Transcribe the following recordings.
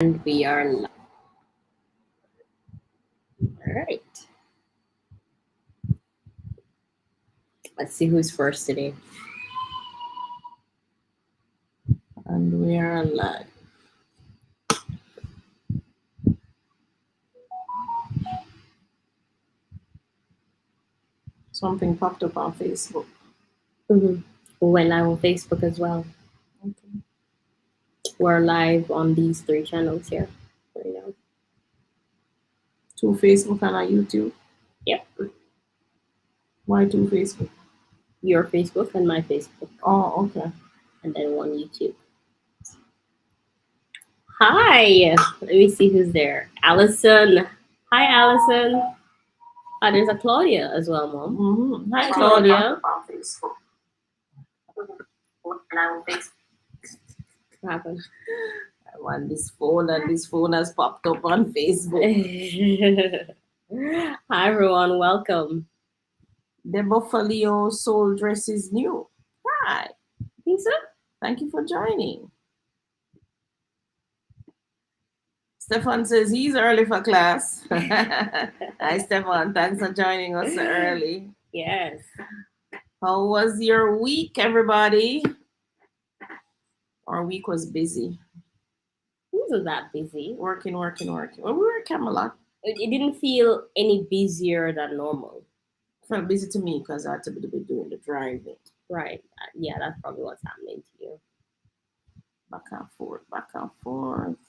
And we are live. All right. Let's see who's first today. And we are live. Something popped up on Facebook. Mm-hmm. We went live on Facebook as well. Okay. We're live on these three channels here right now. 2 Facebook and a YouTube. Yep. Why 2 Facebook? Your Facebook and my Facebook. Oh, okay. And then one YouTube. Hi. Let me see who's there. Allison. Hi, Allison. Oh, there's a Claudia as well, Mom. Mm-hmm. Hi, Claudia. On Facebook. And I will Facebook. What happened? I want this phone, and this phone has popped up on Facebook. Hi, everyone. Welcome. The Buffalo soul dress is new. Hi. Think so? Thank you for joining. Stefan says he's early for class. Hi, Stefan. Thanks for joining us early. Yes. How was your week, everybody? Our week was busy. It wasn't that busy. Working. Well, we were at Camelot. It didn't feel any busier than normal. Felt busy to me because I had to be doing the driving. Right. Yeah, that's probably what's happening to you. Back and forth.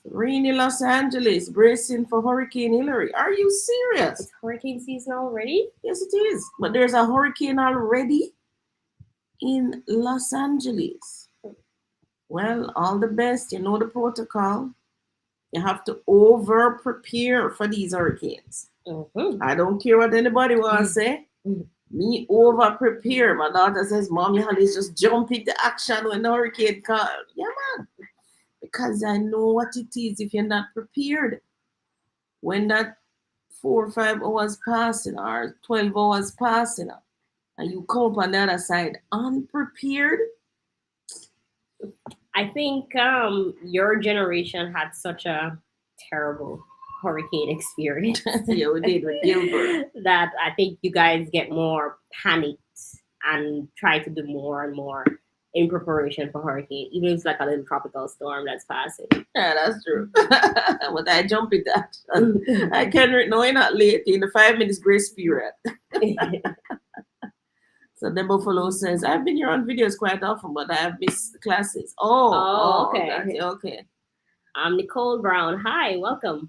Rain in Los Angeles, bracing for Hurricane Hillary. Are you serious? It's hurricane season already? Yes, it is. But there's a hurricane already in Los Angeles. Well, all the best. You know the protocol. You have to over prepare for these hurricanes. Mm-hmm. I don't care what anybody wants to say. Mm-hmm. Me over prepare. My daughter says, Mom, you always just jump into action when the hurricane comes. Yeah, man. Because I know what it is if you're not prepared. When that 4 or 5 hours passing or 12 hours passing and you come up on the other side unprepared. I think your generation had such a terrible hurricane experience. Yeah, we did with Gilbert. That I think you guys get more panicked and try to do more and more in preparation for hurricane, even if it's like a little tropical storm that's passing. Yeah, that's true. But I jump in that. I can't know you're not late in the 5 minutes grace period. So the Buffalo says, I've been here on videos quite often, but I have missed classes. Okay. Okay. I'm Nicole Brown. Hi, welcome.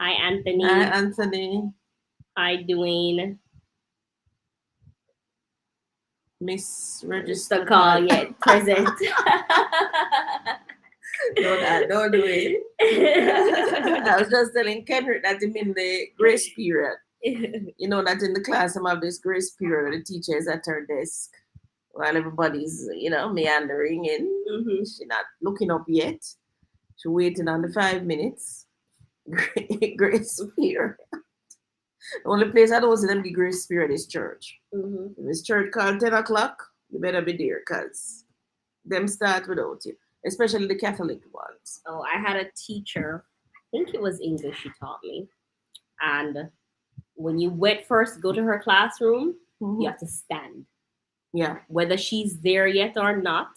Hi, Anthony. Hi, Anthony. Hi, Dwayne. Miss Register call yet present. Don't do it. I was just telling Kendrick that I'm in the grace period. You know that in the class I'm have this grace period where the teacher is at her desk while everybody's, meandering in. Mm-hmm. She's not looking up yet. She's waiting on the 5 minutes. Grace period. The only place I don't see them the grace period is church. Mm-hmm. If it's church called 10 o'clock, you better be there because them start without you, especially the Catholic ones. Oh, I had a teacher, I think it was English she taught me. And when you went first go to her classroom, you have to stand. Yeah. Whether she's there yet or not,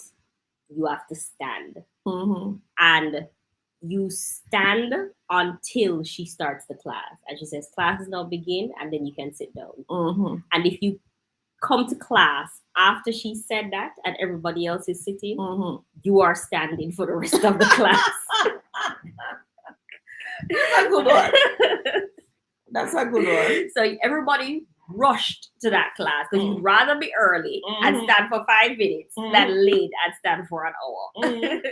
you have to stand. Mm-hmm. And you stand until she starts the class. And she says, class is now begin, and then you can sit down. Mm-hmm. And if you come to class after she said that and everybody else is sitting, you are standing for the rest of the class. That's a good one. That's a good one. So everybody rushed to that class because you'd rather be early and stand for 5 minutes than late and stand for an hour.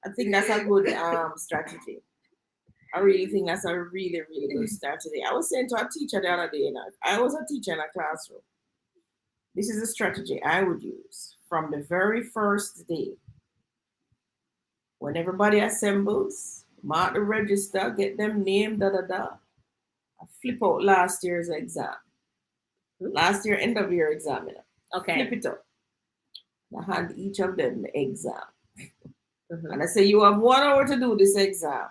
I think that's a good strategy. I really think that's a really, really good strategy. I was saying to a teacher the other day, I was a teacher in a classroom. This is a strategy I would use from the very first day. When everybody assembles, mark the register, get them named, I flip out last year's exam. Last year, end of year exam. Okay. Flip it up. I hand each of them the exam. And I say, you have 1 hour to do this exam.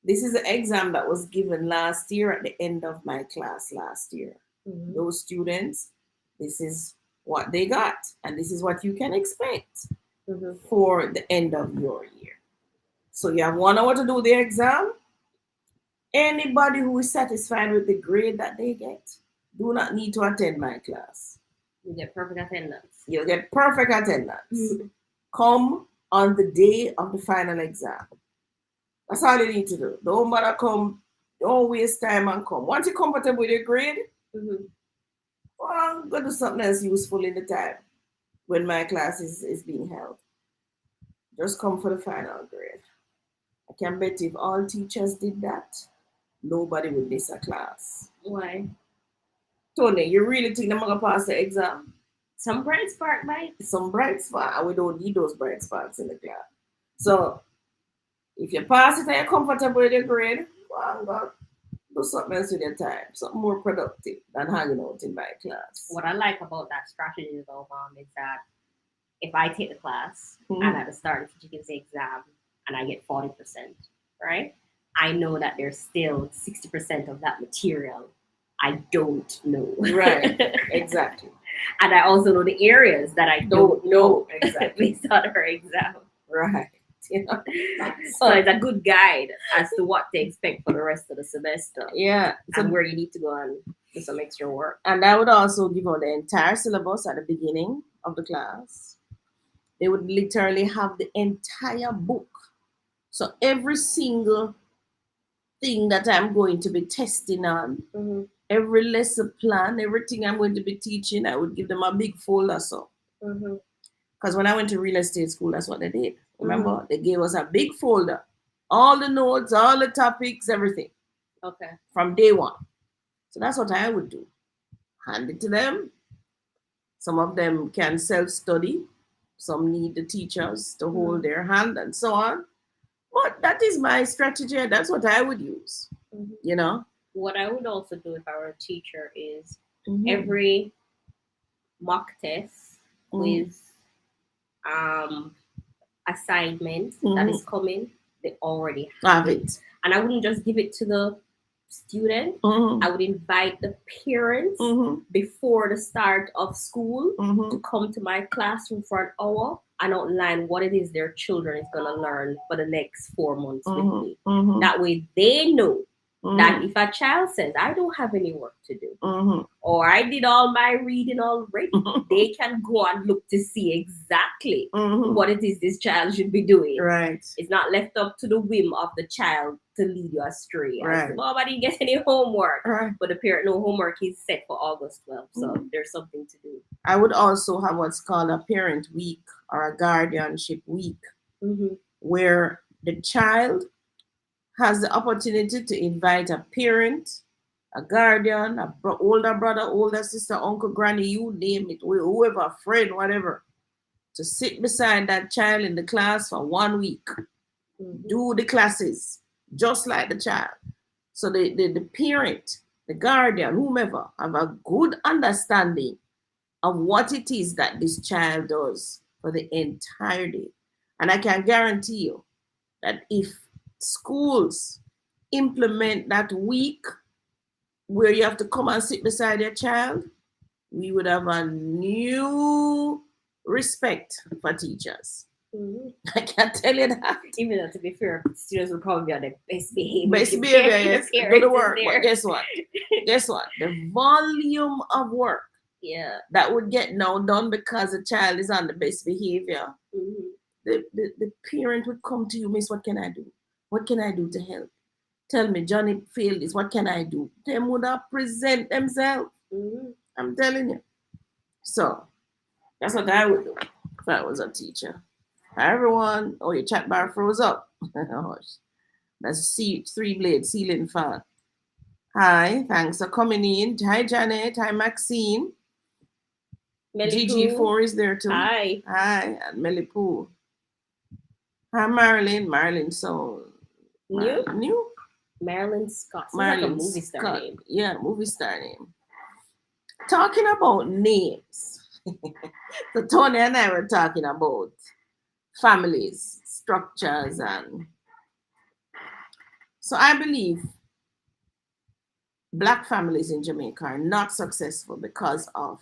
This is the exam that was given last year at the end of my class last year. Those students, this is what they got, and this is what you can expect for the end of your year. So you have 1 hour to do the exam. Anybody who is satisfied with the grade that they get do not need to attend my class. You get perfect attendance. You'll get perfect attendance. Come on the day of the final exam. That's all you need to do. Don't bother come. Don't waste time and come. Once you're comfortable with your grade, well, go do something else useful in the time when my class is being held. Just come for the final grade. I can bet if all teachers did that, nobody would miss a class. Why? Tony, you really think I'm going to pass the exam? Some bright spark, mate. Some bright spot, and we don't need those bright spots in the class. So, if you pass it and you're comfortable with your grade, well, go do something else with your time, something more productive than hanging out in my class. What I like about that strategy, though, Mom, is that if I take the class and at the start of the teaching exam and I get 40%, right? I know that there's still 60% of that material I don't know. Right, exactly. And I also know the areas that I don't know exactly based on her exam. Right. You know? So it's a good guide as to what to expect for the rest of the semester. Yeah. And where you need to go and do some extra work. And I would also give out the entire syllabus at the beginning of the class. They would literally have the entire book. So every single thing that I'm going to be testing on, every lesson plan, everything I'm going to be teaching, I would give them a big folder. So, because when I went to real estate school, that's what they did. Remember, they gave us a big folder, all the notes, all the topics, everything. Okay. From day one. So that's what I would do. Hand it to them. Some of them can self-study. Some need the teachers to hold their hand and so on. But that is my strategy, and that's what I would use. You know? What I would also do if I were a teacher is every mock test with assignment that is coming, they already have it. And I wouldn't just give it to the student. I would invite the parents before the start of school to come to my classroom for an hour and outline what it is their children is going to learn for the next 4 months with me. That way they know that if a child says, I don't have any work to do, or I did all my reading already, they can go and look to see exactly what it is this child should be doing. Right. It's not left up to the whim of the child to lead you astray. Right. Say, Mom, I didn't get any homework. Right. But the parent, no homework is set for August 12th. So there's something to do. I would also have what's called a parent week or a guardianship week, where the child has the opportunity to invite a parent, a guardian, older brother, older sister, uncle, granny, you name it, whoever, friend, whatever, to sit beside that child in the class for 1 week. Do the classes just like the child. So the parent, the guardian, whomever, have a good understanding of what it is that this child does for the entire day. And I can guarantee you that if schools implement that week where you have to come and sit beside your child, we would have a new respect for teachers. I can tell you that. Even though, to be fair, students will probably be on their best behavior. Best behavior, yes. Go to work. But guess what? Guess what? The volume of work that would get now done because the child is on the best behavior. The parent would come to you, Miss, what can I do? What can I do to help? Tell me, Johnny failed this. What can I do? They would have present themselves. I'm telling you. So that's what I would do if I was a teacher. Hi, everyone. Oh, your chat bar froze up. That's a 3-blade ceiling fan. Hi, thanks for coming in. Hi, Janet. Hi, Maxine. GG4 is there too. Hi. Hi, and Melly Pooh. Hi, Marilyn. Marilyn, so new? Marilyn Scott. Marilyn, like a movie star Scott. name. Yeah, movie star name. Talking about names. So Tony and I were talking about families. structures. And so I believe Black families in Jamaica are not successful because of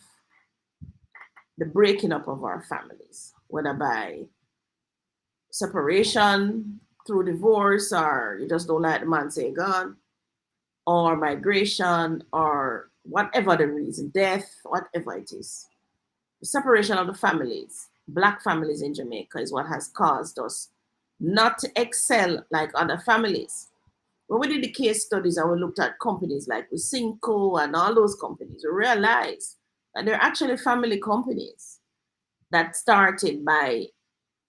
the breaking up of our families, whether by separation through divorce, or you just don't like the man say gone, or migration, or whatever the reason, death, whatever it is. The separation of the families, Black families in Jamaica, is what has caused us not to excel like other families. When we did the case studies and we looked at companies like Usinco and all those companies, we realized that they're actually family companies that started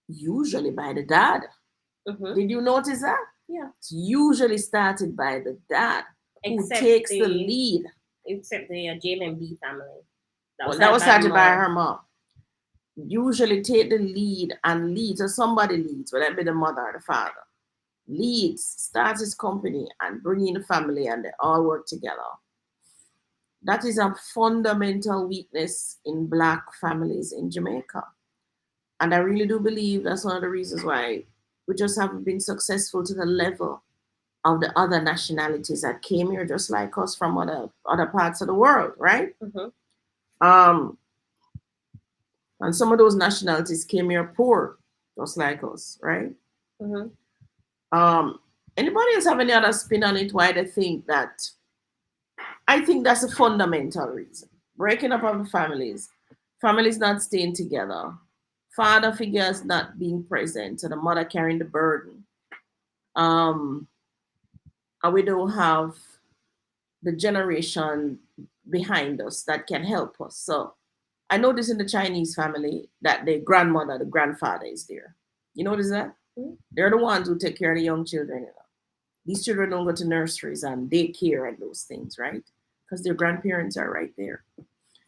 usually by the dad. Mm-hmm. Did you notice that? Yeah. It's usually started by the dad who takes the lead. Except the JMB family. That was started by her mom. Usually take the lead and leads, or somebody leads, whether it be the mother or the father. Leads, starts his company and bring in the family and they all work together. That is a fundamental weakness in Black families in Jamaica. And I really do believe that's one of the reasons why we just haven't been successful to the level of the other nationalities that came here just like us from other parts of the world, right? Mm-hmm. And some of those nationalities came here poor, just like us, right? Mm-hmm. Anybody else have any other spin on it why they think that? I think that's a fundamental reason. Breaking up of the families not staying together, father figures not being present, and the mother carrying the burden. And we don't have the generation behind us that can help us. So I notice in the Chinese family that the grandmother, the grandfather is there. You notice that? Mm-hmm. They're the ones who take care of the young children. You know? These children don't go to nurseries and daycare and those things, right? Because their grandparents are right there.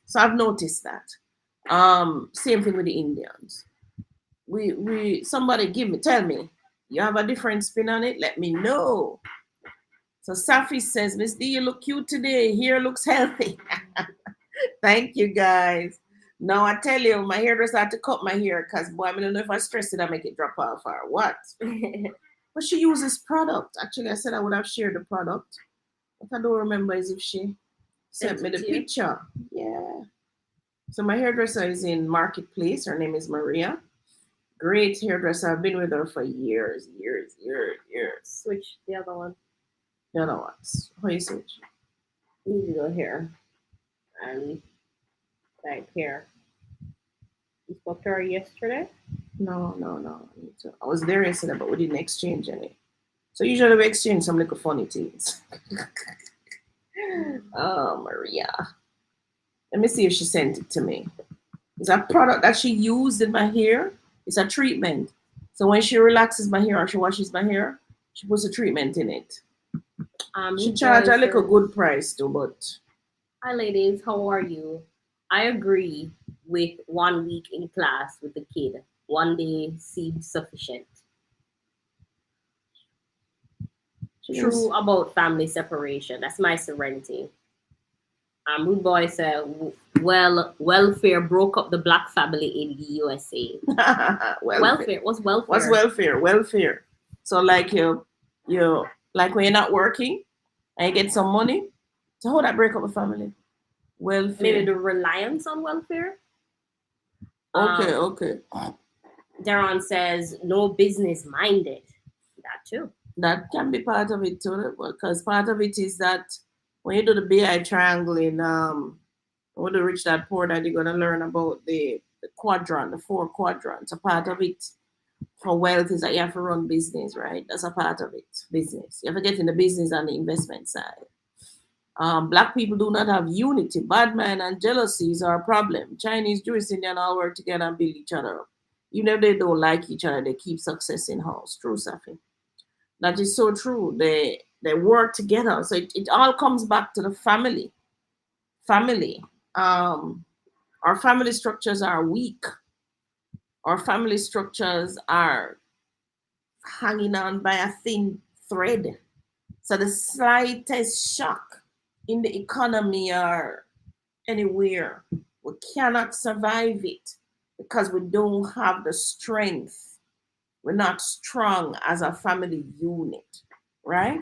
So I've noticed that. Same thing with the Indians. Somebody tell me, you have a different spin on it? Let me know. So Safi says, Miss D, you look cute today. Hair looks healthy. Thank you, guys. Now I tell you, my hairdresser had to cut my hair because, boy, I don't know if I stress it, I make it drop off or what. But she uses product. Actually, I said I would have shared the product. What I don't remember is if she sent me the picture. Yeah. So my hairdresser is in Marketplace. Her name is Maria. Great hairdresser. I've been with her for years. Switch the other one. The other ones. How you switch? You need to go here. And right here. You spoke to her yesterday? No. I was there yesterday, but we didn't exchange any. So usually we exchange some little funny things. Oh, Maria. Let me see if she sent it to me. It's a product that she used in my hair. It's a treatment. So when she relaxes my hair or she washes my hair, she puts a treatment in it. She charged a little good price too, but... Hi, ladies. How are you? I agree with 1 week in class with the kid. 1 day seems sufficient. True about family separation. That's my serenity. Rude Boy said, welfare broke up the Black family in the USA. Welfare. What's welfare? What's welfare? Welfare. So like you like when you're not working and you get some money, so how would that break up a family? Welfare. Maybe the reliance on welfare. Okay. Daron says no business minded. That too. That can be part of it too, because part of it is that when you do the BI triangle in when you reach that poor, that you're gonna learn about the quadrant, the 4 quadrants. A part of it for wealth is that you have to run business, right? That's a part of it. Business. You have to get in the business and the investment side. Black people do not have unity. Bad mind and jealousy is our problem. Chinese, Jewish, Indian all work together and build each other up. Even if they don't like each other, they keep success in house. True, Safi. That is so true. They work together. So it all comes back to the family. Family. Our family structures are weak. Our family structures are hanging on by a thin thread. So the slightest shock in the economy or anywhere, we cannot survive it because we don't have the strength We're not strong as a family unit, right?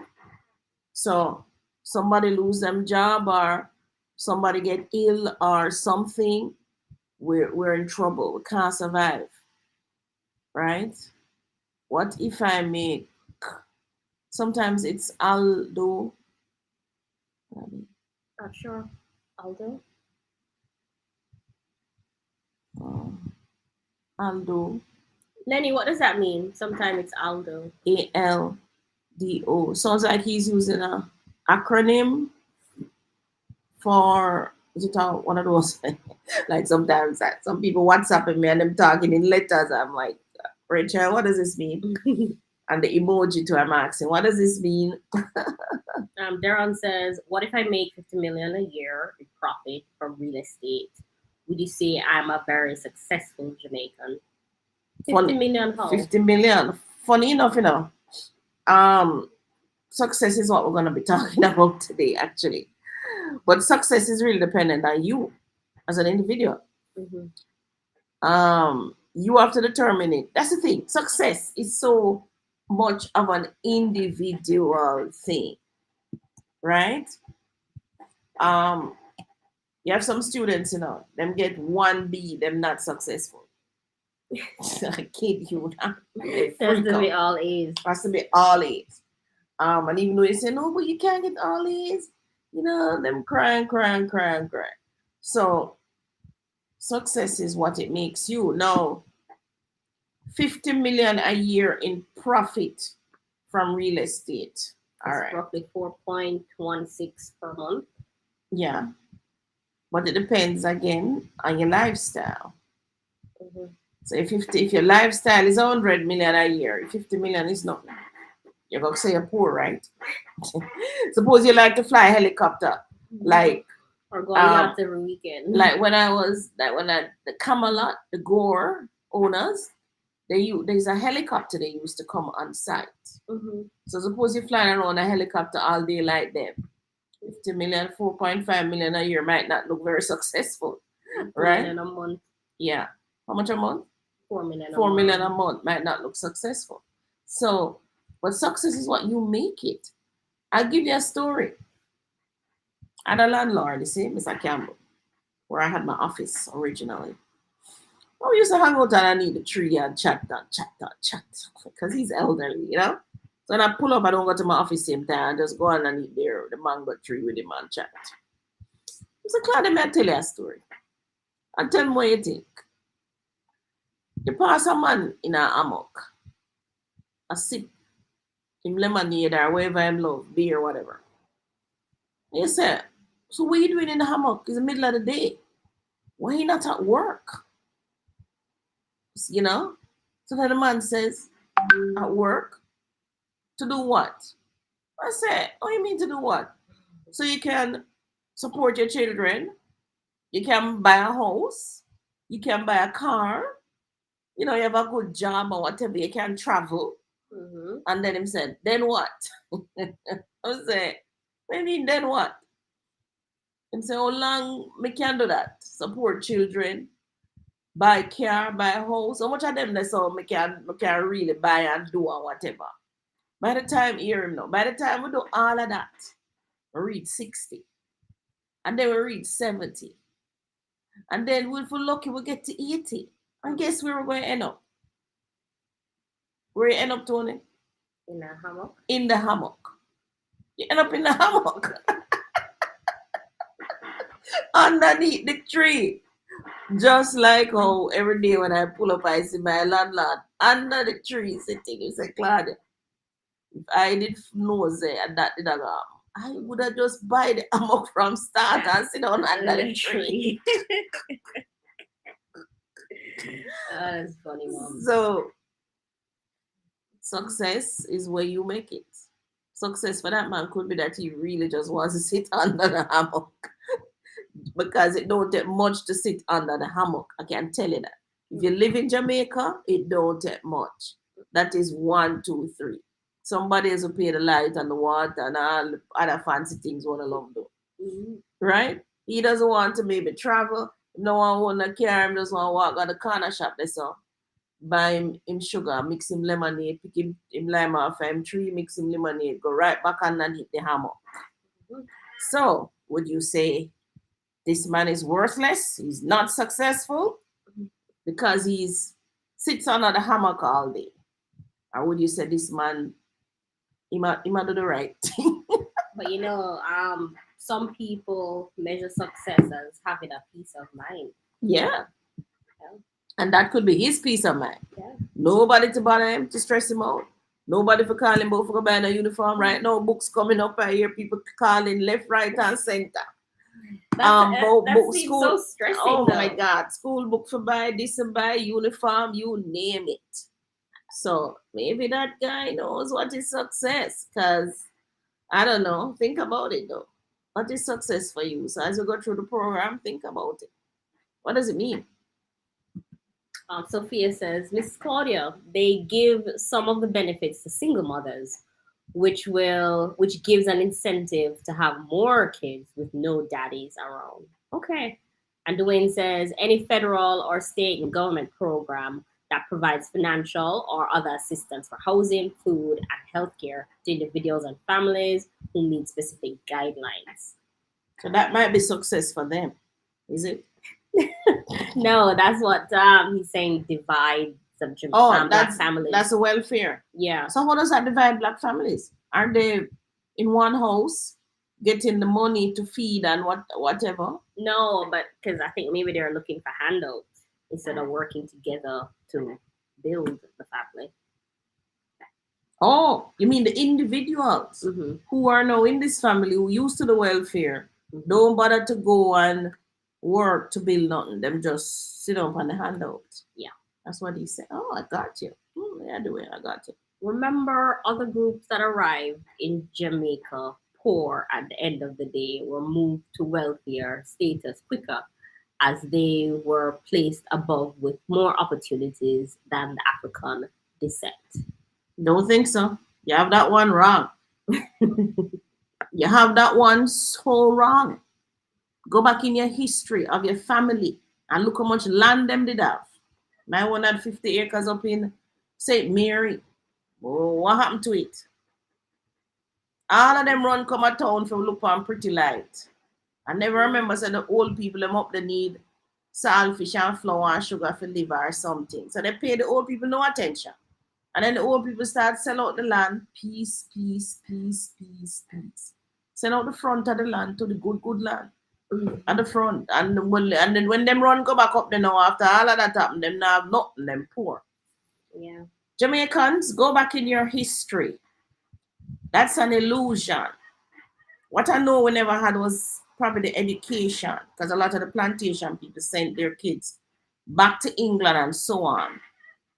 So somebody lose them job or somebody get ill or something, we're in trouble. We can't survive, right? What if I make, sometimes it's Aldo. Not sure. Aldo? Aldo. Lenny, what does that mean? Sometimes it's Aldo. ALDO. Sounds like he's using a acronym for, is it one of those? Like sometimes some people WhatsApping me and them talking in letters. I'm like, Rachel, what does this mean? And the emoji too, I'm asking, what does this mean? Darren says, what if I make 50 million a year in profit from real estate? Would you say I'm a very successful Jamaican? 50 million how? 50 million. Funny enough, success is what we're going to be talking about today, actually. But success is really dependent on you as an individual. Mm-hmm. You have to determine it. That's the thing. Success is so much of an individual thing, right? You have some students, them get 1B, them not successful. I kid you not. Has to be all A's. Has to be all A's. And even though they say, no, but you can't get all A's, them crying. So success is what it makes you. Now, 50 million a year in profit from real estate. All right. Roughly 4.16 per month. Yeah. But it depends again on your lifestyle. Mm-hmm. So if your lifestyle is 100 million a year, 50 million is nothing. You're going to say you're poor, right? Suppose you like to fly a helicopter, like, or go on yachts every weekend. Like when the Camelot, the Gore owners, there's a helicopter they used to come on site. Mm-hmm. So suppose you're flying around a helicopter all day like them. 50 million, 4.5 million a year might not look very successful, right? 4 million a month. Yeah. How much a month? 4 million. 4 million a month might not look successful. So, but success is what you make it. I'll give you a story. I had a landlord, you see, Mr. Campbell, where I had my office originally. We used to hang out underneath the tree and chat, because he's elderly, So when I pull up, I don't go to my office same time. I just go underneath there, the mango tree with him and chat. So Claudia, may I tell you a story? And tell me what you think. You pass a man in a hammock, a sip, him lemonade or whatever him love, beer, whatever. And you say, so what are you doing in the hammock? It's the middle of the day. Why are you not at work? So then the man says, at work? To do what? I said, what do you mean to do what? So you can support your children, you can buy a house, you can buy a car, you have a good job or whatever, you can travel. Mm-hmm. And then him said, then what? I said, what do you mean, then what? Him said, how long me can do that? Support children, buy car, buy a house. How much of them they saw me can really buy and do or whatever. By the time we do all of that, we reach 60. And then we reach 70. And then if we're lucky, we get to 80. And guess where we're going to end up? Where you end up, Tony? In the hammock. In the hammock. You end up in the hammock. Underneath the tree. Just like how every day when I pull up, I see my landlord under the tree sitting. He said, Claudia, if I did know that did happen, I would have just buy the hammock from start and sit down under the tree. That's funny, Mom. So, success is where you make it. Success for that man could be that he really just wants to sit under the hammock. Because it don't take much to sit under the hammock. I can tell you that. If you live in Jamaica, it don't take much. That is 1, 2, 3. Somebody has to pay the light and the water and all the other fancy things want to love do. Mm-hmm. Right? He doesn't want to maybe travel. No one want to care him, just want to walk on the corner shop. That's all. buy him sugar, mix him lemonade, pick him lime off him tree, mix him lemonade, go right back underneath the hammock. So, would you say this man is worthless? He's not successful because he's sits under the hammock all day? Or would you say this man, he might do the right thing? But some people measure success as having a peace of mind. Yeah. And that could be his peace of mind. Yeah. Nobody to bother him, to stress him out. Nobody for calling both for buying a uniform right now. Books coming up. I hear people calling left, right, and center. That seems so stressing. Oh my God. School book for buy, this and buy, uniform, you name it. So maybe that guy knows what is success. Because, I don't know, think about it though. What is success for you? So as you go through the program, think about it. What does it mean? Sophia says, Miss Claudia, they give some of the benefits to single mothers, which gives an incentive to have more kids with no daddies around. Okay. And Dwayne says, any federal or state and government program that provides financial or other assistance for housing, food, and healthcare to individuals and families who meet specific guidelines. So that might be success for them, is it? No, that's what he's saying. Divide some black families. That's a welfare. Yeah. So how does that divide black families? Are they in one house getting the money to feed and whatever? No, but because I think maybe they're looking for handouts instead of working together to build the family. Oh, you mean the individuals who are now in this family who used to the welfare don't bother to go and work to build nothing. Them just sit up on the handouts. Yeah. That's what he said. Oh, I got you. Yeah, I got you. Remember other groups that arrived in Jamaica poor at the end of the day were moved to wealthier status quicker as they were placed above with more opportunities than the African descent. Don't think so. You have that one wrong. You have that one so wrong. Go back in your history of your family and look how much land them did have. My one had 50 acres up in St. Mary. Oh, what happened to it? All of them run come a town for look on pretty light. I never remember saying the old people them up they need saltfish and flour and sugar for liver or something. So they pay the old people no attention. And then the old people start sell out the land. Peace, peace, peace, peace, peace. Sell out the front of the land to the good land. At the front. And then when them run go back up there now after all of that happened, them now have nothing, them poor. Yeah. Jamaicans, go back in your history. That's an illusion. What I know we never had was probably the education, because a lot of the plantation people sent their kids back to England and so on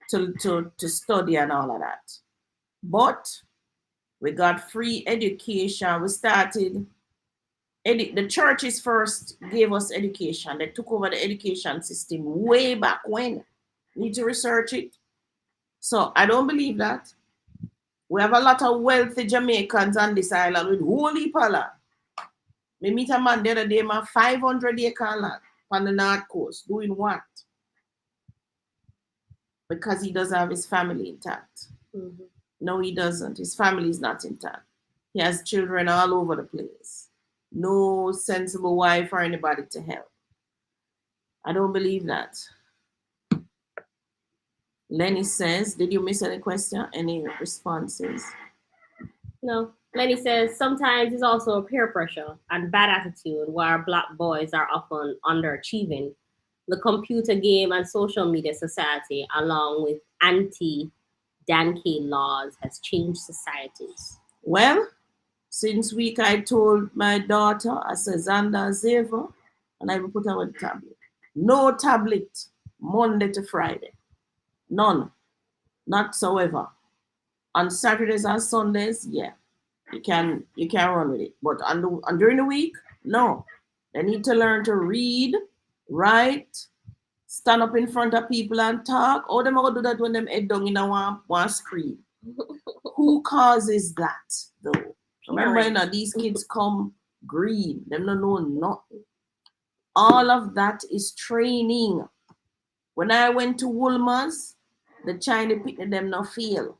to study and all of that. But we got free education. We started, the churches first gave us education. They took over the education system way back when. Need to research it. So I don't believe that. We have a lot of wealthy Jamaicans on this island with whole heap of land. We meet a man the other day, 500 acre land on the North Coast. Doing what? Because he doesn't have his family intact. No, he doesn't. His family is not intact. He has children all over the place. No sensible wife or anybody to help. I don't believe that. Lenny says, did you miss any question? Any responses? No. Lenny says, sometimes it's also peer pressure and bad attitude where black boys are often underachieving. The computer game and social media society, along with anti-Danke laws, has changed societies. Well, since week I told my daughter, I said, Xander, Xavier, and I will put her on the tablet. No tablet, Monday to Friday. None. Not so ever. On Saturdays and Sundays, yeah, you can run with it. But during the week, no. They need to learn to read, write, stand up in front of people and talk. Or them going to do that when them head down in a one screen. Who causes that, though? Remember, these kids come green. Them don't know nothing. All of that is training. When I went to Woolman's, The Chinese people them not feel.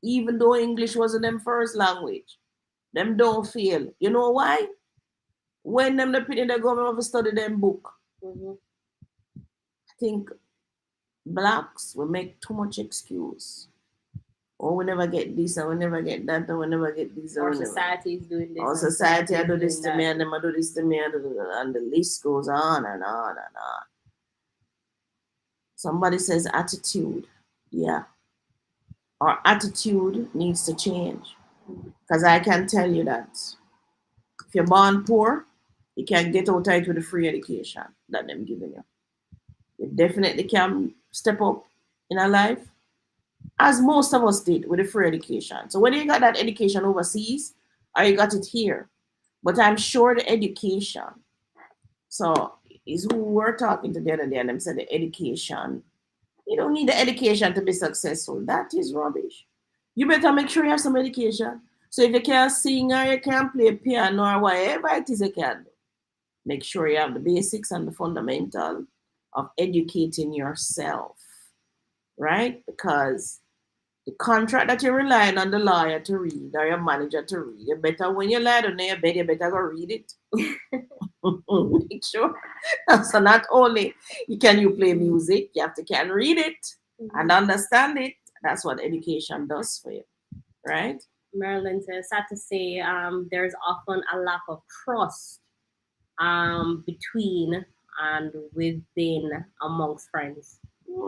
Even though English wasn't them first language. Them don't feel. You know why? When them the people they go over study them book. Mm-hmm. I think blacks will make too much excuse. Oh, we never get this, and we never get that, and we never get this. Our society is doing this. Our society I do this to me, and them I do this to me, and the list goes on and on and on. Somebody says attitude. Yeah. Our attitude needs to change. Because I can tell you that if you're born poor, you can get out of it with a free education that them giving you. You definitely can step up in a life, as most of us did with a free education. So whether you got that education overseas or you got it here, but I'm sure the education, so is who we're talking to the other day, and them said the education, you don't need the education to be successful. That is rubbish. You better make sure you have some education. So if you can't sing or you can't play piano or whatever it is you can do, make sure you have the basics and the fundamental of educating yourself, right? Because the contract that you're relying on the lawyer to read or your manager to read, you better, when you lie down in your bed, you better go read it. Make sure. So not only can you play music, you have to can read it and understand it. That's what education does for you, right? Marilyn says, sad to say, there's often a lack of trust between and within amongst friends.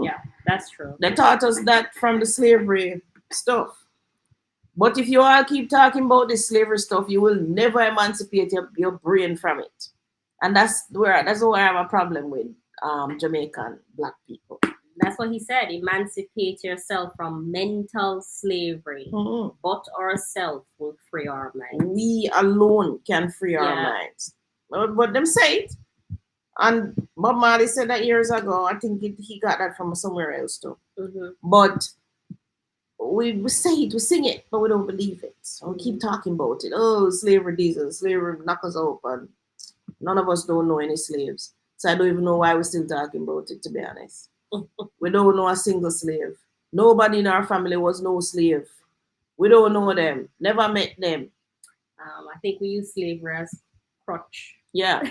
Yeah, that's true. They taught us that from the slavery stuff. But if you all keep talking about this slavery stuff, you will never emancipate your brain from it. And that's why I have a problem with Jamaican black people. That's what he said. Emancipate yourself from mental slavery. Mm-hmm. But ourselves will free our minds. We alone can free our minds. But them say it. And Bob Marley said that years ago. I think he got that from somewhere else too. Mm-hmm. But we say it, we sing it, but we don't believe it. So we keep talking about it. Oh, slavery diesel, slavery knock us open. None of us don't know any slaves. So I don't even know why we're still talking about it, to be honest. We don't know a single slave. Nobody in our family was no slave. We don't know them. Never met them. I think we use slavery as crutch. Yeah.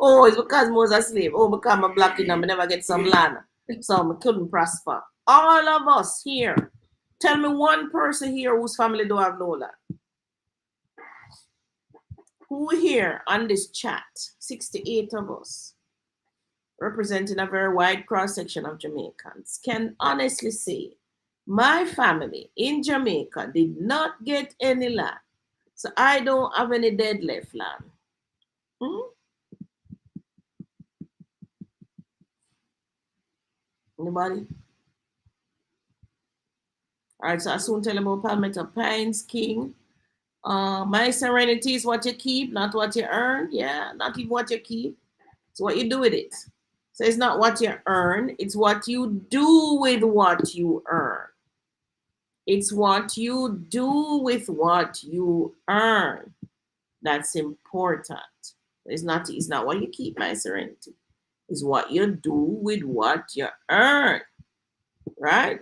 Oh, it's because I was a slave. Oh, because I'm a black and I never get some land. So I couldn't prosper. All of us here. Tell me one person here whose family don't have no land. Who here on this chat, 68 of us, representing a very wide cross-section of Jamaicans, can honestly say, my family in Jamaica did not get any land. So I don't have any dead left land. Anybody? All right, so I soon tell about Palmetto Pines King. My serenity is what you keep, not what you earn. Yeah, not even what you keep. It's what you do with it. So it's not what you earn, it's what you do with what you earn. It's what you do with what you earn. That's important. It's not what you keep, my serenity. It's what you do with what you earn. Right?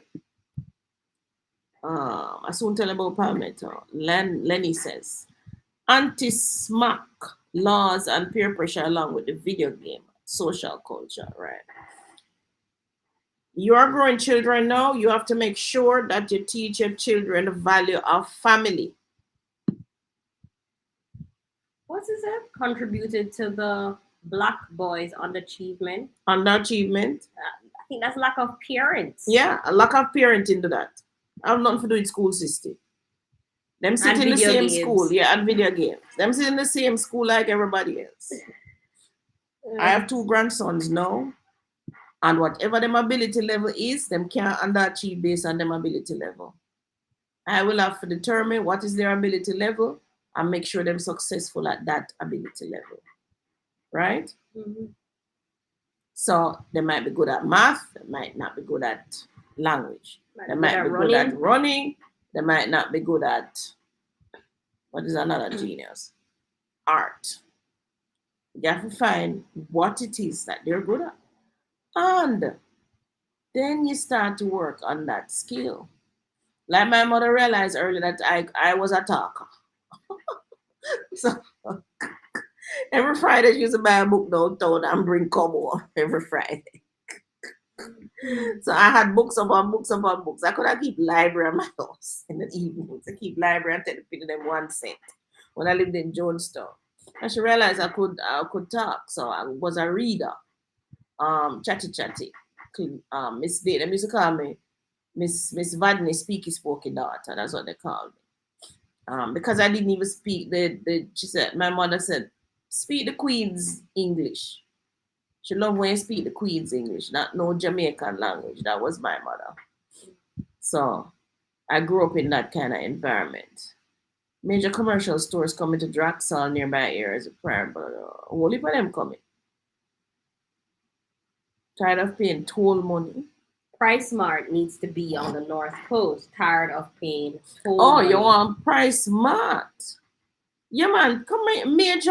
I soon tell about Palmetto. Lenny says, anti-smack laws and peer pressure along with the video game, social culture, right? You are growing children now. You have to make sure that you teach your children the value of family. What is it? Contributed to the black boys' underachievement. Underachievement. I think that's lack of parents. Yeah, a lack of parenting to that. I have nothing to do with school system. Them sit in the same school, and video games. Them sit in the same school like everybody else. I have 2 grandsons now, and whatever their ability level is, them can't underachieve based on their ability level. I will have to determine what is their ability level and make sure them successful at that ability level. Right? Mm-hmm. So they might be good at math, they might not be good at language. They might be good at running. They might not be good at, what is another genius? Art. You have to find what it is that they're good at. And then you start to work on that skill. Like my mother realized early that I was a talker. So every Friday she used to buy a book downtown and bring Kobo every Friday. So I had books upon books upon books. I could have keep library at my house in the evenings. I keep library and take the them 1 cent when I lived in Jonestown. And she realized I could talk. So I was a reader. Chatty. Miss Day. They used to call me Miss Vadney Speaky Spoky Daughter. That's what they called me. Because I didn't even speak she said, my mother said, speak the Queen's English. She loved when you speak the Queen's English, not no Jamaican language. That was my mother. So I grew up in that kind of environment. Major commercial stores coming to Draxall near my area as a prayer, but only for them coming. Tired of paying toll money. PriceSmart needs to be on the North Coast. Tired of paying toll money. You want PriceSmart? Yeah, man. Come in. Major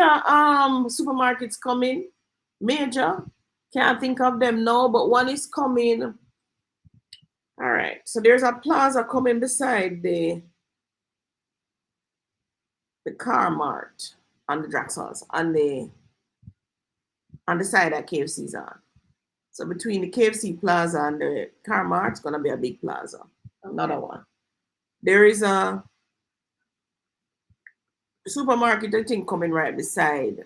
supermarkets coming. Major. Can't think of them now, but one is coming. All right. So there's a plaza coming beside the car mart on the Draxals on the side that KFC's on. So between the KFC plaza and the car mart, it's gonna be a big plaza. Okay. Another one. There is a supermarket, I think, coming right beside.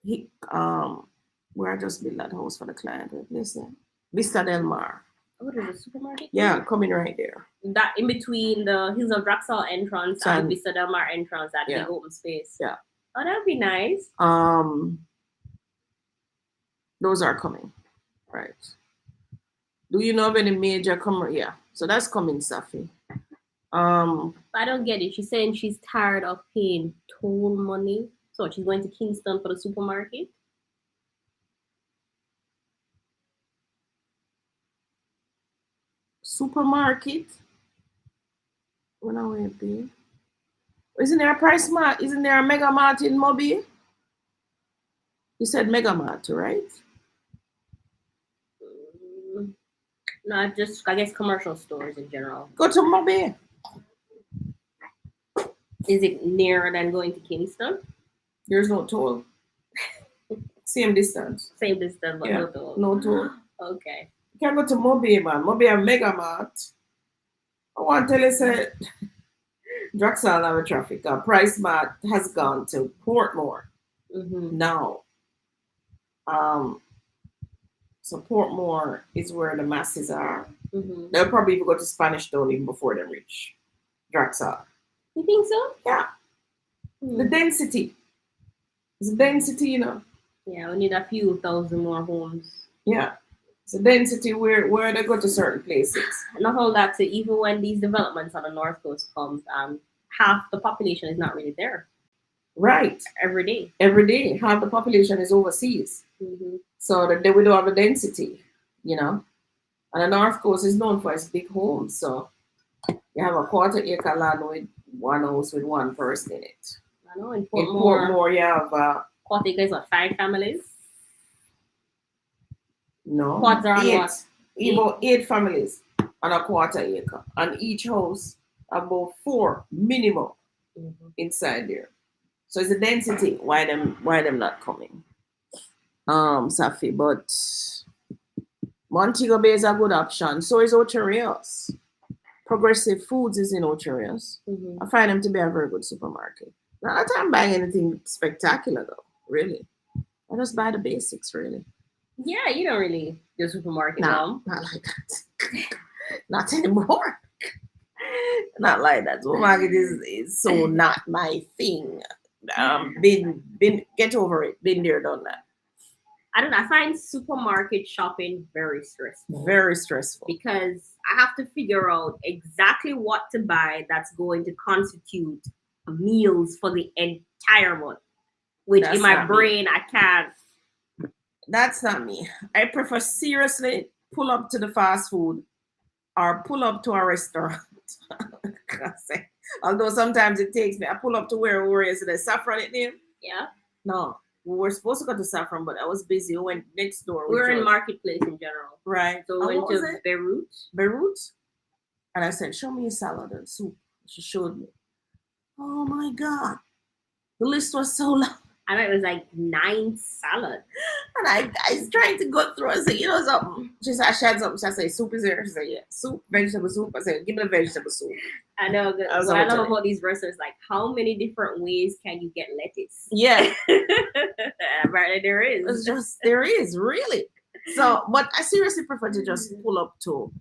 Where I just built that house for the client. Listen, Vista Del Mar. Oh, there's a supermarket? Yeah, coming right there. That in between the Hills of Draxall entrance and Vista Del Mar entrance, that big open space. Yeah. Oh, that would be nice. Those are coming. Right. Do you know of any major Yeah. So that's coming, Safi. I don't get it. She's saying she's tired of paying toll money. So she's going to Kingston for the supermarket. Supermarket? When I went there. Isn't there a PriceSmart? Isn't there a Mega Mart in Mobile? You said Mega Mart, right? No, I guess commercial stores in general. Go to Mobile. Is it nearer than going to Kingston? There's no toll. Same distance. Same distance, but no toll. No toll. Okay. You can go to Mobile, man. Mobile Mega Mart. I want to tell you, sir, Draxall have traffic. PriceSmart has gone to Portmore now. So Portmore is where the masses are. They'll probably even go to Spanish Town even before they reach Draxall. You think so? Yeah. The density. It's a density, you know. Yeah, we need a few thousand more homes. Yeah. It's a density where they go to certain places. Not all that, so even when these developments on the North Coast comes, half the population is not really there. Right. Every day. Every day. Half the population is overseas. So that we don't have a density, you know. And the North Coast is known for its big homes. So you have a 1/4 acre land with one house with one person in it. I know. In Portmore you have 1/4 acre is what, 5 families? No. Quads are on what? About 8 families on a 1/4 acre. And each house about 4 minimum inside there. So it's the density. Why them not coming? Safi, but Montego Bay is a good option. So is Ocho Rios. Progressive Foods is in Ocho Rios. I find them to be a very good supermarket. Not that I'm buying anything spectacular though, really. I just buy the basics, really. Yeah, you don't really do supermarket now. Not like that. Not anymore. Not like that. Supermarket is so not my thing. Been get over it. Been there, done that. I don't know. I find supermarket shopping very stressful. Very stressful. Because I have to figure out exactly what to buy that's going to constitute meals for the entire month. Which in my brain, I can't. That's not me. I prefer seriously pull up to the fast food or pull up to a restaurant. Although sometimes it takes me, I pull up to where is the saffron it name? Yeah. No. We were supposed to go to Saffron, but I was busy. We went next door. We were in Marketplace in general. Right. So we went to Beirut. And I said, show me a salad and soup. She showed me. Oh my God. The list was so long. And it was like 9 salads. And I was trying to go through and say, you know something? She said, she had something. She said, soup is there. She said, yeah. Soup, vegetable soup. I said, give me the vegetable soup. I know. What I love about these restaurants, like, how many different ways can you get lettuce? Yeah. Apparently there is. It's just, there is, really. So, but I seriously prefer to just pull up to,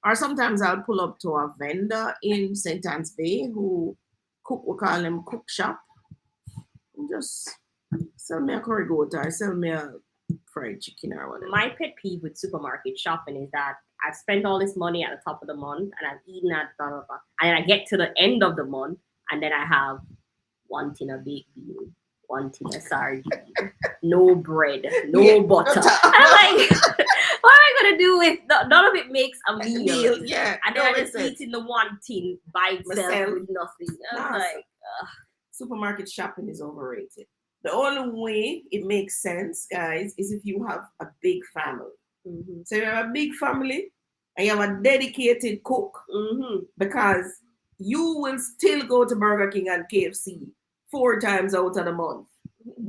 or sometimes I'll pull up to a vendor in St. Anne's Bay who cook, we call them cook shop. And just sell me a curry goat or sell me a fried chicken or whatever. My pet peeve with supermarket shopping is that I've spent all this money at the top of the month and I've eaten at blah, blah, blah. And I get to the end of the month and then I have 1 tin of baked bean, 1 tin of sardine, no bread, no butter. I'm like, what am I going to do with none of it makes a meal? Yeah. And then I just eat in the 1 tin by itself with nothing. I'm like, ugh. Supermarket shopping is overrated. The only way it makes sense, guys, is if you have a big family. Mm-hmm. So you have a big family and you have a dedicated cook, because you will still go to Burger King and KFC 4 times out of the month,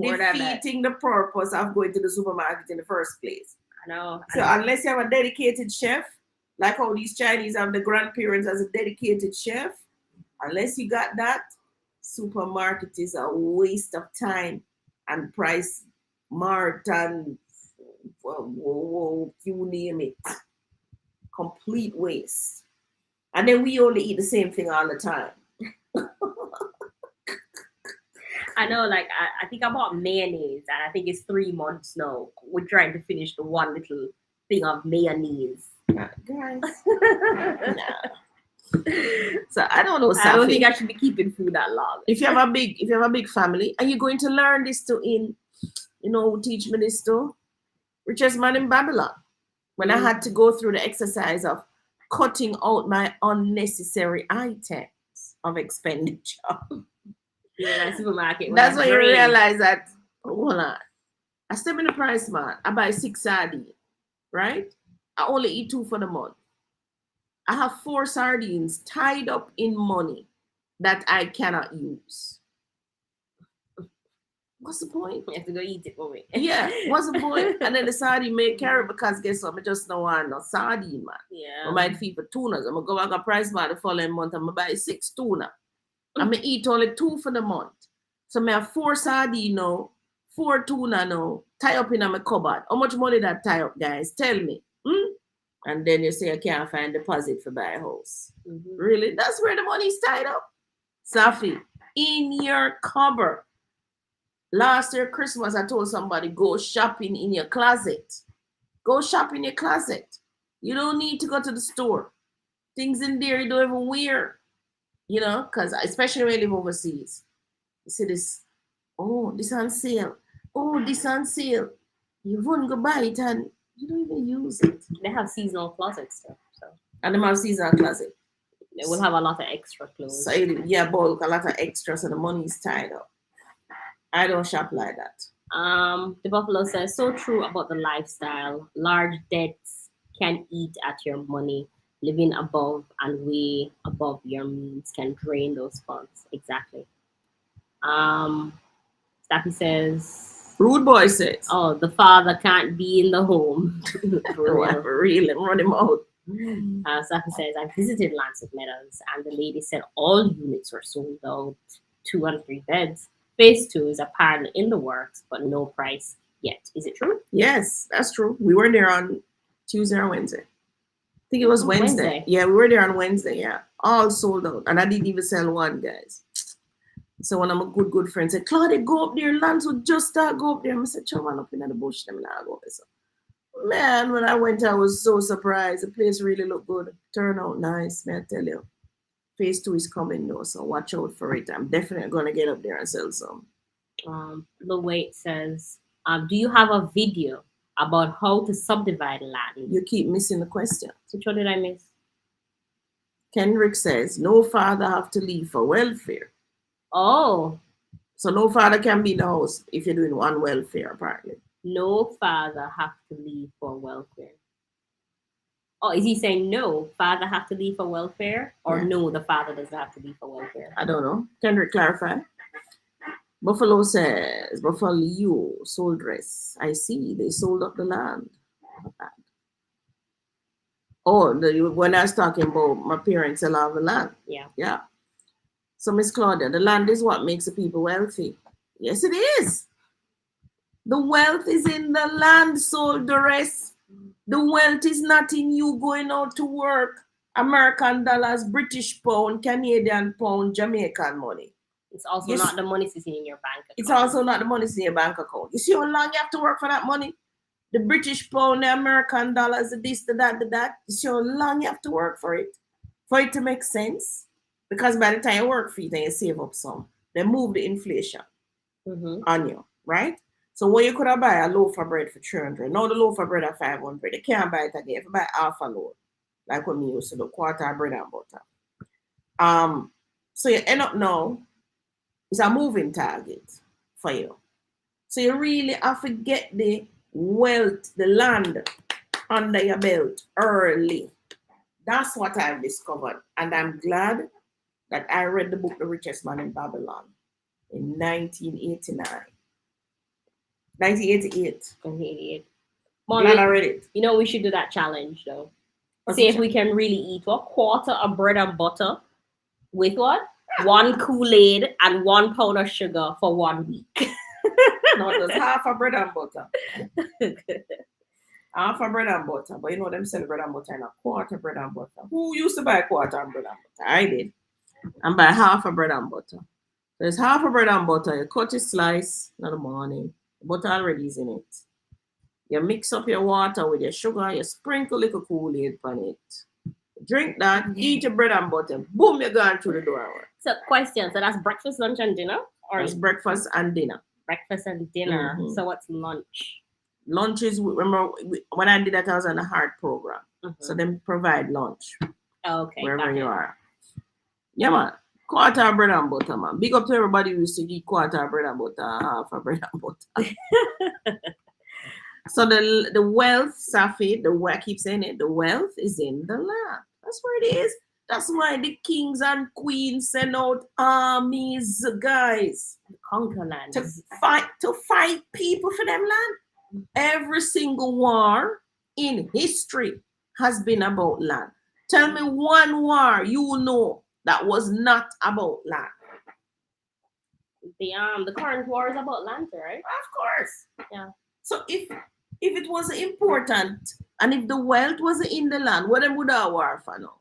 defeating the purpose of going to the supermarket in the first place. I know. So unless you have a dedicated chef, like how these Chinese have the grandparents as a dedicated chef, unless you got that, supermarket is a waste of time and PriceSmart and you name it. Complete waste. And then we only eat the same thing all the time. I know, like, I think I bought mayonnaise and I think it's 3 months now. We're trying to finish the one little thing of mayonnaise. Guys. Nah. So I don't know. I don't think I should be keeping food that long. If you have a big family and you're going to learn this teach me this too. Richest man in Babylon. When I had to go through the exercise of cutting out my unnecessary items of expenditure. Yeah, in the supermarket. That's when you realize that, hold on. I step in the PriceSmart, I buy 6 sardines, right? I only eat 2 for the month. I have 4 sardines tied up in money that I cannot use. What's the point? You have to go eat it for me. Yeah, what's the point? And then the sardine may carry because guess what? I just don't want no sardine, man. Yeah. I might feed for tunas. I'm going to go back to PriceSmart the following month. I'm going to buy 6 tuna. I'm going to eat only 2 for the month. So I have 4 sardine now, 4 tuna now, tie up in my cupboard. How much money that tie up, guys? Tell me. And then you say I can't find deposit for buy a house. Really? That's where the money's tied up? Safi, in your cupboard. Last year Christmas, I told somebody, go shopping in your closet. Go shop in your closet. You don't need to go to the store. Things in there you don't even wear. Because especially when you live overseas. You see this, this on sale. This on sale. You wouldn't go buy it and you don't even use it. They have seasonal closets too. So. And they have seasonal closet. They will have a lot of extra clothes. So bulk, a lot of extra, so the money is tied up. I don't shop like that. The Buffalo says, so true about the lifestyle. Large debts can eat at your money. Living above and way above your means can drain those funds. Exactly. Staffy says, Rude boy says, the father can't be in the home. For real, run him out. Staffy says, I visited Lancet Meadows and the lady said all units were sold out, 2 and 3 beds. Phase 2 is apparently in the works, but no price yet. Is it true? Yes, that's true. We were there on Tuesday or Wednesday. I think it was Wednesday. Yeah, we were there on Wednesday. Yeah, all sold out. And I didn't even sell one, guys. So one of my good friends said, Claudia, go up there. Lance would just start go up there. I said, "Come on up in the bush. Them now go." So, man, when I went, I was so surprised. The place really looked good. Turned out nice, may I tell you. Phase 2 is coming though, so watch out for it. I'm definitely going to get up there and sell some. The Wait says, do you have a video about how to subdivide land? You keep missing the question. Which one did I miss? Kendrick says, no father have to leave for welfare. Oh. So no father can be in the house if you're doing one welfare, apparently. No father have to leave for welfare. Oh, is he saying no, father have to leave for welfare? Or no, the father doesn't have to leave for welfare? I don't know. Can you clarify? Buffalo says, Buffalo you sold dress. I see, they sold up the land. Oh, when I was talking about my parents sell off the land. Yeah. So, Miss Claudia, the land is what makes the people wealthy. Yes, it is. The wealth is in the land sold the rest. The wealth is not in you going out to work. American dollars, British pound, Canadian pound, Jamaican money. It's also not the money sitting in your bank account. It's also not the money sitting in your bank account. You see how long you have to work for that money? The British pound, the American dollars, the this, the that, the that. You see how long you have to work for it to make sense? Because by the time you work for it and you save up some, they move the inflation on you, right? So what you could have buy a loaf of bread for 300. Now the loaf of bread at 500. You can't buy it again. If you buy half a loaf, like when we used to do, quarter of bread and butter. So you end up now, it's a moving target for you. So you really have to get the wealth, the land under your belt early. That's what I've discovered. And I'm glad that I read the book, The Richest Man in Babylon, in 1989. 1988. 1988. Glad I read it. You know, we should do that challenge, though. See if we can really eat a quarter of bread and butter with what? 1 Kool-Aid and 1 pound of sugar for 1 week. No, it was half a bread and butter. Half a bread and butter. But you know them sell bread and butter and a quarter bread and butter. Who used to buy a quarter of bread and butter? I did. And buy half a bread and butter. There's half a bread and butter. You cut a slice in the morning. The butter already is in it. You mix up your water with your sugar. You sprinkle a little Kool-Aid on it. Drink that. Eat your bread and butter. Boom, you're going through the door. So question. So that's breakfast, lunch, and dinner? Or it's breakfast and dinner. Breakfast and dinner. So what's lunch? Lunch is, remember, when I did that, I was on a heart program. So them provide lunch. Okay. Wherever you are. Yeah, man. Quarter of bread and butter, man. Big up to everybody who used to eat quarter of bread and butter, half of bread and butter. So the wealth, Safi, I keep saying it, the wealth is in the land. That's where it is. That's why the kings and queens send out armies, guys. Conquer land. To fight people for them land. Every single war in history has been about land. Tell me one war you know that was not about land. The current war is about land, right? Of course. Yeah. So if it was important and if the wealth was in the land, what them would have war for now?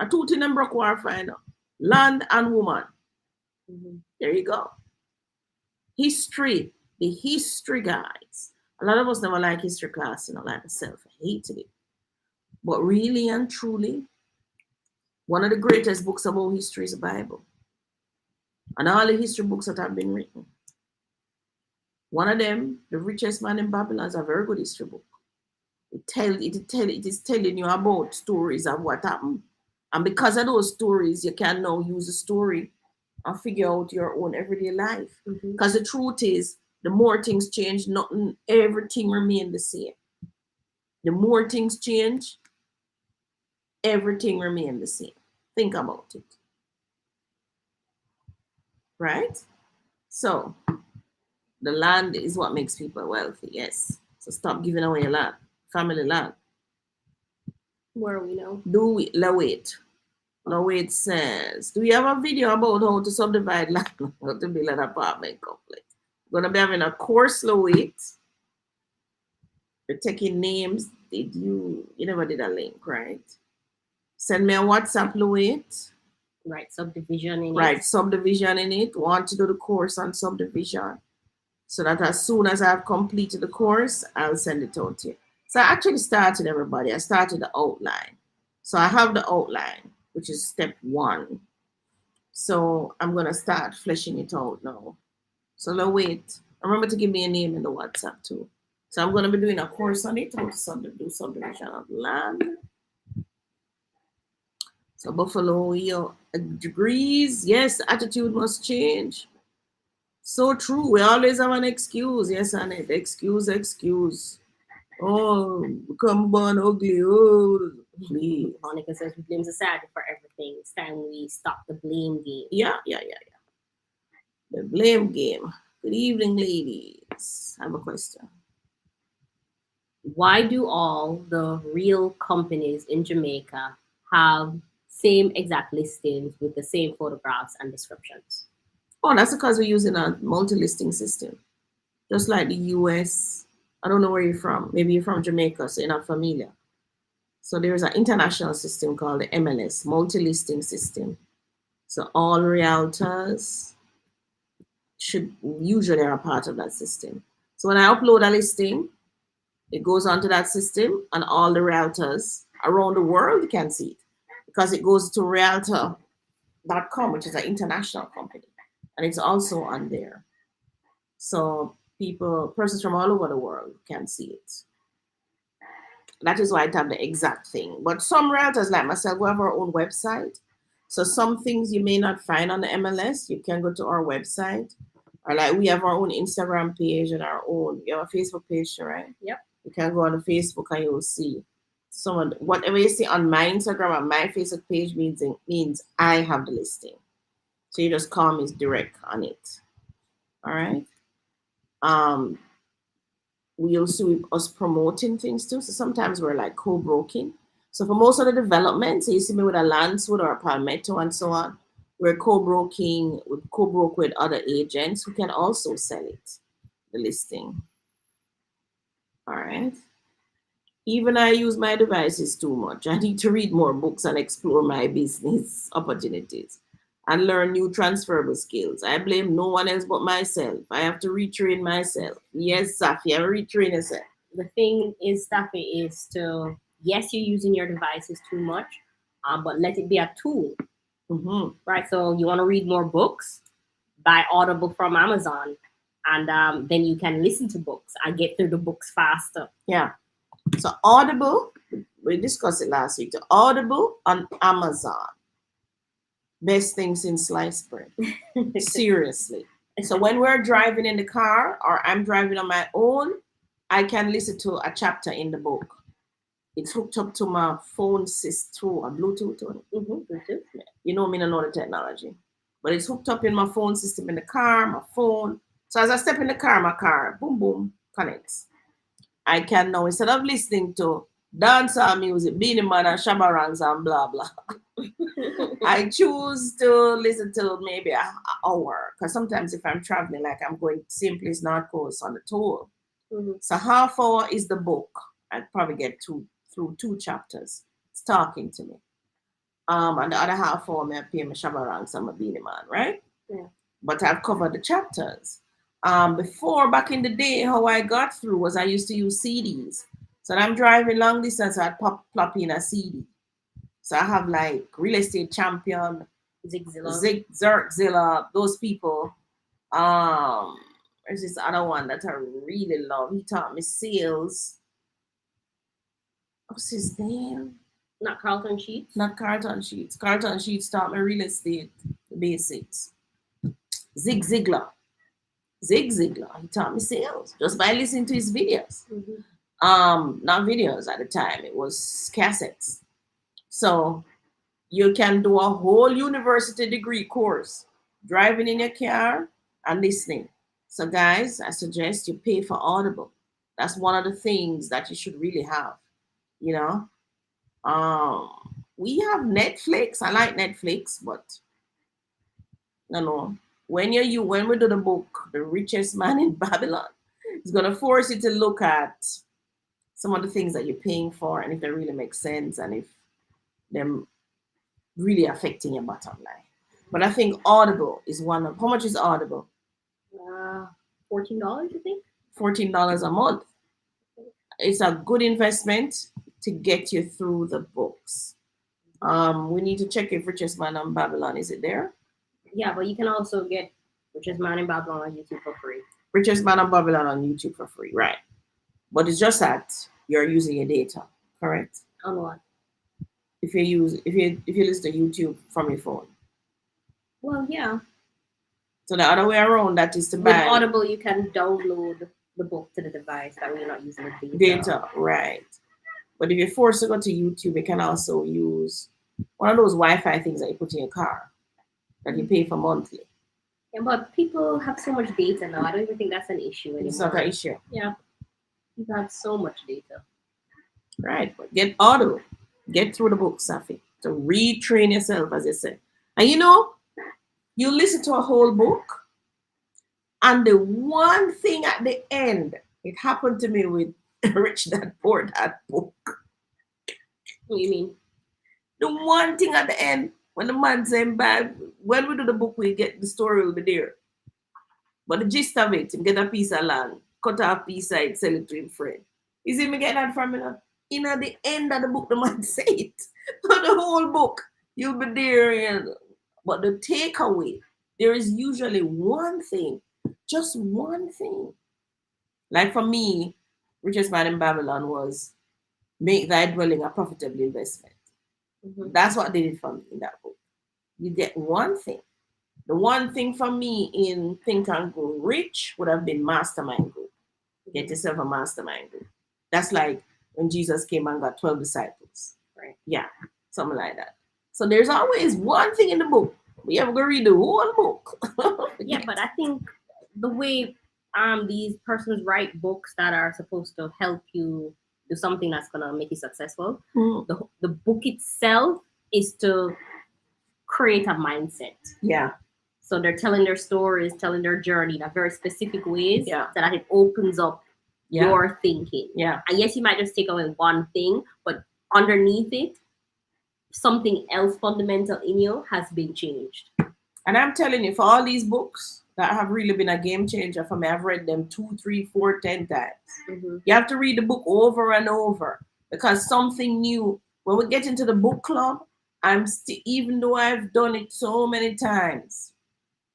A two thing and broke war for now. Land and woman. There you go. History. The history guys. A lot of us never like history class, like myself. I hated it. But really and truly, one of the greatest books about history is the Bible. And all the history books that have been written. One of them, The Richest Man in Babylon, is a very good history book. It is telling you about stories of what happened. And because of those stories, you can now use a story and figure out your own everyday life. Because the truth is, the more things change, everything remains the same. The more things change, everything remains the same. Think about it. Right? So, the land is what makes people wealthy, yes. So stop giving away your land, family land. Where are we now? Lawait says, do you have a video about how to subdivide land, how to build an apartment complex? We're going to be having a course, Lawait. We're taking names. You never did a link, right? Send me a WhatsApp, Lawait. Right, subdivision in it. Right, subdivision in it. Want to do the course on subdivision. So that as soon as I've completed the course, I'll send it out to you. So I actually started, everybody. I started the outline. So I have the outline, which is step 1. So I'm going to start fleshing it out now. So now wait. Remember to give me a name in the WhatsApp too. So I'm going to be doing a course on it, how to do subdivision of land. So Buffalo, agrees. Yes, attitude must change. So true. We always have an excuse. Yes, Annette. Excuse. Oh, become born ugly. Oh, please. Monica says we blame society for everything. It's time we stop the blame game. Yeah. The blame game. Good evening, ladies. I have a question. Why do all the real companies in Jamaica have same exact listings with the same photographs and descriptions? Oh, that's because we're using a multi-listing system. Just like the US. I don't know where you're from. Maybe you're from Jamaica, so you're not familiar. So there's an international system called the MLS, Multilisting System. So all realtors should usually are a part of that system. So when I upload a listing, it goes onto that system and all the realtors around the world can see it because it goes to realtor.com, which is an international company. And it's also on there. So persons from all over the world can see it. That is why I have the exact thing. But some realtors like myself, we have our own website. So some things you may not find on the MLS, you can go to our website. Or like we have our own Instagram page and our own, you have a Facebook page, right? Yep. You can go on the Facebook and you'll see whatever you see on my Instagram and my Facebook page means I have the listing. So you just call me direct on it. All right. We also us promoting things too. So sometimes we're like co-broking. So for most of the developments, so you see me with a Lancewood or a Palmetto and so on, we're co-broking, we co-broke with other agents who can also sell it, the listing. All right. Even I use my devices too much. I need to read more books and explore my business opportunities and learn new transferable skills. I blame no one else but myself. I have to retrain myself. Yes, Safi, I retrain yourself. The thing is, Safi, is yes, you're using your devices too much, but let it be a tool. Mm-hmm. Right? So you want to read more books, buy Audible from Amazon, and then you can listen to books and get through the books faster. Yeah. So Audible, we discussed it last week. The Audible on Amazon. Best thing since sliced bread. Seriously. So when we're driving in the car or I'm driving on my own, I can listen to a chapter in the book. It's hooked up to my phone system, a Bluetooth on it. Mm-hmm. Bluetooth. You know me, I know the technology. But it's hooked up in my phone system in the car, my phone. So as I step in the car, my car, boom, boom, connects. I can now, instead of listening to dancehall music, Beanie Man and Shabba Ranks and blah, blah, I choose to listen to maybe an hour. Because sometimes if I'm traveling, like I'm going same place, North Coast on the tour. Mm-hmm. So half hour is the book. I'd probably get through 2 chapters. It's talking to me. And the other half hour, I pay my Shabba Ranks and my Beanie Man, right? Yeah. But I've covered the chapters. Before, back in the day, how I got through was I used to use CDs. So when I'm driving long distance, I'd plop in a CD. So I have like Real Estate Champion, Zig Ziglar, Zig Ziglar, those people. There's this other one that I really love. He taught me sales. What's his name? Not Carlton Sheets. Not Carlton Sheets. Carlton Sheets taught me real estate, the basics. Zig Ziglar. Zig Ziglar. He taught me sales just by listening to his videos. Mm-hmm. Not videos at the time. It was cassettes. So you can do a whole university degree course driving in your car and listening. So guys, I suggest you pay for Audible. That's one of the things that you should really have. You know, we have Netflix. I like Netflix, but no. When we do the book, The Richest Man in Babylon, it's gonna force you to look at some of the things that you're paying for and if they really make sense and if they're really affecting your bottom line. But I think Audible is one of, how much is Audible? $14, I think. $14 a month. It's a good investment to get you through the books. We need to check if Richest Man in Babylon, is it there? Yeah, but you can also get Richest Man in Babylon on YouTube for free. Richest Man in Babylon on YouTube for free, right? But it's just that you're using your data, correct? On what? if you listen to YouTube from your phone. Well, yeah. So the other way around, that is to buy. With Audible, you can download the book to the device. That way you're not using the data, right? But if you're forced to go to YouTube, you can also use one of those Wi-Fi things that you put in your car that you pay for monthly. Yeah, but people have so much data now. I don't even think that's an issue anymore. It's not an issue. Yeah, people have so much data. Right, but get Audible, get through the book, Safi, to retrain yourself, as I said. And you listen to a whole book, and the one thing at the end, it happened to me with Rich Dad Poor Dad book. What do you mean? The one thing at the end, when the man saying, when we do the book, we get the story will be there. But the gist of it, him get a piece of land, cut off piece side, sell it to him friend. You see me get that from me now? In at the end of the book, the man say it. So the whole book, you'll be there. But the takeaway, there is usually one thing, just one thing. Like for me, Richest Man in Babylon was make thy dwelling a profitable investment. Mm-hmm. That's what they did for me in that book. You get one thing. The one thing for me in Think and Grow Rich would have been mastermind group. Get yourself a mastermind group. That's like when Jesus came and got 12 disciples. Right. Yeah, something like that. So there's always one thing in the book. We have to read the whole book. Yeah, but I think the way these persons write books that are supposed to help you do something that's gonna make you successful, the book itself is to create a mindset. Yeah. So they're telling their stories, telling their journey in a very specific ways, yeah, so that it opens up your thinking. Yeah. And yes, you might just take away one thing, but underneath it, something else fundamental in you has been changed. And I'm telling you, for all these books that have really been a game changer for me, I've read them 2, 3, 4, 10 times. Mm-hmm. You have to read the book over and over because something new. When we get into the book club, I'm still, even though I've done it so many times,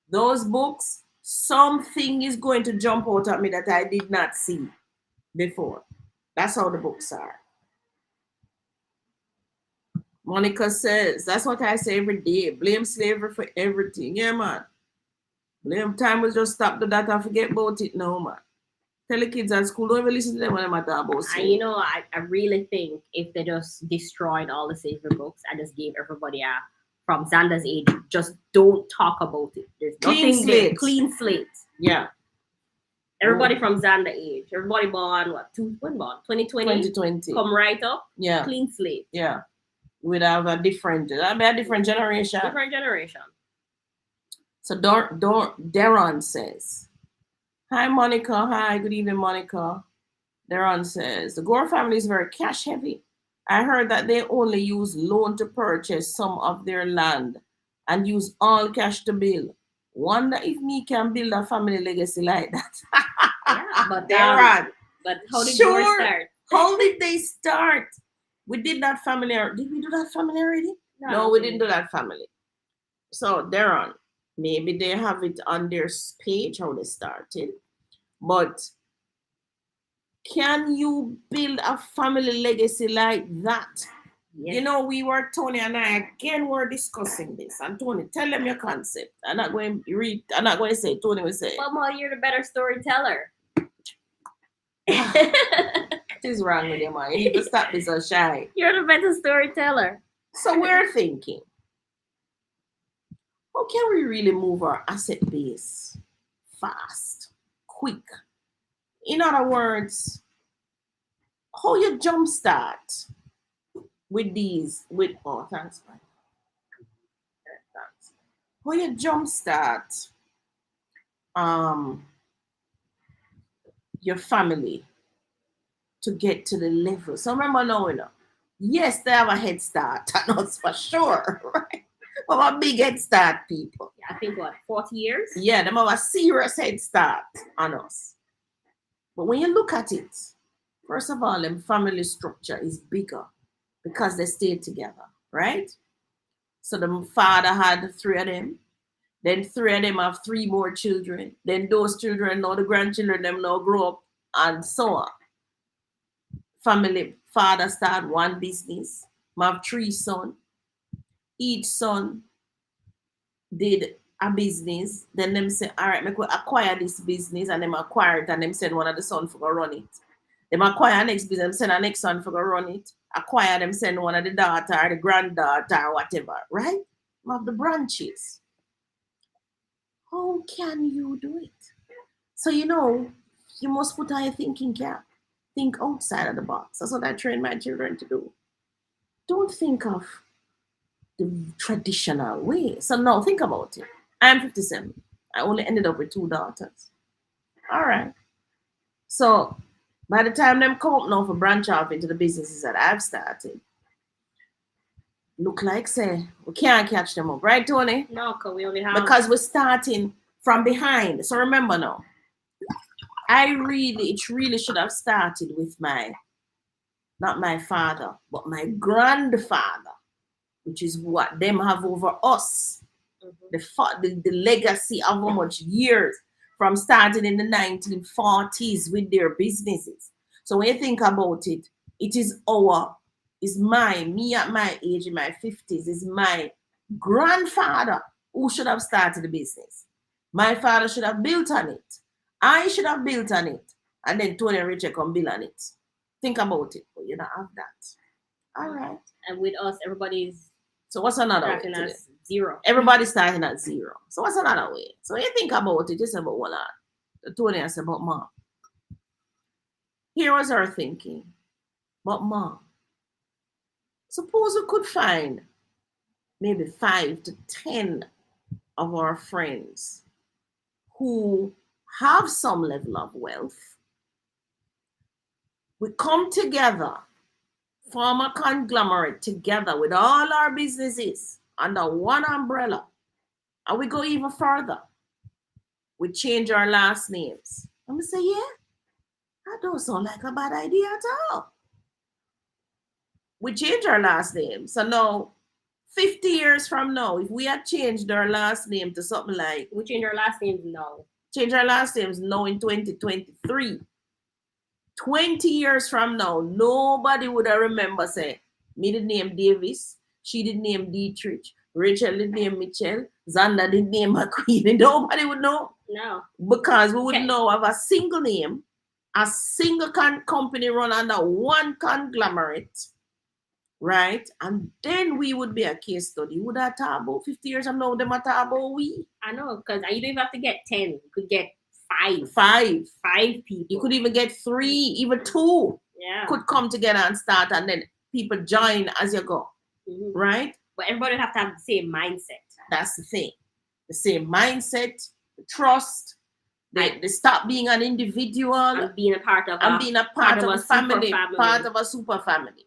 those books, something is going to jump out at me that I did not see before. That's how the books are. Monica says, that's what I say every day. Blame slavery for everything. Yeah, man. Blame time will just stop the data and forget about it now, man. Tell the kids at school, don't even listen to them when they matter about slavery. And I really think if they just destroyed all the slavery books and just gave everybody from Xander's age, just don't talk about it. There's clean nothing slate. There. Clean slate. Yeah. Everybody from Xander age. Everybody born, when born? 2020? 2020. Come right up. Yeah. Clean slate. Yeah. We'd have a different generation. Different generation. So Daron says, hi, Monica. Hi, good evening, Monica. Daron says, the Gore family is very cash heavy. I heard that they only use loan to purchase some of their land and use all cash to build. Wonder if me can build a family legacy like that. Yeah, but Daron. But how did Gore start? How did they start? We did that family. Did we do that family already? No, we didn't do that family. So Daron, maybe they have it on their page how they started. But can you build a family legacy like that? Yes. Tony and I again were discussing this. And Tony, tell them your concept. I'm not going to say, Tony will say. Well, Ma, you're the better storyteller. What is wrong with you, man? You need to stop being so shy. You're the better storyteller. So we're thinking, how can we really move our asset base fast, quick? In other words, how you jumpstart with these, thanks, man. Thanks. How you jumpstart your family to get to the level. So remember now, yes, they have a head start on us for sure, right? But a big head start, people. Yeah, I think 40 years? Yeah, they have a serious head start on us. But when you look at it, first of all, the family structure is bigger because they stayed together, right? So the father had 3 of them. Then 3 of them have 3 more children. Then those children, now the grandchildren, them now grow up and so on. Father start one business. I have 3 sons. Each son did a business. Then them say, all right, make we acquire this business, and them acquire it, and them send one of the sons for go run it. Them acquire next business, them send a next son for go run it. Acquire them, send one of the daughter, or the granddaughter, or whatever, right? I have the branches. How can you do it? So you must put on your thinking cap. Think outside of the box. That's what I train my children to do. Don't think of the traditional way. So now think about it. I'm 57. I only ended up with 2 daughters. All right. So by the time them come up now for branch off into the businesses that I've started, look like say we can't catch them up, right, Tony? No, because we only have because we're starting from behind. So remember now, it really should have started with not my father, but my grandfather, which is what them have over us. Mm-hmm. The legacy of how much years from starting in the 1940s with their businesses. So when you think about it, it is me at my age in my 50s, is my grandfather who should have started the business. My father should have built on it. I should have built on it. And then Tony and Richard come build on it. Think about it, but you don't have that. All right. And with us, everybody's so what's another way? Starting at 0. Everybody's starting at 0. So what's another way? So when you think about it, just about one Tony and say about Mom. Here was our thinking. But Mom, suppose we could find maybe 5 to 10 of our friends who have some level of wealth. We come together, form a conglomerate together with all our businesses under one umbrella, and we go even further. We change our last names. And we say, yeah, that don't sound like a bad idea at all. We change our last name. So now, 50 years from now, if we had changed our last name to something like... We change our last names now. Change our last names now in 2023. 20 years from now, nobody would have remember say, me did name Davis, she did name Dietrich, Rachel did name Michelle, Xander did name McQueen. Nobody would know. No. Because we would know of a single name, a single company run under one conglomerate, right? And then we would be a case study. Would I talk about 50 years from now, them a talk about we? I know, because you don't even have to get 10. You could get 5. 5 people. You could even get 3, even 2. Yeah. Could come together and start, and then people join as you go. Mm-hmm. Right? But everybody would have to have the same mindset. That's the thing. The same mindset, the trust. They stop being an individual and being a part of a family, part of a super family.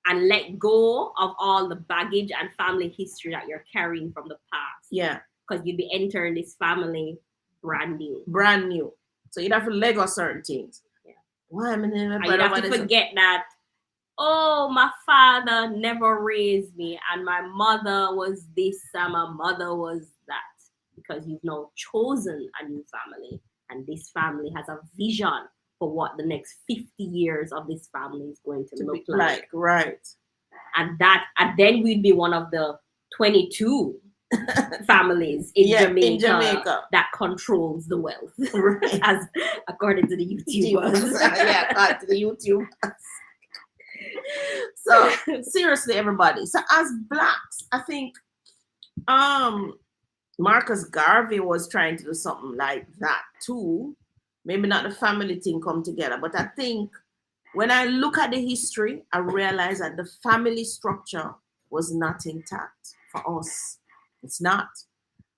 And let go of all the baggage and family history that you're carrying from the past. Yeah. Because you'd be entering this family brand new. Brand new. So you'd have to let go of certain things. Yeah. Why am I and you'd have to forget that, oh, my father never raised me, and my mother was this, and my mother was that. Because you've now chosen a new family, and this family has a vision for what the next 50 years of this family is going to look like. Right. And then we'd be one of the 22 families in Jamaica that controls the wealth, right. As according to the YouTubers. Yeah, according to the YouTubers. So seriously, everybody. So as Blacks, I think Marcus Garvey was trying to do something like that too. Maybe not the family thing come together, but I think when I look at the history, I realize that the family structure was not intact for us. It's not.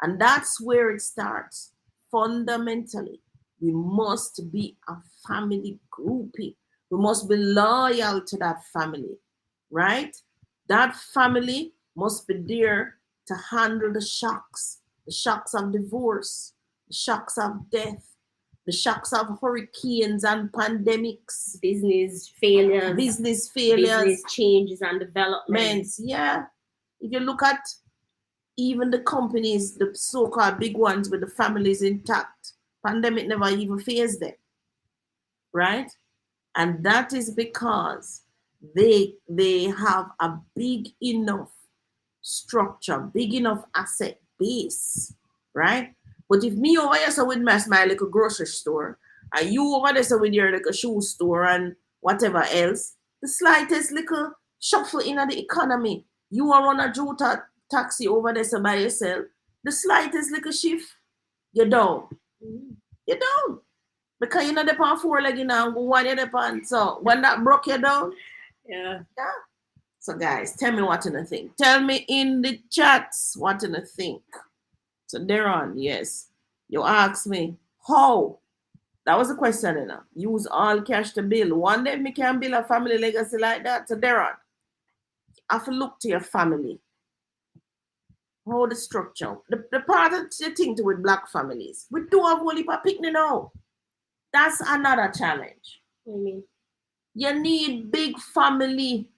And that's where it starts. Fundamentally, we must be a family grouping. We must be loyal to that family, right? That family must be there to handle the shocks of divorce, the shocks of death, the shocks of hurricanes and pandemics, business failures, business changes and developments. Yeah. If you look at even the companies, the so-called big ones with the families intact, pandemic never even phased them, right? And that is because they have a big enough structure, big enough asset base, right? But if me over here so with my little grocery store, and you over there so with your little shoe store and whatever else, the slightest little shuffle in the economy, you want run a Jota taxi over there so by yourself, the slightest little shift, you're down. You're down. Because you're not depend four leg now, one you're depend. So when that broke you down, yeah. So guys, tell me what you think. Tell me in the chats what you think. So Deron, yes. You asked me, how? That was the question, you know. Use all cash to build. One day me can build a family legacy like that. So Deron, you have to look to your family. How the structure. The part of the thing to with black families. We do have only a picnic now. That's another challenge. What do you mean? You need big family.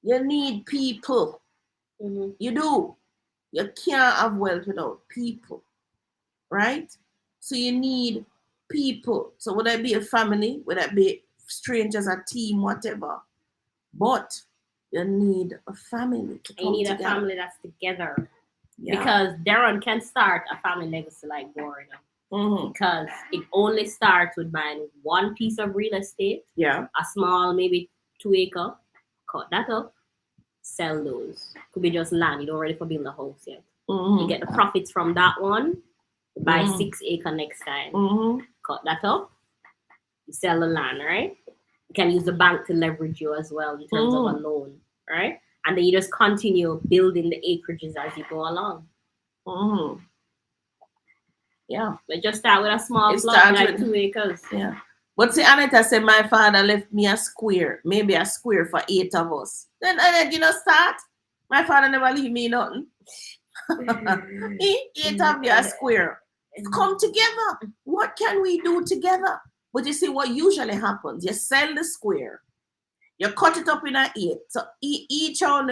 You need people. Mm-hmm. You do. You can't have wealth without people, right? So you need people. So would that be a family? Would that be strangers, a team, whatever? But you need a family to come You need together. a family that's together. Yeah. Because Darren can start a family legacy like Gordon. Mm-hmm. Because it only starts with buying one piece of real estate. Yeah. A small, maybe 2 acre. Cut that up. Sell those. Could be just land. You don't ready for building a house yet. Mm-hmm. You get the profits from that one. You buy 6 acre next time. Mm-hmm. Cut that up. You sell the land, right? You can use the bank to leverage you as well in terms of a loan, right? And then you just continue building the acreages as you go along. Mm-hmm. Yeah. But just start with a small plot, like 2 acres. Yeah. But see, Anita said my father left me a square, maybe a square for 8 of us. Then you know, start. My father never leave me nothing. 8 of you a square. Come together. What can we do together? But you see what usually happens. You sell the square. You cut it up in an 8. So each on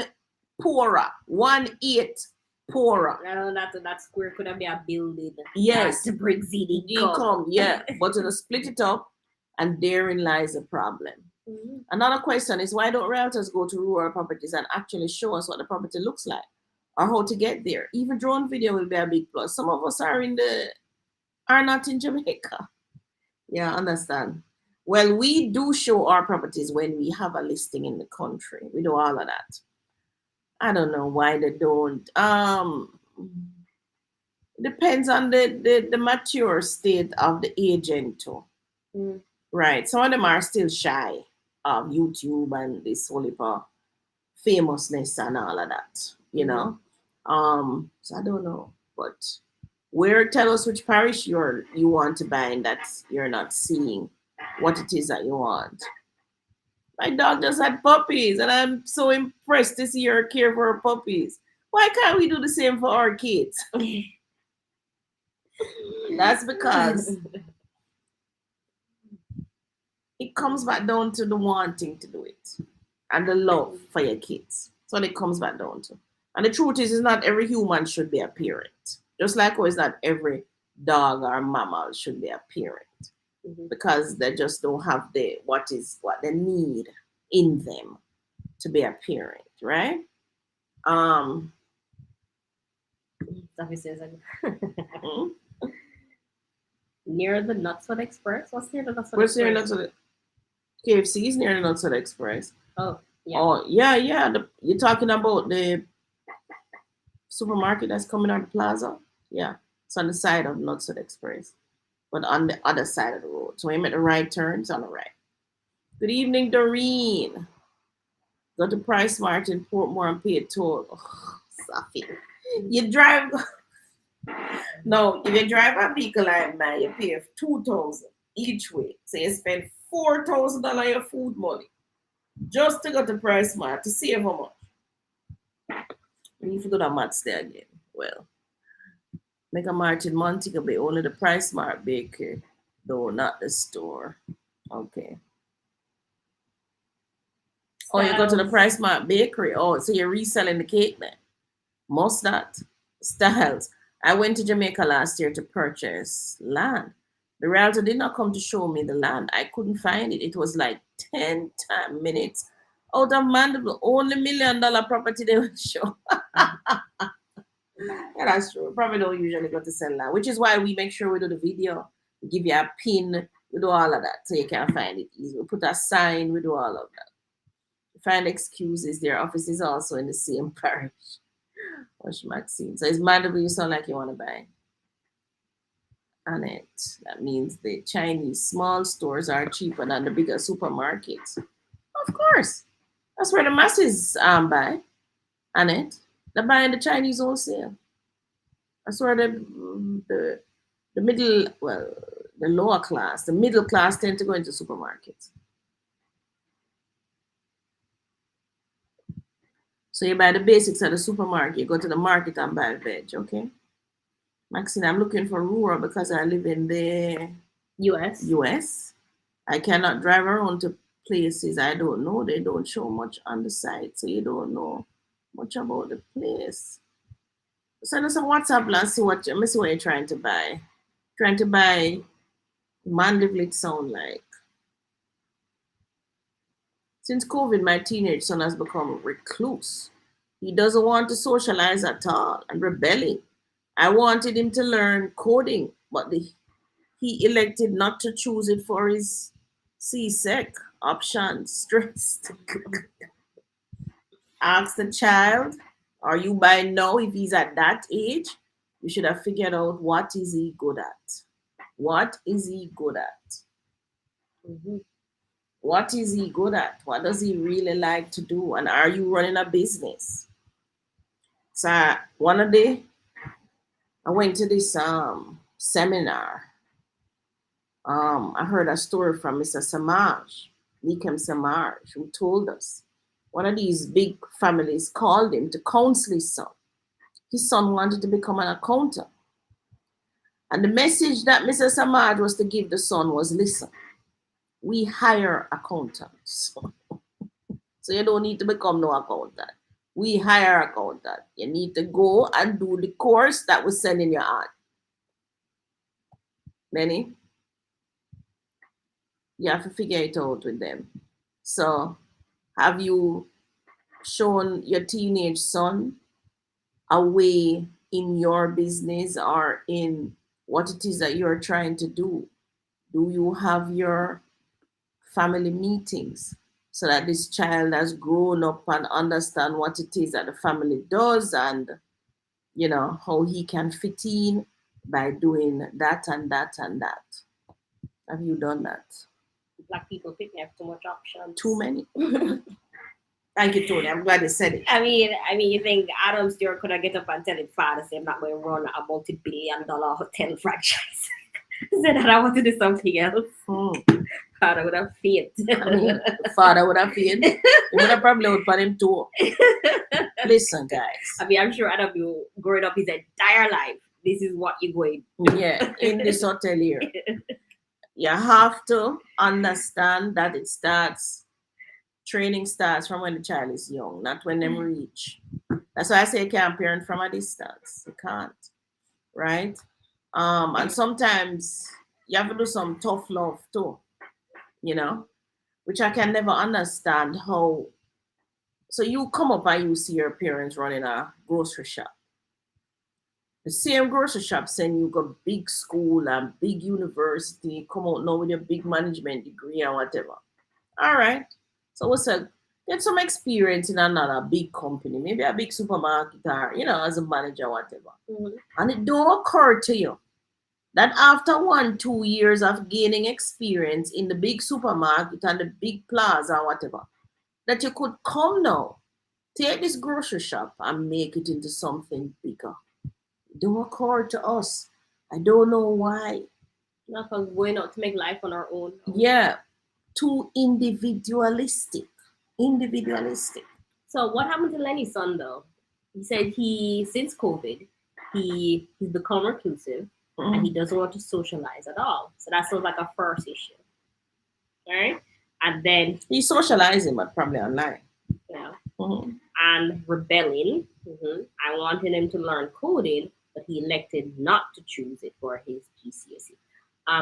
poorer. 1/8 poorer. That square could have been a building. Yes. To bring income. Yeah. But you split it up, and therein lies a problem. Mm-hmm. Another question is, why don't realtors go to rural properties and actually show us what the property looks like or how to get there? Even drone video will be a big plus. Some of us are not in Jamaica. Yeah, understand. Well, we do show our properties when we have a listing in the country. We do all of that. I don't know why they don't. Depends on the mature state of the agent too. Mm. Right. Some of them are still shy of YouTube and this whole heap of famousness and all of that, you know. So I don't know. But tell us which parish you want to buy and that you're not seeing what it is that you want. My dog just had puppies and I'm so impressed to see her care for her puppies. Why can't we do the same for our kids? That's because it comes back down to the wanting to do it and the love for your kids. So it comes back down to. And the truth is not every human should be a parent. Just like always, not every dog or mammal should be a parent. Mm-hmm. Because they just don't have what they need in them to be a parent, right? Near the Nutswood Express? What's near the Nutswood Express? What's near Nutswood? KFC is near the Nutswood Express. Oh, yeah. Oh, yeah. You're talking about the supermarket that's coming out of the plaza? Yeah. It's on the side of Nutswood Express, but on the other side of the road. So when you make the right turn, it's on the right. Good evening, Doreen. Go to PriceSmart in Portmore and pay a toll. Oh, Safi. You drive... No, if you drive a vehicle like mine, you pay $2,000 each way. So you spend $4,000 on your food money just to go to PriceSmart to save how much. And if you go to maths there again, well, make a march in Montego Bay, only the PriceSmart bakery, though not the store. Okay. Oh, you go to the PriceSmart bakery. Oh, so you're reselling the cake then? Must not. Styles. I went to Jamaica last year to purchase land. The realtor did not come to show me the land. I couldn't find it. It was like 10 minutes Out of Mandeville, only $1 million property they will show. Yeah, that's true. Probably don't usually go to sell that, which is why we make sure we do the video. We give you a pin, we do all of that so you can find it easy. We put a sign, we do all of that. Find excuses. Their office is also in the same parish. Watch Maxine. So it's Mandeville, you sound like you want to buy. Annette. That means the Chinese small stores are cheaper than the bigger supermarkets. Of course. That's where the masses buy. Annette. They're buying the Chinese wholesale. That's where the middle, well, the lower class, the middle class tend to go into supermarkets. So you buy the basics at the supermarket, you go to the market and buy veg, okay? Maxine, I'm looking for rural because I live in the US. I cannot drive around to places I don't know. They don't show much on the site, so you don't know much about the place. Send us a WhatsApp and see what you're trying to buy. Trying to buy Mandeville, it sound like. Since COVID, my teenage son has become recluse. He doesn't want to socialize at all and rebelling. I wanted him to learn coding, but he elected not to choose it for his CSEC option. Stressed. Ask the child, are you by now? If he's at that age, you should have figured out what is he good at. What is he good at? Mm-hmm. What is he good at? What does he really like to do? And are you running a business? So one day, I went to this seminar. I heard a story from Mr. Samaj, Nikem Samaj, who told us one of these big families called him to counsel his son. His son wanted to become an accountant. And the message that Mr. Samaj was to give the son was, listen, we hire accountants. So you don't need to become no accountant. We hire accountant. You need to go and do the course that we send in your aunt. Lenny, you have to figure it out with them. So have you shown your teenage son a way in your business or in what it is that you're trying to do? Do you have your family meetings so that this child has grown up and understand what it is that the family does and, you know, how he can fit in by doing that and that and that? Have you done that? Black people think they have too much options. Too many. Thank you, Tony. I'm glad you said it. I mean, you think Adam Stewart could have get up and tell his father, say, I'm not going to run a multi-billion-dollar hotel franchise. Said that I want to do something else. Father would have failed. Father would have failed. He would have probably would put him too. Listen, guys. I'm sure Adam, you growing up his entire life, this is what you're going. Yeah, in this hotel here. You have to understand that training starts from when the child is young, not when them reach. That's why I say you can't parent from a distance. You can't, right? And sometimes you have to do some tough love too, you know, which I can never understand how. So you come up and you see your parents running a grocery shop. The same grocery shop send you go big school and big university, come out now with your big management degree and whatever. All right. So what's get some experience in another big company, maybe a big supermarket or, you know, as a manager or whatever. Mm-hmm. And it don't occur to you that after 1-2 years of gaining experience in the big supermarket and the big plaza or whatever, that you could come now, take this grocery shop and make it into something bigger. It don't occur to us. I don't know why. Not because we're not to make life on our own. Yeah. Too individualistic. So what happened to Lenny's son though? He said since COVID, he's become reclusive and he doesn't want to socialize at all. So that sounds like a first issue. Right? And then he's socializing, but probably online. Yeah. Mm-hmm. And rebelling. Mm-hmm. I wanted him to learn coding, but he elected not to choose it for his GCSE.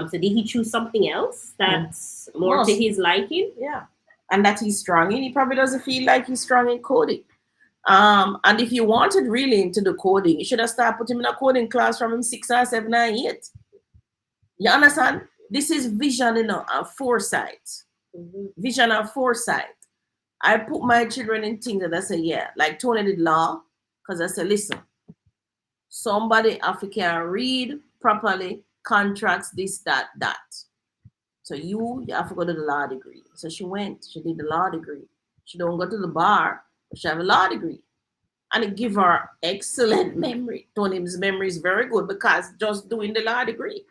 So did he choose something else that's more to his liking? Yeah. and that he's strong in. He probably doesn't feel like he's strong in coding. And if you wanted really into the coding, you should have started putting him in a coding class from him 6 or 7 or 8. You understand? This is vision, and foresight. Vision and foresight. I put my children in things that I say, yeah, like Tony did law, because I said, listen, somebody African read properly, contracts, this, that, that. So you have to go to the law degree. So she did the law degree. She don't go to the bar, but she have a law degree. And it give her excellent memory. Tony's memory is very good because just doing the law degree.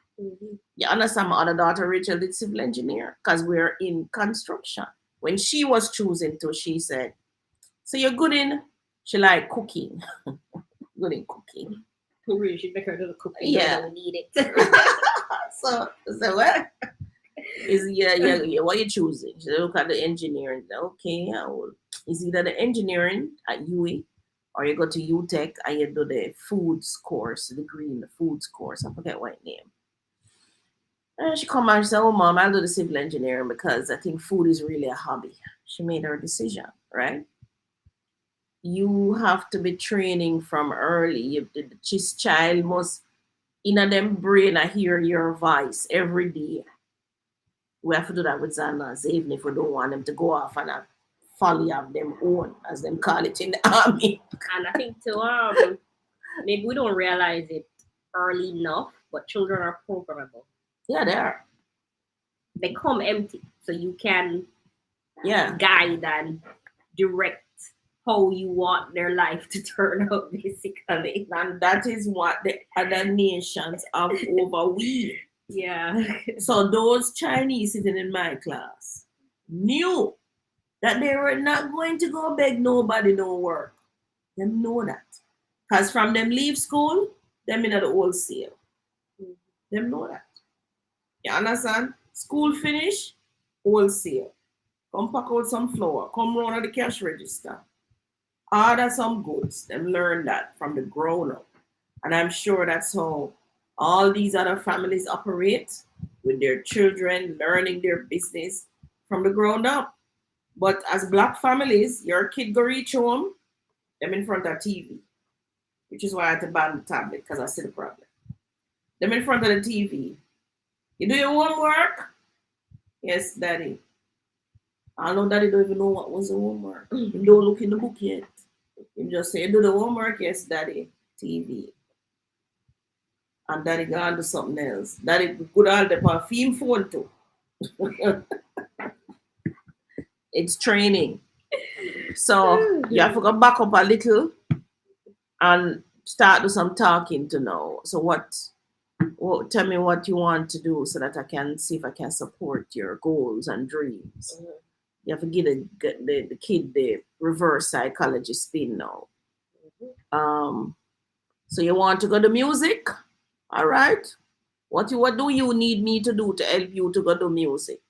You understand? My other daughter, Rachel, did civil engineer because we're in construction. When she was choosing to, she said, so you're good in, she like cooking. Good in cooking. We should make her do the cooking. Yeah. We need it. so what? Yeah. What are you choosing? She said, look at the engineering. Okay, is either the engineering at UE or you go to UTech and you do the foods course, the degree in the foods course. I forget what name. And she come out and said, oh, Mom, I'll do the civil engineering because I think food is really a hobby. She made her decision, right? You have to be training from early. This child must, in them brain, I hear your voice every day. We have to do that with Zanas, even if we don't want them to go off on a folly of them own, as them call it in the army. And I think too, maybe we don't realize it early enough, but children are programmable. Yeah, they are. They come empty, so you can Yeah. guide and direct how you want their life to turn out, basically. And that is what the other nations have over we. Yeah. So those Chinese sitting in my class knew that they were not going to go beg nobody no work. Them know that. Because from them leave school, them in the wholesale. Them know that. You understand? School finish, wholesale. Come pack out some flour. Come round at the cash register. Order some goods. Them learn that from the grown up. And I'm sure that's how all these other families operate with their children, learning their business from the ground up. But as black families, your kid go reach home, them in front of TV. Which is why I had to ban the tablet, because I see the problem. Them in front of the TV. You do your homework? Yes, Daddy. I know Daddy don't even know what was the homework. He don't look in the book yet. He just say, do the homework? Yes, Daddy. TV. And Daddy gone do something else. Daddy could all the perfume phone too. It's training. So you have to go back up a little and start do some talking to know. So tell me what you want to do so that I can see if I can support your goals and dreams. Mm-hmm. You have to give the kid the reverse psychology spin now. Mm-hmm. So you want to go to music? All right. What do you need me to do to help you to go to music?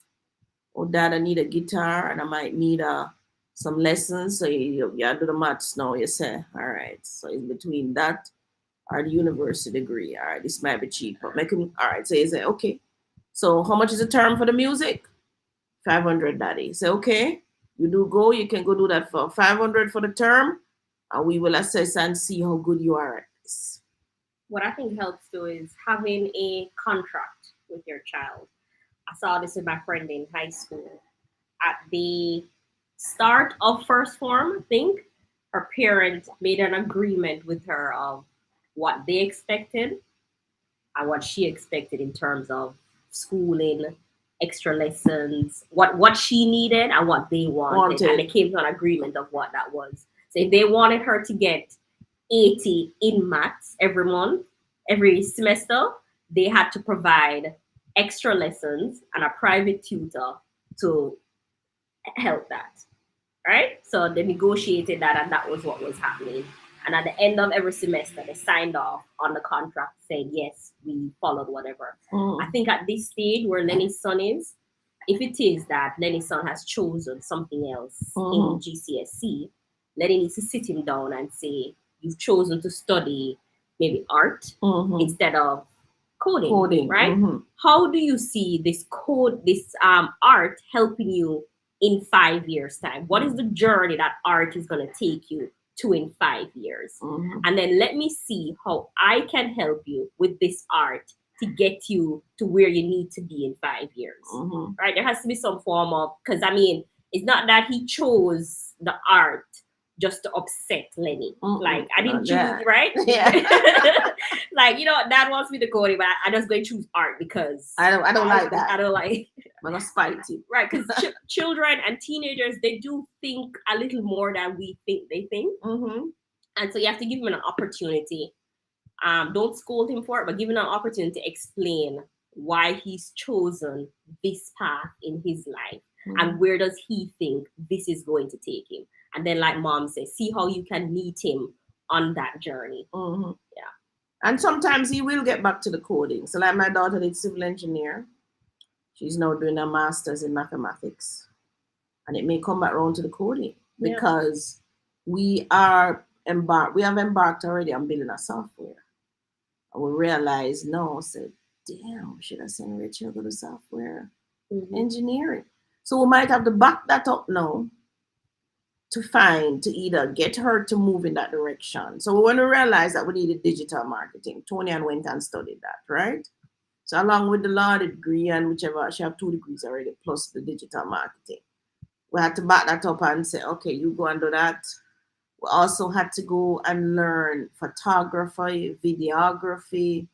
Oh, Dad, I need a guitar and I might need some lessons. So you do the maths now. You say, all right. So it's between that or the university degree. All right, this might be cheaper. All right. So you say, okay. So how much is the term for the music? 500, Daddy. Say, okay. You can go do that for 500 for the term, and we will assess and see how good you are at this. What I think helps too is having a contract with your child. I saw this with my friend in high school. At the start of first form, I think, her parents made an agreement with her of what they expected and what she expected in terms of schooling, extra lessons, what she needed and what they wanted. And they came to an agreement of what that was. So if they wanted her to get 80 in maths every semester, they had to provide extra lessons and a private tutor to help that, right? So they negotiated that, and that was what was happening. And at the end of every semester, they signed off on the contract saying, yes, we followed whatever. I think at this stage where Lenny's son is, if it is that Lenny's son has chosen something else in GCSE, Lenny needs to sit him down and say, you've chosen to study maybe art instead of coding, right? How do you see this art helping you in 5 years' time? What is the journey that art is going to take you to in 5 years? And then let me see how I can help you with this art to get you to where you need to be in 5 years. Right? There has to be some form of, because I mean, it's not that he chose the art just to upset Lenny. Like, I didn't choose, right? Yeah. Like, Dad wants me to go but I'm just going to choose art because I don't like that. I don't like. I'm gonna spite you. Right, because children and teenagers, they do think a little more than we think they think. And so you have to give them an opportunity. Don't scold him for it, but give him an opportunity to explain why he's chosen this path in his life and where does he think this is going to take him. And then, like Mom says, see how you can meet him on that journey. Yeah. And sometimes he will get back to the coding. So like my daughter did civil engineer. She's now doing a master's in mathematics. And it may come back around to the coding because we have embarked already on building a software. And we realized, damn, should I send Rachel to the software engineering? So we might have to back that up now to either get her to move in that direction. So when we realized that we needed digital marketing, Tony went and studied that, right? So along with the law degree and whichever, she have 2 degrees already, plus the digital marketing. We had to back that up and say, okay, you go and do that. We also had to go and learn photography, videography,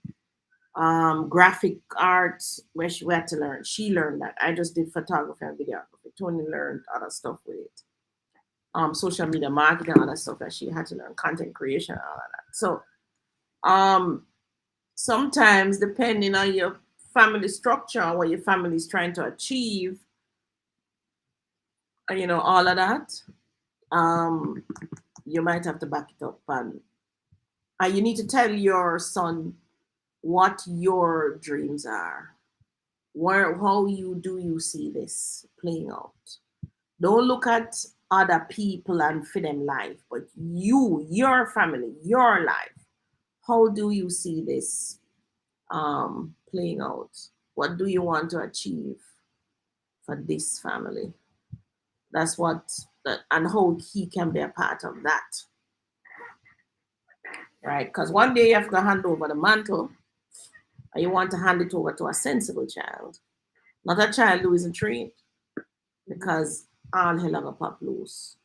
graphic arts, where we had to learn. She learned that. I just did photography and videography. Tony learned other stuff with it. Social media marketing, all that stuff that she had to learn, content creation, all of that. So sometimes depending on your family structure and what your family is trying to achieve, all of that, you might have to back it up and you need to tell your son what your dreams are. How do you see this playing out? Don't look at other people and for them life, but your family, your life. How do you see this playing out? What do you want to achieve for this family? That's and how he can be a part of that. Right? Because one day you have to hand over the mantle and you want to hand it over to a sensible child, not a child who isn't trained, because all hell of a pop loose.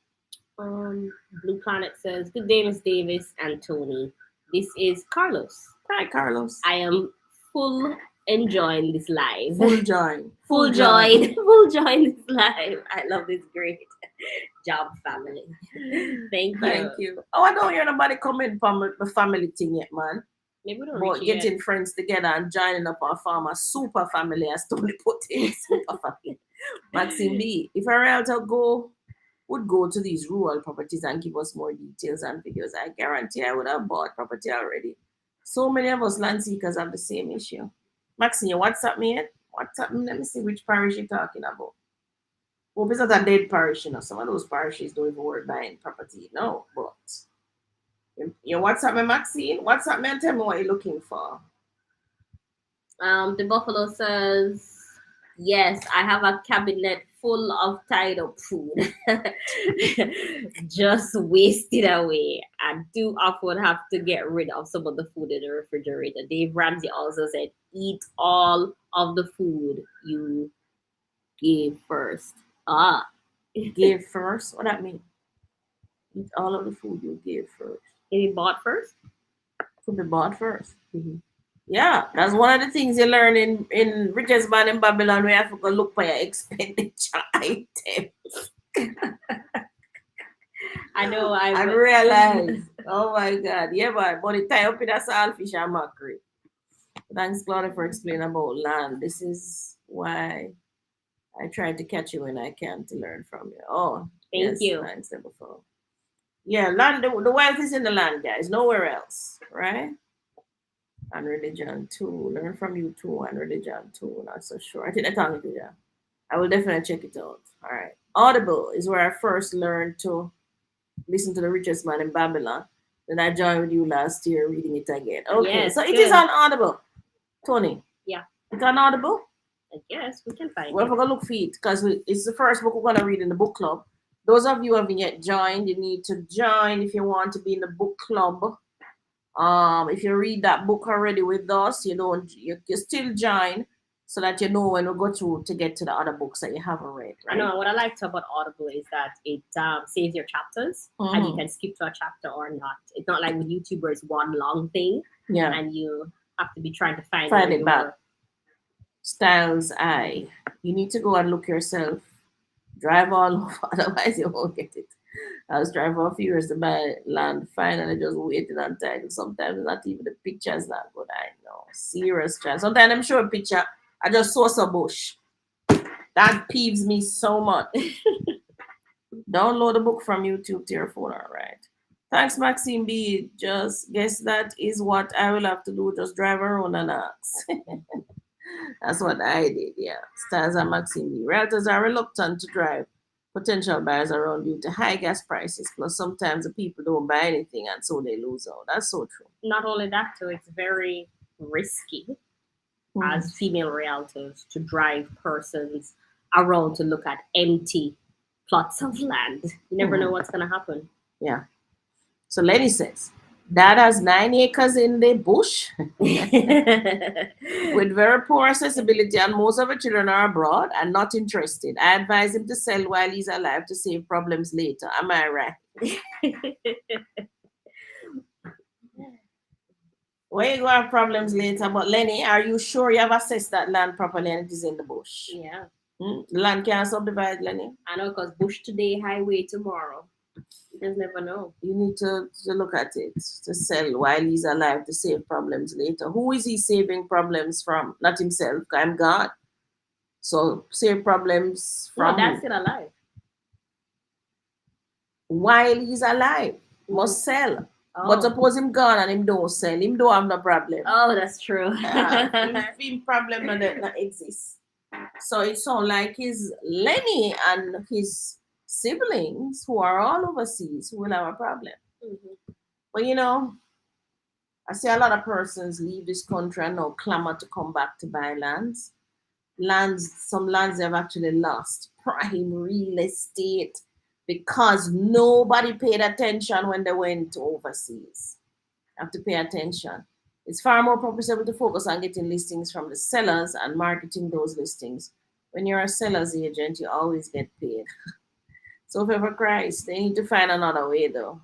Blue Planet says, good day, Miss Davis and Tony. This is Carlos. Hi, Carlos. I am full enjoying this live. Full join. Full join this live. I love this great job, family. Thank you. Oh, I don't hear nobody comment from the family thing yet, man. Maybe we don't but getting yet. Friends together and joining up our farm, a super family, as Tony put it. Super family. Maxine B, if a realtor would go to these rural properties and give us more details and videos, I guarantee I would have bought property already. So many of us land seekers have the same issue. Maxine, you WhatsApp me yet? WhatsApp me, let me see which parish you're talking about. Hope it's not a dead parish, Some of those parishes don't even work buying property, no, but you WhatsApp me, Maxine? WhatsApp me and tell me what you're looking for. The Buffalo says, yes, I have a cabinet full of tied up food. Just wasted away. I do often have to get rid of some of the food in the refrigerator. Dave Ramsey also said, eat all of the food you gave first. Give first? What that mean? Eat all of the food you gave first. Can be bought first? Could be bought first. Mm-hmm. Yeah, that's one of the things you learn in Richest Man in Babylon, where you have to go look for your expenditure items. I know. I realized. Oh my God. Yeah, but it tie up with a saltfish and mackerel. Thanks, Claudia, for explaining about land. This is why I try to catch you when I can to learn from you. Oh, thank you. Thanks, before. Yeah, land. The wealth is in the land, guys. Nowhere else, right? And religion too. Learn from you too. And religion too. Not so sure. I think that's all yeah. I will definitely check it out. All right. Audible is where I first learned to listen to The Richest Man in Babylon. Then I joined with you last year reading it again. Okay. Yes, so it is on Audible. Tony. Yeah. It's on Audible? I guess we can find Well, it. we're gonna look for it because it's the first book we're gonna read in the book club. Those of you who haven't yet joined, you need to join if you want to be in the book club. If you read that book already with us, you still join so that you know when we go through to get to the other books that you haven't read. Right? I know what I liked about Audible is that it saves your chapters and you can skip to a chapter or not. It's not like with YouTube where it's one long thing. Yeah. And you have to be trying to find it back. Styles Eye. You need to go and look yourself. Drive all over, otherwise you won't get it. I was driving for a few years to buy land, finally just waiting on title. Sometimes not even the picture's not good. I know. Serious chance. Sometimes I'm sure a picture, I just saw some bush. That peeves me so much. Download the book from YouTube to your phone, all right. Thanks, Maxine B. Just guess that is what I will have to do. Just drive around and ask. That's what I did, yeah. Stars and Maxine B. Realtors are reluctant to drive potential buyers around due to high gas prices. Plus, sometimes the people don't buy anything and so they lose out. That's so true. Not only that, too, it's very risky as female realtors to drive persons around to look at empty plots of land. You never know what's going to happen. Yeah. So Lenny says, Dad has 9 acres in the bush with very poor accessibility, and most of the children are abroad and not interested. I advise him to sell while he's alive to save problems later. Am I right? Where you go have problems later, but Lenny, are you sure you have assessed that land properly and it is in the bush? Yeah. The land can't subdivide, Lenny. I know, because bush today, highway tomorrow. You just never know. You need to look at it, to sell while he's alive to save problems later. Who is he saving problems from? Not himself. I'm God. So save problems from. No, that's still alive. While he's alive, must sell. Oh. But suppose him gone and him don't sell, him don't have no problem. Oh, that's true. Him problem not exist. So it sounds like his Lenny and his siblings who are all overseas who will have a problem. But I see a lot of persons leave this country and now clamor to come back to buy lands. Some lands they've actually lost. Prime real estate. Because nobody paid attention when they went overseas. Have to pay attention. It's far more profitable to focus on getting listings from the sellers and marketing those listings. When you're a seller's agent, you always get paid. So for Christ, they need to find another way though.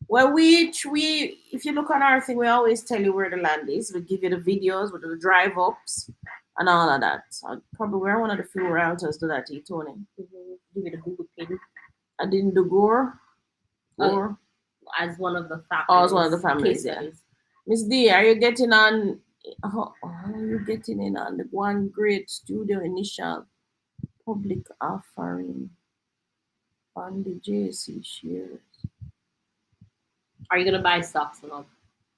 Well, if you look on our thing, we always tell you where the land is. We give you the videos with the drive ups and all of that. So probably we're one of the few realtors do that, Tony. Give you the Google pin. I didn't do Gore. As one of the families. Oh, as one of the families, yeah. Miss D, are you getting on? How are you getting in on the One Great Studio initial public offering on the JC shares? Are you gonna buy stocks or not?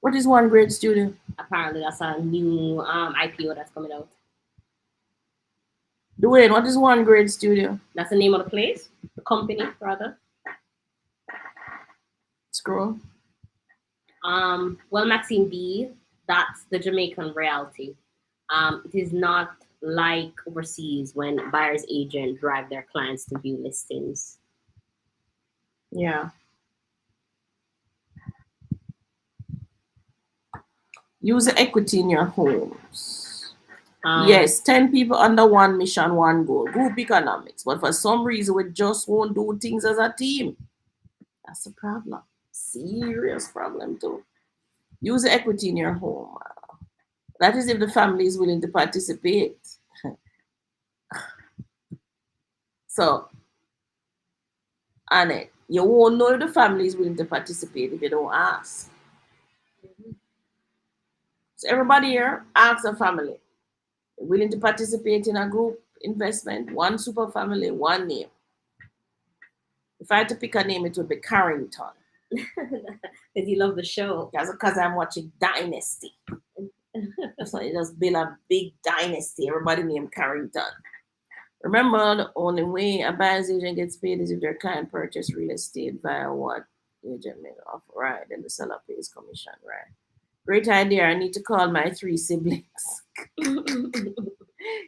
What is One Great Studio? Apparently, that's a new IPO that's coming out. Dwayne, what is One Great Studio? That's the name of the place, the company, rather. Scroll. Well, Maxine B, that's the Jamaican reality. It is not like overseas when buyer's agent drive their clients to view listings. Yeah. Use the equity in your homes. Yes, 10 people under one mission, one goal. Group economics. But for some reason, we just won't do things as a team. That's a problem. Serious problem, too. Use the equity in your home. That is if the family is willing to participate. So, Annette, you won't know if the family is willing to participate if you don't ask. So everybody here, ask a family. Willing to participate in a group investment, one super family, one name. If I had to pick a name, it would be Carrington. Because you love the show. Because I'm watching Dynasty. So you just build a big dynasty. Everybody named Carrington. Remember, the only way a buyer's agent gets paid is if their client purchased real estate via what agent made offer, right? Then the seller pays commission, right? Great idea. I need to call my 3 siblings.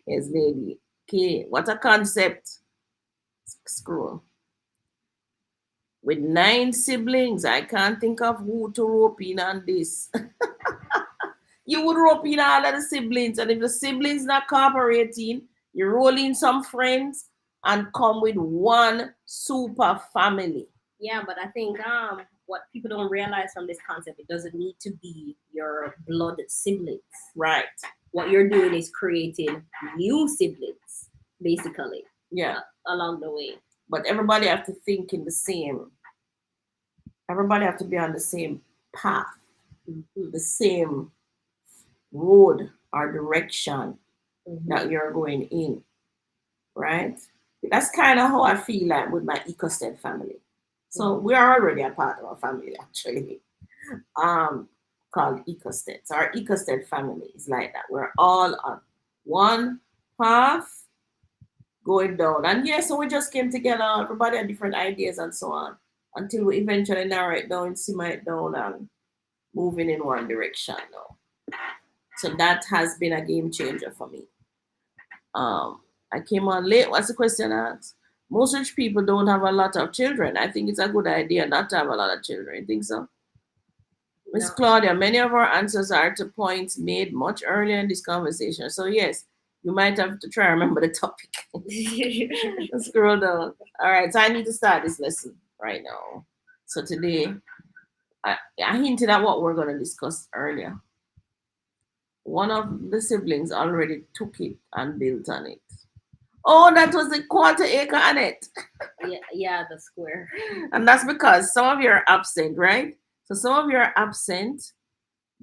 Yes, lady. Okay, what a concept. Scroll. With 9 siblings, I can't think of who to rope in on this. You would rope in all of the siblings, and if the siblings not cooperating, you roll in some friends and come with one super family. Yeah, but I think what people don't realize from this concept, it doesn't need to be your blood siblings. Right. What you're doing is creating new siblings, basically. Yeah. Along the way. But everybody have to think in the same. Everybody have to be on the same path, the same road or direction that you're going in, right? That's kind of how I feel like with my EcoStead family. So we are already a part of our family, actually, called EcoStead. So our EcoStead family is like that. We're all on one path going down. And yeah, so we just came together. Everybody had different ideas and so on until we eventually narrow it down, simmer it down, and moving in one direction now. So that has been a game changer for me. I came on late. What's the question asked? Most rich people don't have a lot of children. I think it's a good idea not to have a lot of children. You think so? Miss Claudia, many of our answers are to points made much earlier in this conversation. So yes, you might have to try to remember the topic. Scroll down. All right, so I need to start this lesson right now. So today, I hinted at what we're going to discuss earlier. One of the siblings already took it and built on it. Oh, that was the quarter acre on it. Yeah, the square. And that's because some of you are absent, right? So some of you are absent.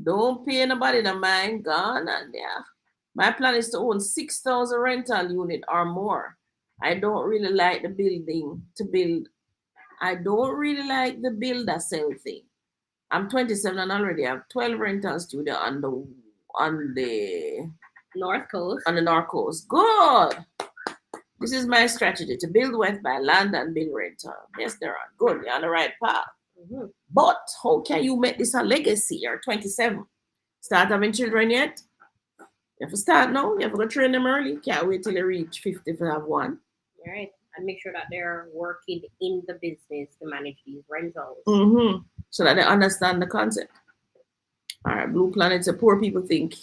Don't pay nobody the mind, gone and there. My plan is to own 6,000 rental unit or more. I don't really like the building to build. I don't really like the build a sell thing. I'm 27 and already have 12 rental studio on the North Coast. On the North Coast. Good. This is my strategy to build wealth by land and build rental. Yes, they're on. Good. You're on the right path. But how can you make this a legacy? You're 27. Start having children yet? You have to start now. You have to go train them early. Can't wait till you reach 50 to have one. All right. And make sure that they're working in the business to manage these rentals. So that they understand the concept. All right, Blue Planet, so poor people think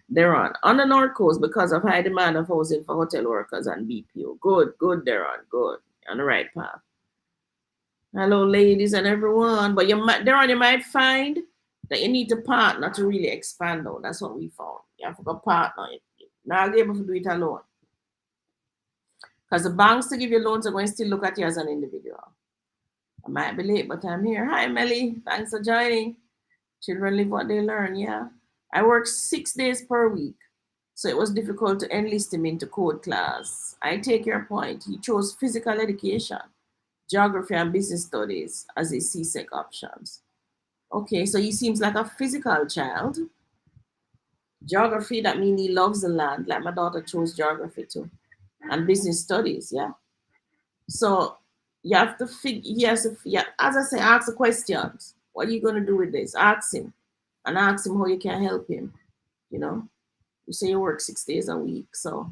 they're on the North Coast because of high demand of housing for hotel workers and BPO. Good, they're on. Good. On the right path. Hello, ladies and everyone. But you might find that you need to partner to really expand though. That's what we found. You have to go partner. Now I'll be able to do it alone. Because the banks to give you loans are going to still look at you as an individual. I might be late, but I'm here. Hi, Melly. Thanks for joining. Children live what they learn, yeah. I work 6 days per week, so it was difficult to enlist him into code class. I take your point. He chose physical education, geography, and business studies as his CSEC options. Okay, so he seems like a physical child. Geography, that means he loves the land, like my daughter chose geography too. And business studies, yeah. So you have to figure, as I say, ask the questions. What are you going to do with this? Ask him. And ask him how you can help him. You know, you say you work 6 days a week. So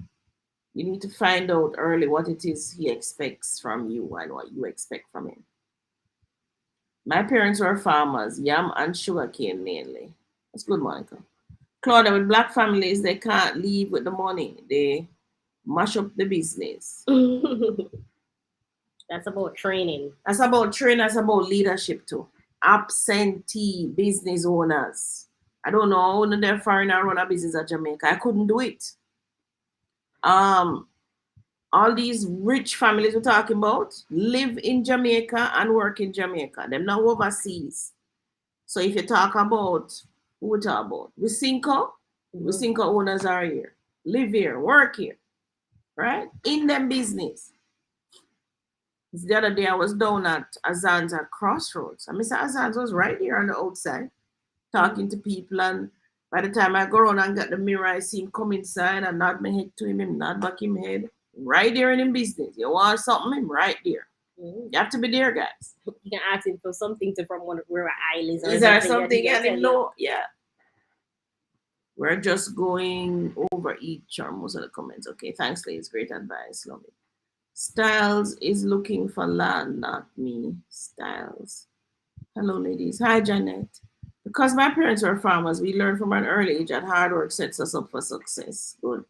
you need to find out early what it is he expects from you and what you expect from him. My parents were farmers, yam and sugarcane mainly. That's good, Monica. Claudia, with black families, they can't leave with the money. They mash up the business. That's about training. That's about training. That's about leadership too. Absentee business owners. I don't know how they're foreigner run a business at Jamaica. I couldn't do it. All these rich families we're talking about live in Jamaica and work in Jamaica. They're not overseas. So if you talk about who we talk about, Wisinko owners are here, live here, work here, right? In them business. The other day I was down at Azan's at Crossroads. And Mr. Azan's was right here on the outside talking to people. And by the time I go around and get the mirror, I see him come inside and nod my head to him, nod back him head. Right there in his business. You want something, him right there. You have to be there, guys. You can ask him for something from one of where I live. Is there something and him know? Yeah. We're just going over each or most of the comments. Okay, thanks, ladies. Great advice. Love it. Styles is looking for land, not me. Styles. Hello, ladies. Hi, Janet. Because my parents were farmers, we learned from an early age that hard work sets us up for success. Good.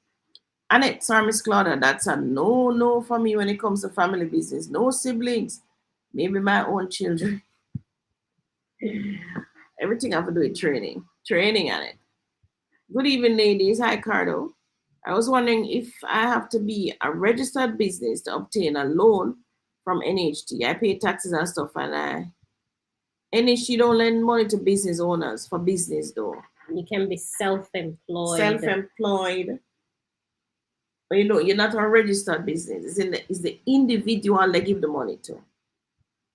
Annette, sorry, Miss Claudia, that's a no for me when it comes to family business. No siblings. Maybe my own children. Everything I have to do with training. Training, Annette. Good evening, ladies. Hi, Cardo. I was wondering if I have to be a registered business to obtain a loan from NHT. I pay taxes and stuff, and NHT don't lend money to business owners for business, though. You can be self-employed. Self-employed. But you're not a registered business. It's the individual they give the money to.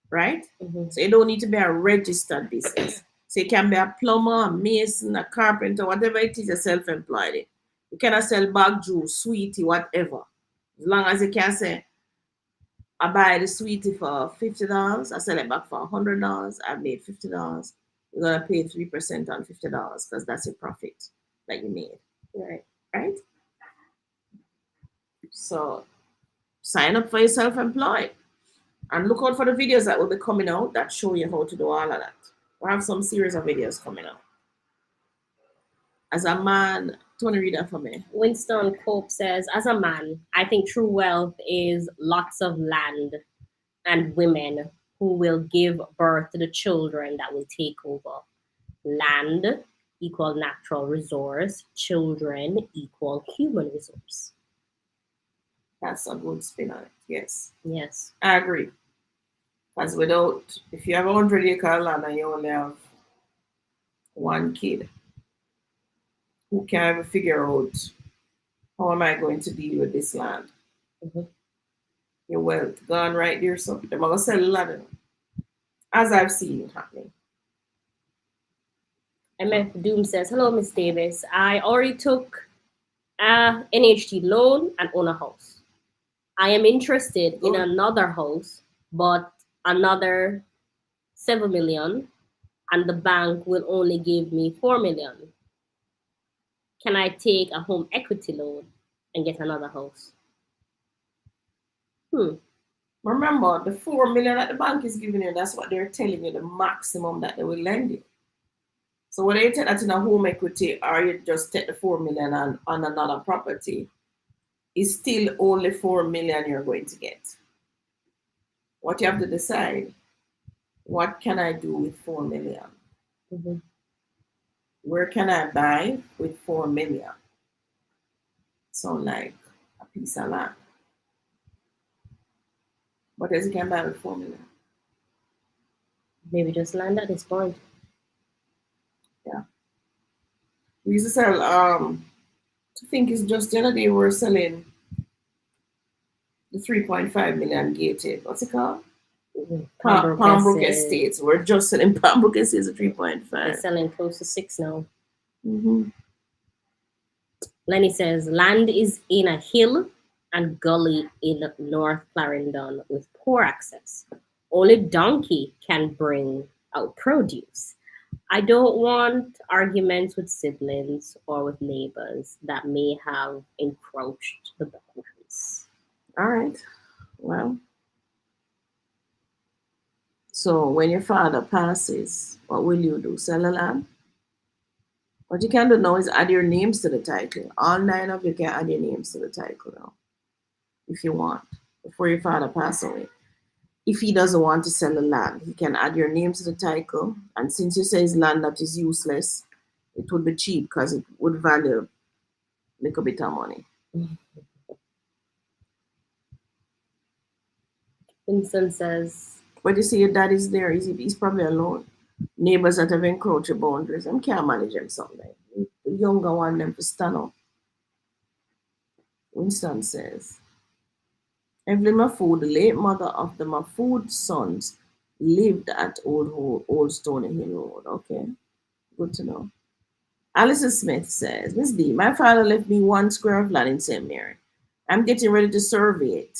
Right? Mm-hmm. So you don't need to be a registered business. So you can be a plumber, a mason, a carpenter, whatever it is, you're self-employed. You cannot sell bag juice, sweetie, whatever. As long as you can say, I buy the sweetie for $50, I sell it back for $100, I made $50. You're going to pay 3% on $50 because that's your profit that you made. Right? So sign up for your self-employed. And look out for the videos that will be coming out that show you how to do all of that. We'll have some series of videos coming out. As a man, Tony, read that for me. Winston Cope says, as a man, I think true wealth is lots of land and women who will give birth to the children that will take over. Land equal natural resource, children equal human resource. That's a good spin on it. Yes. Yes. I agree. Because if you have 100-acre land and you only have one kid, who can ever figure out how am I going to deal with this land? Mm-hmm. Your wealth gone right there, so they're going to sell the land. As I've seen it happening. MF Doom says, hello, Miss Davis. I already took a NHT loan and own a house. I am interested in another house, but another 7 million, and the bank will only give me 4 million. Can I take a home equity loan and get another house? Remember, the 4 million that the bank is giving you, that's what they're telling you, the maximum that they will lend you. So whether you take that in a home equity or you just take the 4 million on another property, it's still only 4 million you're going to get. What you have to decide, what can I do with 4 million? Mm-hmm. Where can I buy with 4 million? Sound like a piece of land. What else you can buy with 4 million? Maybe just land at this point. Yeah. We used to sell, I think it's just the other day we were selling the 3.5 million gated. What's it called? Palmbrook Estates. We're just selling Palmbrook Estates at 3.5. They're selling close to 6 now. Mm-hmm. Lenny says, land is in a hill and gully in North Clarendon with poor access. Only donkey can bring out produce. I don't want arguments with siblings or with neighbors that may have encroached the boundaries. All right. Well, so when your father passes, what will you do? Sell the land? What you can do now is add your names to the title. All 9 of you can add your names to the title now, if you want, before your father passes away. If he doesn't want to sell the land, he can add your name to the title. And since you say it's land that is useless, it would be cheap because it would value a little bit of money. Vincent says, but you see, your dad is there. He's probably alone. Neighbors that have encroached your boundaries, them can't manage them something. The younger one, them to stand up. Winston says, Evelyn Mahfood, the late mother of the Mahfood sons, lived at Old Stony Hill Road. Okay, good to know. Alison Smith says, Miss D, my father left me 1 square of land in St. Mary. I'm getting ready to survey it.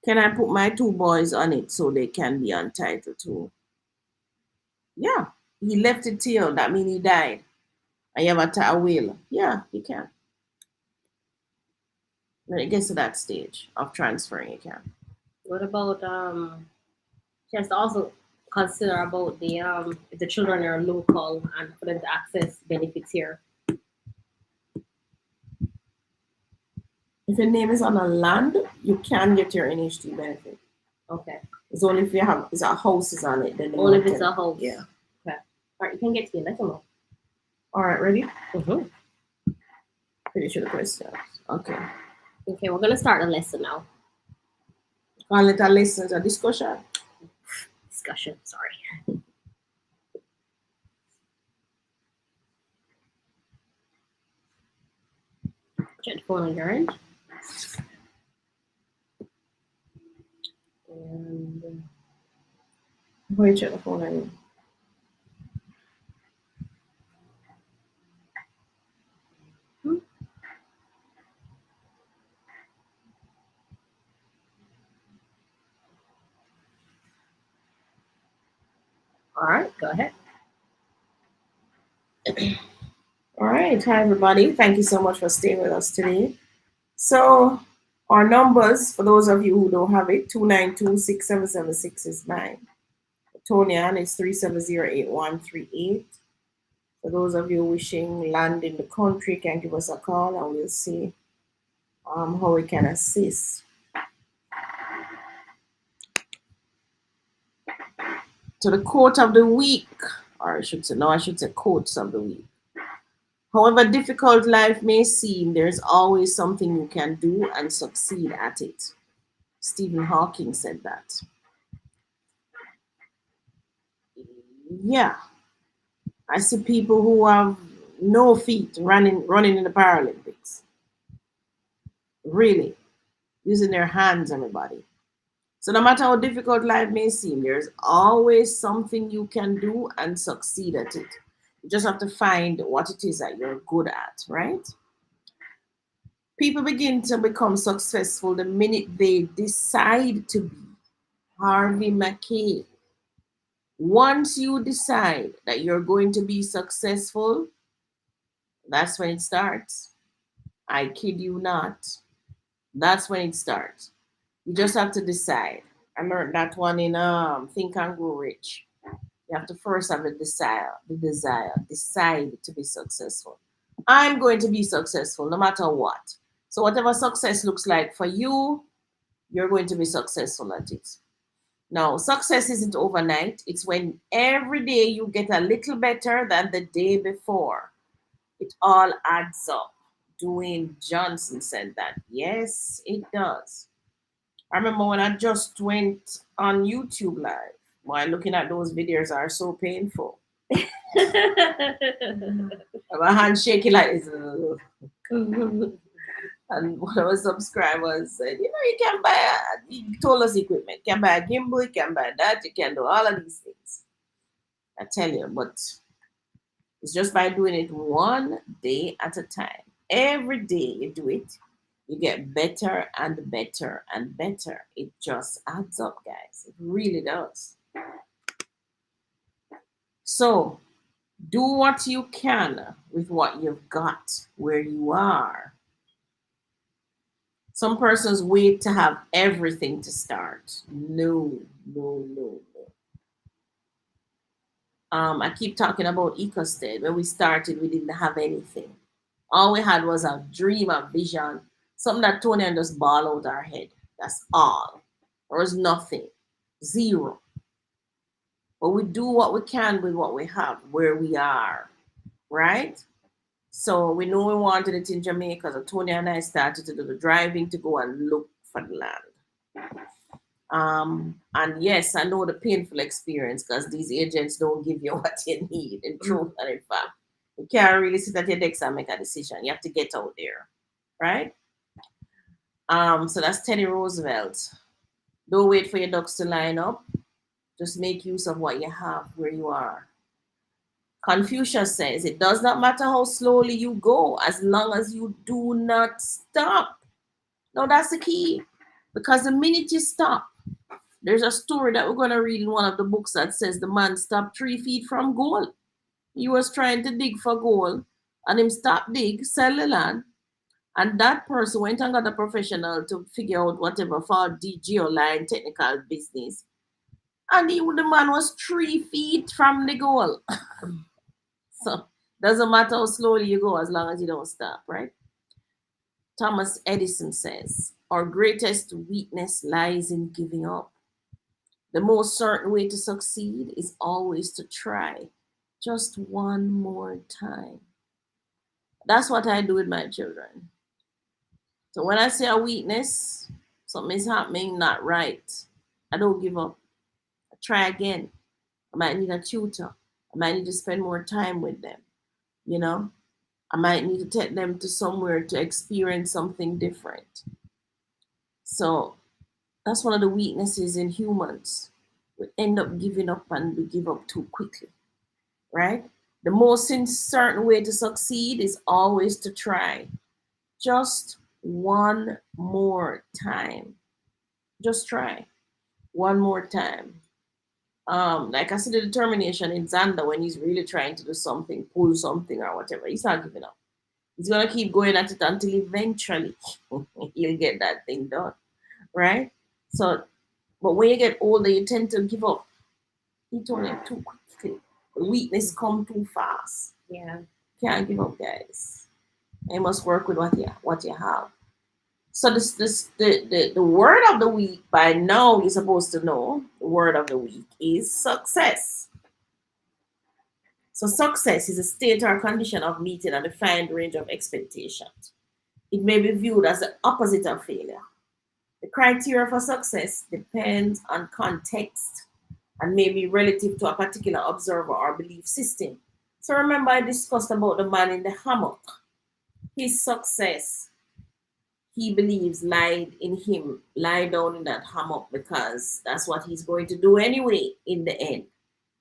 Can I put my 2 boys on it so they can be entitled to? Yeah, he left it to you. That means he died. And you have a will. Yeah, you can. When it gets to that stage of transferring, you can. What about she has to also consider about the if the children are local and for them to access benefits here. If your name is on a land, you can get your NHT benefit. Okay. It's only if you have a house is on it, then only if it's a house. Yeah. Okay. All right, you can get to your lesson now. All right, ready? Mm-hmm. Pretty sure the questions. Okay. Okay, we're gonna start the lesson now. Call it a lesson, a discussion. Discussion. Sorry. Check the phone on your end. And where you check the phone on you? All right, go ahead. All right. Hi, everybody. Thank you so much for staying with us today. So, our numbers, for those of you who don't have it, 292-6776 is mine. Tonian is 370-8138. For those of you wishing land in the country, can give us a call and we'll see how we can assist. So the quote of the week, or I should say quotes of the week. However difficult life may seem, there's always something you can do and succeed at it. Stephen Hawking said that. Yeah. I see people who have no feet running in the Paralympics. Really. Using their hands, everybody. So no matter how difficult life may seem, there's always something you can do and succeed at it. You just have to find what it is that you're good at, right? People begin to become successful the minute they decide to be. Harvey Mackay. Once you decide that you're going to be successful, that's when it starts. I kid you not. That's when it starts. You just have to decide. I learned that one in Think and Grow Rich. You have to first have decide to be successful. I'm going to be successful no matter what. So whatever success looks like for you, you're going to be successful at it. Now, success isn't overnight. It's when every day you get a little better than the day before. It all adds up. Dwayne Johnson said that. Yes, it does. I remember when I just went on YouTube Live. While looking at those videos are so painful. My hand shaking like this. And one of our subscribers said, you can buy he told us equipment. You can buy a gimbal, you can buy that, you can do all of these things. I tell you, but it's just by doing it one day at a time. Every day you do it, you get better and better and better. It just adds up, guys. It really does. So do what you can with what you've got where you are. Some persons wait to have everything to start. No. I keep talking about EcoStead. When we started, we didn't have anything. All we had was a dream, a vision, something that Tony and just ball out our head. That's all. There was nothing. Zero. But we do what we can with what we have, where we are. Right? So we know we wanted it in Jamaica. So Tony and I started to do the driving to go and look for the land. And yes, I know the painful experience because these agents don't give you what you need in truth and in fact. You can't really sit at your desk and make a decision. You have to get out there, right? So that's Teddy Roosevelt. Don't wait for your ducks to line up. Just make use of what you have where you are. Confucius says, it does not matter how slowly you go as long as you do not stop. Now that's the key. Because the minute you stop, there's a story that we're going to read in one of the books that says the man stopped 3 feet from gold. He was trying to dig for gold, And him stop dig, sell the land, and that person went and got a professional to figure out whatever for DG or line technical business. And the man was 3 feet from the goal. So doesn't matter how slowly you go as long as you don't stop, right? Thomas Edison says, our greatest weakness lies in giving up. The most certain way to succeed is always to try just one more time. That's what I do with my children. So when I see a weakness, something is happening not right, I don't give up. I try again. I might need a tutor. I might need to spend more time with them. You know, I might need to take them to somewhere to experience something different. So that's one of the weaknesses in humans. We end up giving up and we give up too quickly, right? The most certain way to succeed is always to try. Just one more time. Just try. One more time. Like I see the determination in Xander when he's really trying to do something, pull something or whatever. He's not giving up. He's gonna keep going at it until eventually he'll get that thing done, right? So, but when you get older, you tend to give up. You turn it too quickly. The weakness come too fast. Yeah, can't give up, guys. You must work with what you have. So the word of the week, by now you're supposed to know, the word of the week is success. So success is a state or condition of meeting a defined range of expectations. It may be viewed as the opposite of failure. The criteria for success depends on context and may be relative to a particular observer or belief system. So remember I discussed about the man in the hammock. His success, he believes, lied in him, lie down in that hammock because that's what he's going to do anyway in the end.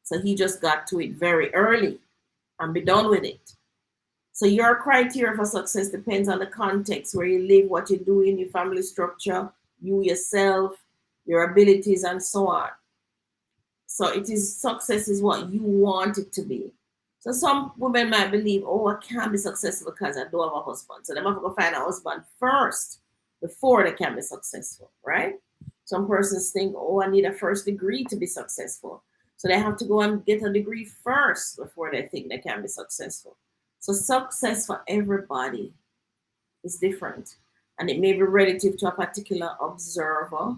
So he just got to it very early and be done with it. So your criteria for success depends on the context where you live, what you do in your family structure, you yourself, your abilities, and so on. So it is success is what you want it to be. So some women might believe, oh, I can't be successful because I don't have a husband. So they have to go find a husband first before they can be successful, right? Some persons think, oh, I need a first degree to be successful. So they have to go and get a degree first before they think they can be successful. So success for everybody is different. And it may be relative to a particular observer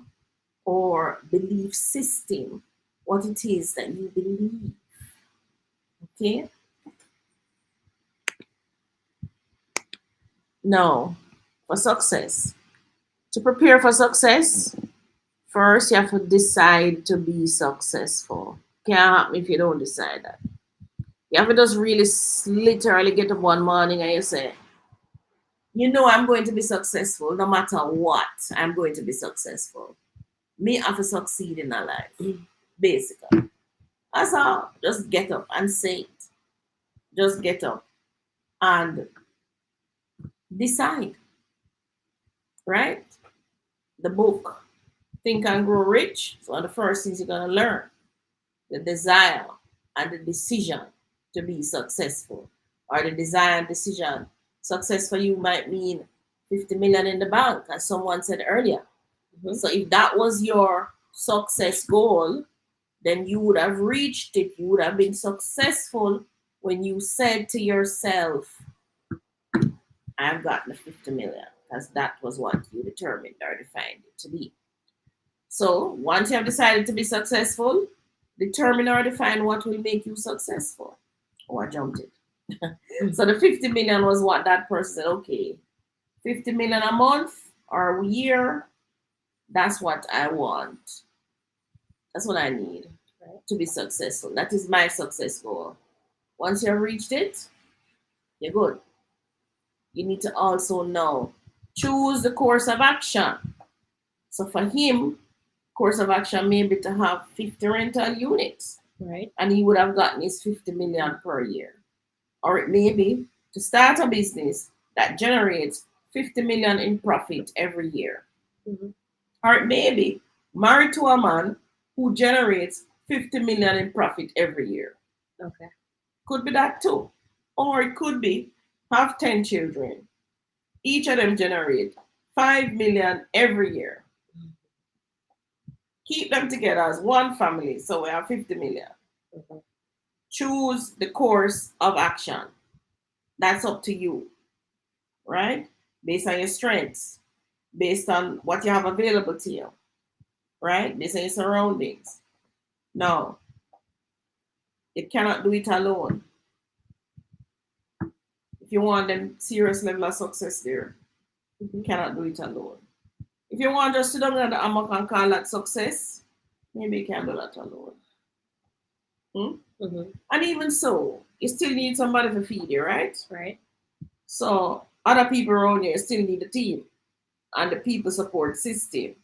or belief system, what it is that you believe. Okay? Now, for success, to prepare for success, first you have to decide to be successful. Can't happen if you don't decide that. You have to just really literally get up one morning and you say, you know, I'm going to be successful no matter what. I'm going to be successful. Me have to succeed in my life, basically. That's all. Just get up and say it. Just get up and decide. Right? The book, Think and Grow Rich, is one of the first things you're going to learn. The desire and the decision to be successful, or the desire and decision. Success for you might mean 50 million in the bank, as someone said earlier. Mm-hmm. So if that was your success goal, then you would have reached it. You would have been successful when you said to yourself, I've gotten the 50 million, because that was what you determined or defined it to be. So once you have decided to be successful, determine or define what will make you successful. Oh, I jumped it. So the 50 million was what that person said, okay, 50 million a month or a year, that's what I want. That's what I need to be successful. That is my success goal. Once you have reached it, you're good. You need to also now choose the course of action. So for him, course of action may be to have 50 rental units. Right. And he would have gotten his 50 million per year. Or it may be to start a business that generates 50 million in profit every year. Mm-hmm. Or it may be married to a man who generates 50 million in profit every year. Okay. Could be that too. Or it could be have 10 children. Each of them generate 5 million every year. Keep them together as one family, so we have 50 million. Mm-hmm. Choose the course of action. That's up to you, right? Based on your strengths, based on what you have available to you, right? Based on your surroundings. No, you cannot do it alone. If you want them serious level of success there, you cannot do it alone. If you want just sit down at the hammock and call that success, maybe you can do that alone. Mm-hmm. And even so, you still need somebody to feed you, right? Right. So other people around you still need a team and the people support system.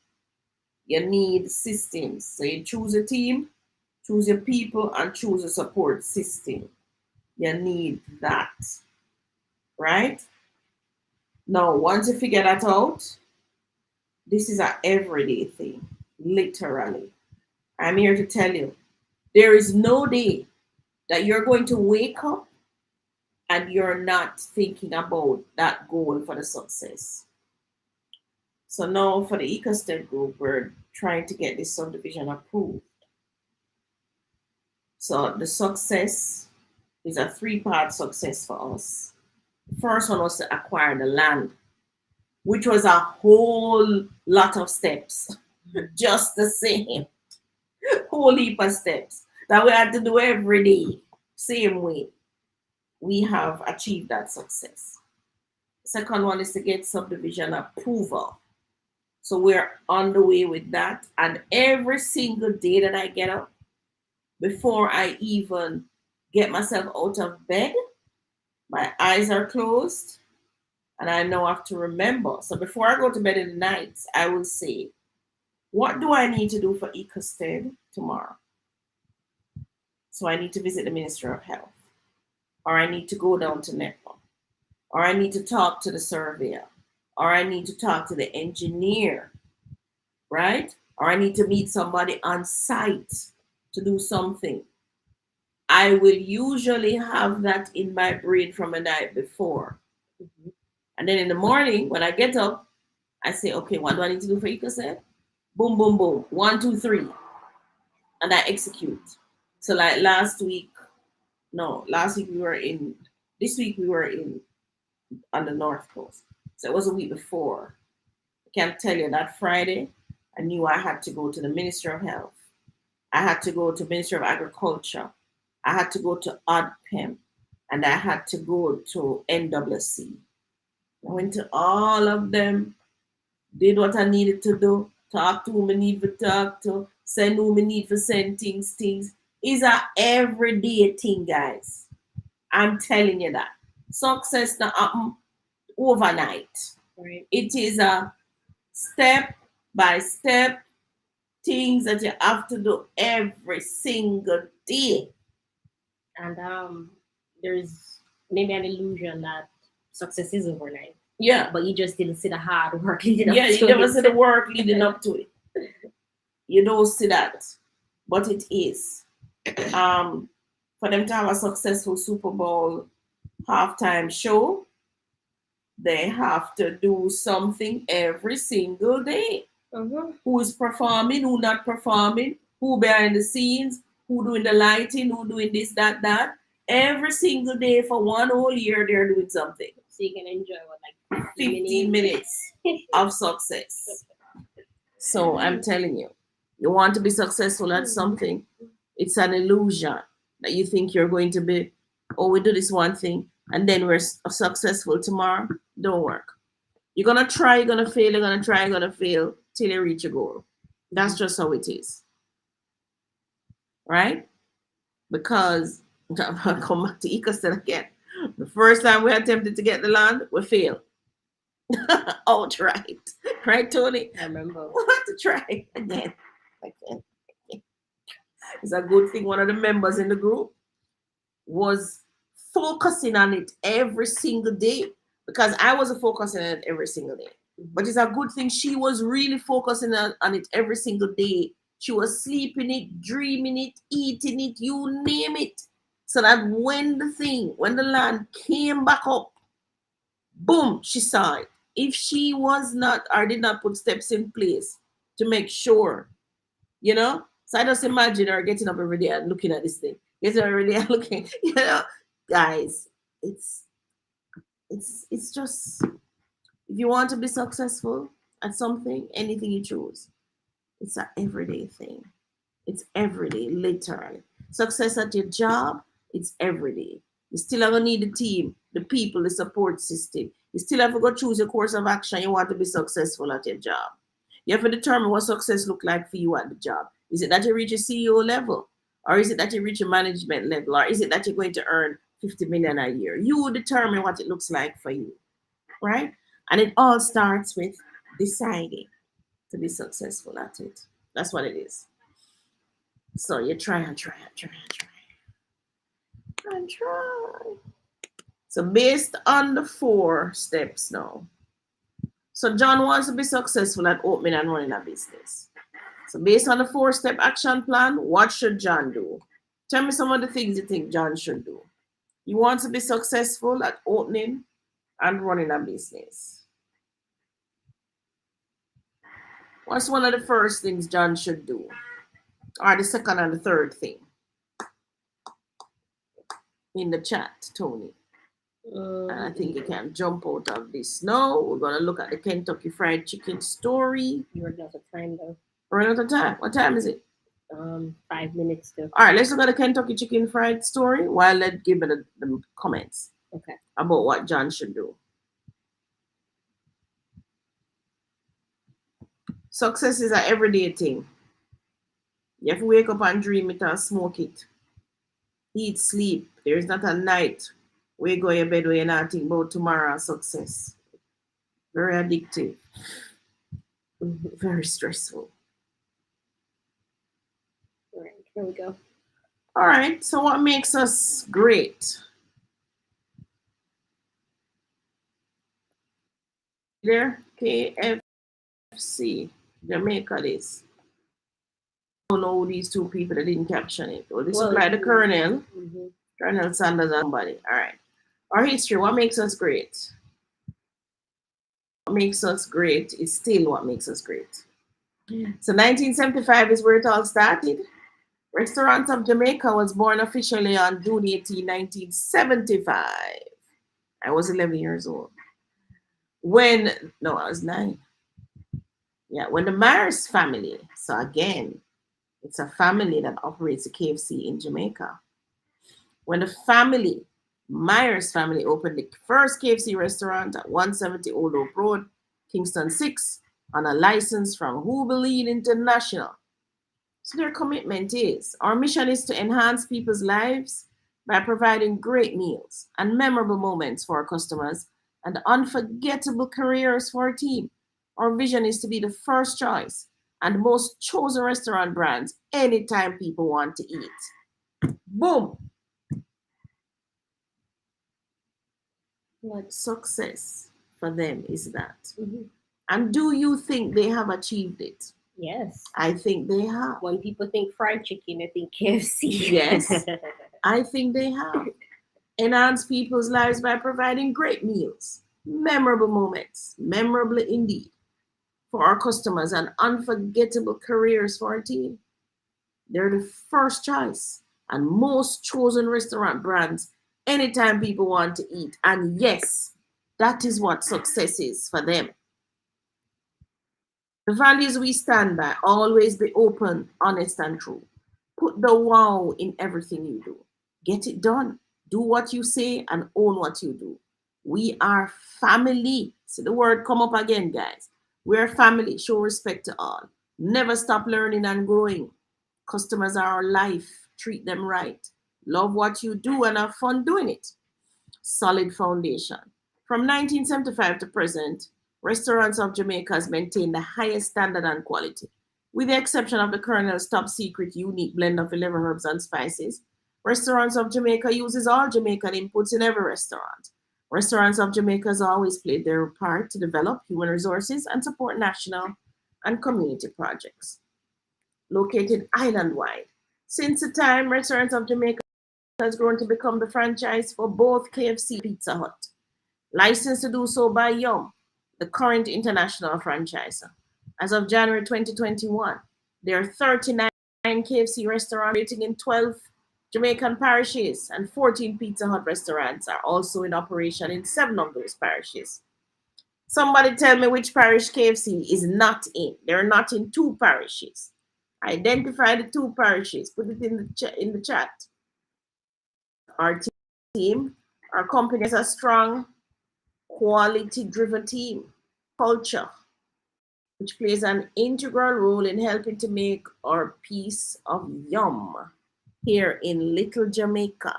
You need systems. So you choose a team, choose your people, and choose a support system. You need that, right? Now, once you figure that out, this is an everyday thing, literally. I'm here to tell you, there is no day that you're going to wake up and you're not thinking about that goal for the success. So now for the EcoStep group, we're trying to get this subdivision approved. So the success is a 3-part success for us. The first one was to acquire the land, which was a whole lot of steps, just the same, whole heap of steps that we had to do every day, same way. We have achieved that success. Second one is to get subdivision approval. So we're on the way with that. And every single day that I get up, before I even get myself out of bed, my eyes are closed and I now have to remember. So before I go to bed in the night, I will say, what do I need to do for EcoStep tomorrow? So I need to visit the Minister of Health, or I need to go down to NEPA, or I need to talk to the surveyor, or I need to talk to the engineer, right? Or I need to meet somebody on site to do something. I will usually have that in my brain from a night before. Mm-hmm. And then in the morning, when I get up, I say, okay, what do I need to do for EcoStep? Boom, boom, boom. 1, 2, 3. And I execute. So like last week we were in, this week we were in on the North Coast. So it was a week before. I can tell you that Friday, I knew I had to go to the Minister of Health. I had to go to Minister of Agriculture. I had to go to ODPEM. And I had to go to NWC. I went to all of them, did what I needed to do, talk to whom I need to talk to, send whom I need to send things. It's an everyday thing, guys. I'm telling you that. Success not happen overnight. Right. It is a step-by-step things that you have to do every single day. And there's maybe an illusion that success is overnight. Yeah. But you just didn't see the hard work leading up to it. Yeah, you never see the work leading up to it. You don't see that. But it is. For them to have a successful Super Bowl halftime show, they have to do something every single day. Mm-hmm. Who is performing, who not performing, who behind the scenes, who doing the lighting, who doing this, that. Every single day for one whole year, they're doing something. So you can enjoy what, like 15 minutes of success. So I'm telling you, you want to be successful at something, it's an illusion that you think you're going to be, oh, we do this one thing and then we're successful tomorrow. Don't work. You're going to try, you're going to fail, you're going to try, you're going to fail till you reach your goal. That's just how it is. Right? Because, I'm going to come back to EcoStep again. The first time we attempted to get the land, we failed. Outright. Right, Tony? I remember. We'll have to try again. It's a good thing one of the members in the group was focusing on it every single day, because I wasn't focusing on it every single day. But it's a good thing she was really focusing on it every single day. She was sleeping it, dreaming it, eating it, you name it. So that when the land came back up, Boom, she saw it. If she was not or did not put steps in place to make sure, you know, so I just imagine her getting up every day and looking at this thing, getting up every day and looking, you know, guys, it's just, if you want to be successful at something, anything you choose, it's an everyday thing. It's everyday, literally. Success at your job, it's everyday. You still have to need the team, the people, the support system. You still have to go choose a course of action you want to be successful at your job. You have to determine what success look like for you at the job. Is it that you reach a CEO level? Or is it that you reach a management level? Or is it that you're going to earn 50 million a year? You will determine what it looks like for you, right? And it all starts with deciding to be successful at it. That's what it is. So you try and try and try and try and try. So based on the 4 steps now. So John wants to be successful at opening and running a business. So based on the 4-step action plan, what should John do? Tell me some of the things you think John should do. He wants to be successful at opening and running a business. What's one of the first things John should do? Or the second and the third thing? In the chat, Tony. And I think you can jump out of this now. We're going to look at the Kentucky Fried Chicken story. You're out of time, though. We're out of time. What time is it? 5 minutes still. All right, let's look at the Kentucky Chicken Fried story while let's give it the comments. Okay. About what John should do. Success is an everyday thing. You have to wake up and dream it and smoke it. Eat, sleep. There is not a night where you go to bed where you're not thinking about tomorrow success. Very addictive. Very stressful. All right, here we go. All right, so what makes us great? There, KFC, Jamaica this. I don't know who these 2 people that didn't caption it. Well, they supply the Colonel, Colonel Sanders and somebody. All right. Our history, what makes us great? What makes us great is still what makes us great. So 1975 is where it all started. Restaurant of Jamaica was born officially on June 18, 1975. I was 11 years old. I was 9. Yeah, when the Myers family, so again, it's a family that operates a KFC in Jamaica. When the Myers family opened the first KFC restaurant at 170 Old Oak Road, Kingston 6, on a license from Jubilee International. So their commitment is, our mission is to enhance people's lives by providing great meals and memorable moments for our customers and unforgettable careers for our team. Our vision is to be the first choice and most chosen restaurant brands anytime people want to eat. Boom. What success for them is that? And do you think they have achieved it? Yes. I think they have. When people think fried chicken, they think KFC. Yes. I think they have. Enhance people's lives by providing great meals, memorable moments, memorable indeed, for our customers and unforgettable careers for our team. They're the first choice and most chosen restaurant brands anytime people want to eat. And yes, that is what success is for them. The values we stand by: always be open, honest, and true. Put the wow in everything you do. Get it done. Do what you say and own what you do. We are family. See the word come up again, guys. We're family. Show respect to all. Never stop learning and growing. Customers are our life. Treat them right. Love what you do and have fun doing it. Solid foundation. From 1975 to present, Restaurants of Jamaica has maintained the highest standard and quality. With the exception of the Colonel's top secret unique blend of 11 herbs and spices, Restaurants of Jamaica uses all Jamaican inputs in every restaurant. Restaurants of Jamaica has always played their part to develop human resources and support national and community projects. Located island-wide. Since the time, Restaurants of Jamaica has grown to become the franchise for both KFC and Pizza Hut. licensed to do so by Yum, the current international franchisor. As of January 2021, there are 39 KFC restaurants operating in 12 Jamaican parishes, and 14 Pizza Hut restaurants are also in operation in 7 of those parishes. Somebody tell me which parish KFC is not in. They're not in 2 parishes. Identify the 2 parishes. Put it in the chat. Our team, our company has a strong, quality-driven team culture, which plays an integral role in helping to make our piece of yum here in Little Jamaica,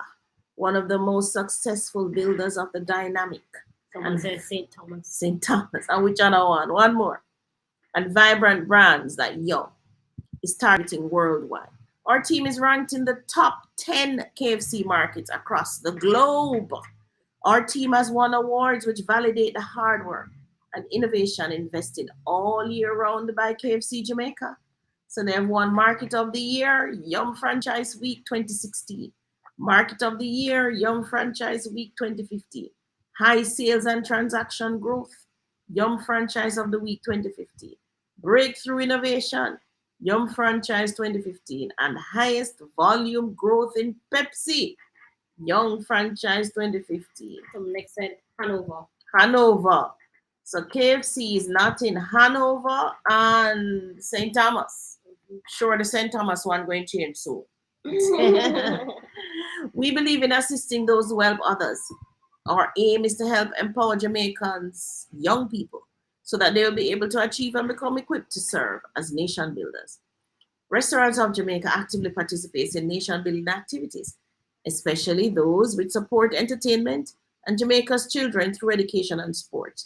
one of the most successful builders of the dynamic. Someone says St. Thomas. St. Thomas. And which other one? One more. And vibrant brands that Yum is targeting worldwide. Our team is ranked in the top 10 KFC markets across the globe. Our team has won awards which validate the hard work and innovation invested all year round by KFC Jamaica. So they have won Market of the Year, Yum Franchise Week 2016. Market of the Year, Yum Franchise Week 2015. High Sales and Transaction Growth, Yum Franchise of the Week 2015. Breakthrough Innovation, Yum Franchise 2015. And Highest Volume Growth in Pepsi, Yum Franchise 2015. Some next said Hanover. Hanover. So KFC is not in Hanover and St. Thomas. Sure, the St. Thomas one going to change soon. We believe in assisting those who help others. Our aim is to help empower Jamaicans, young people, so that they will be able to achieve and become equipped to serve as nation builders. Restaurants of Jamaica actively participates in nation building activities, especially those which support entertainment and Jamaica's children through education and sport.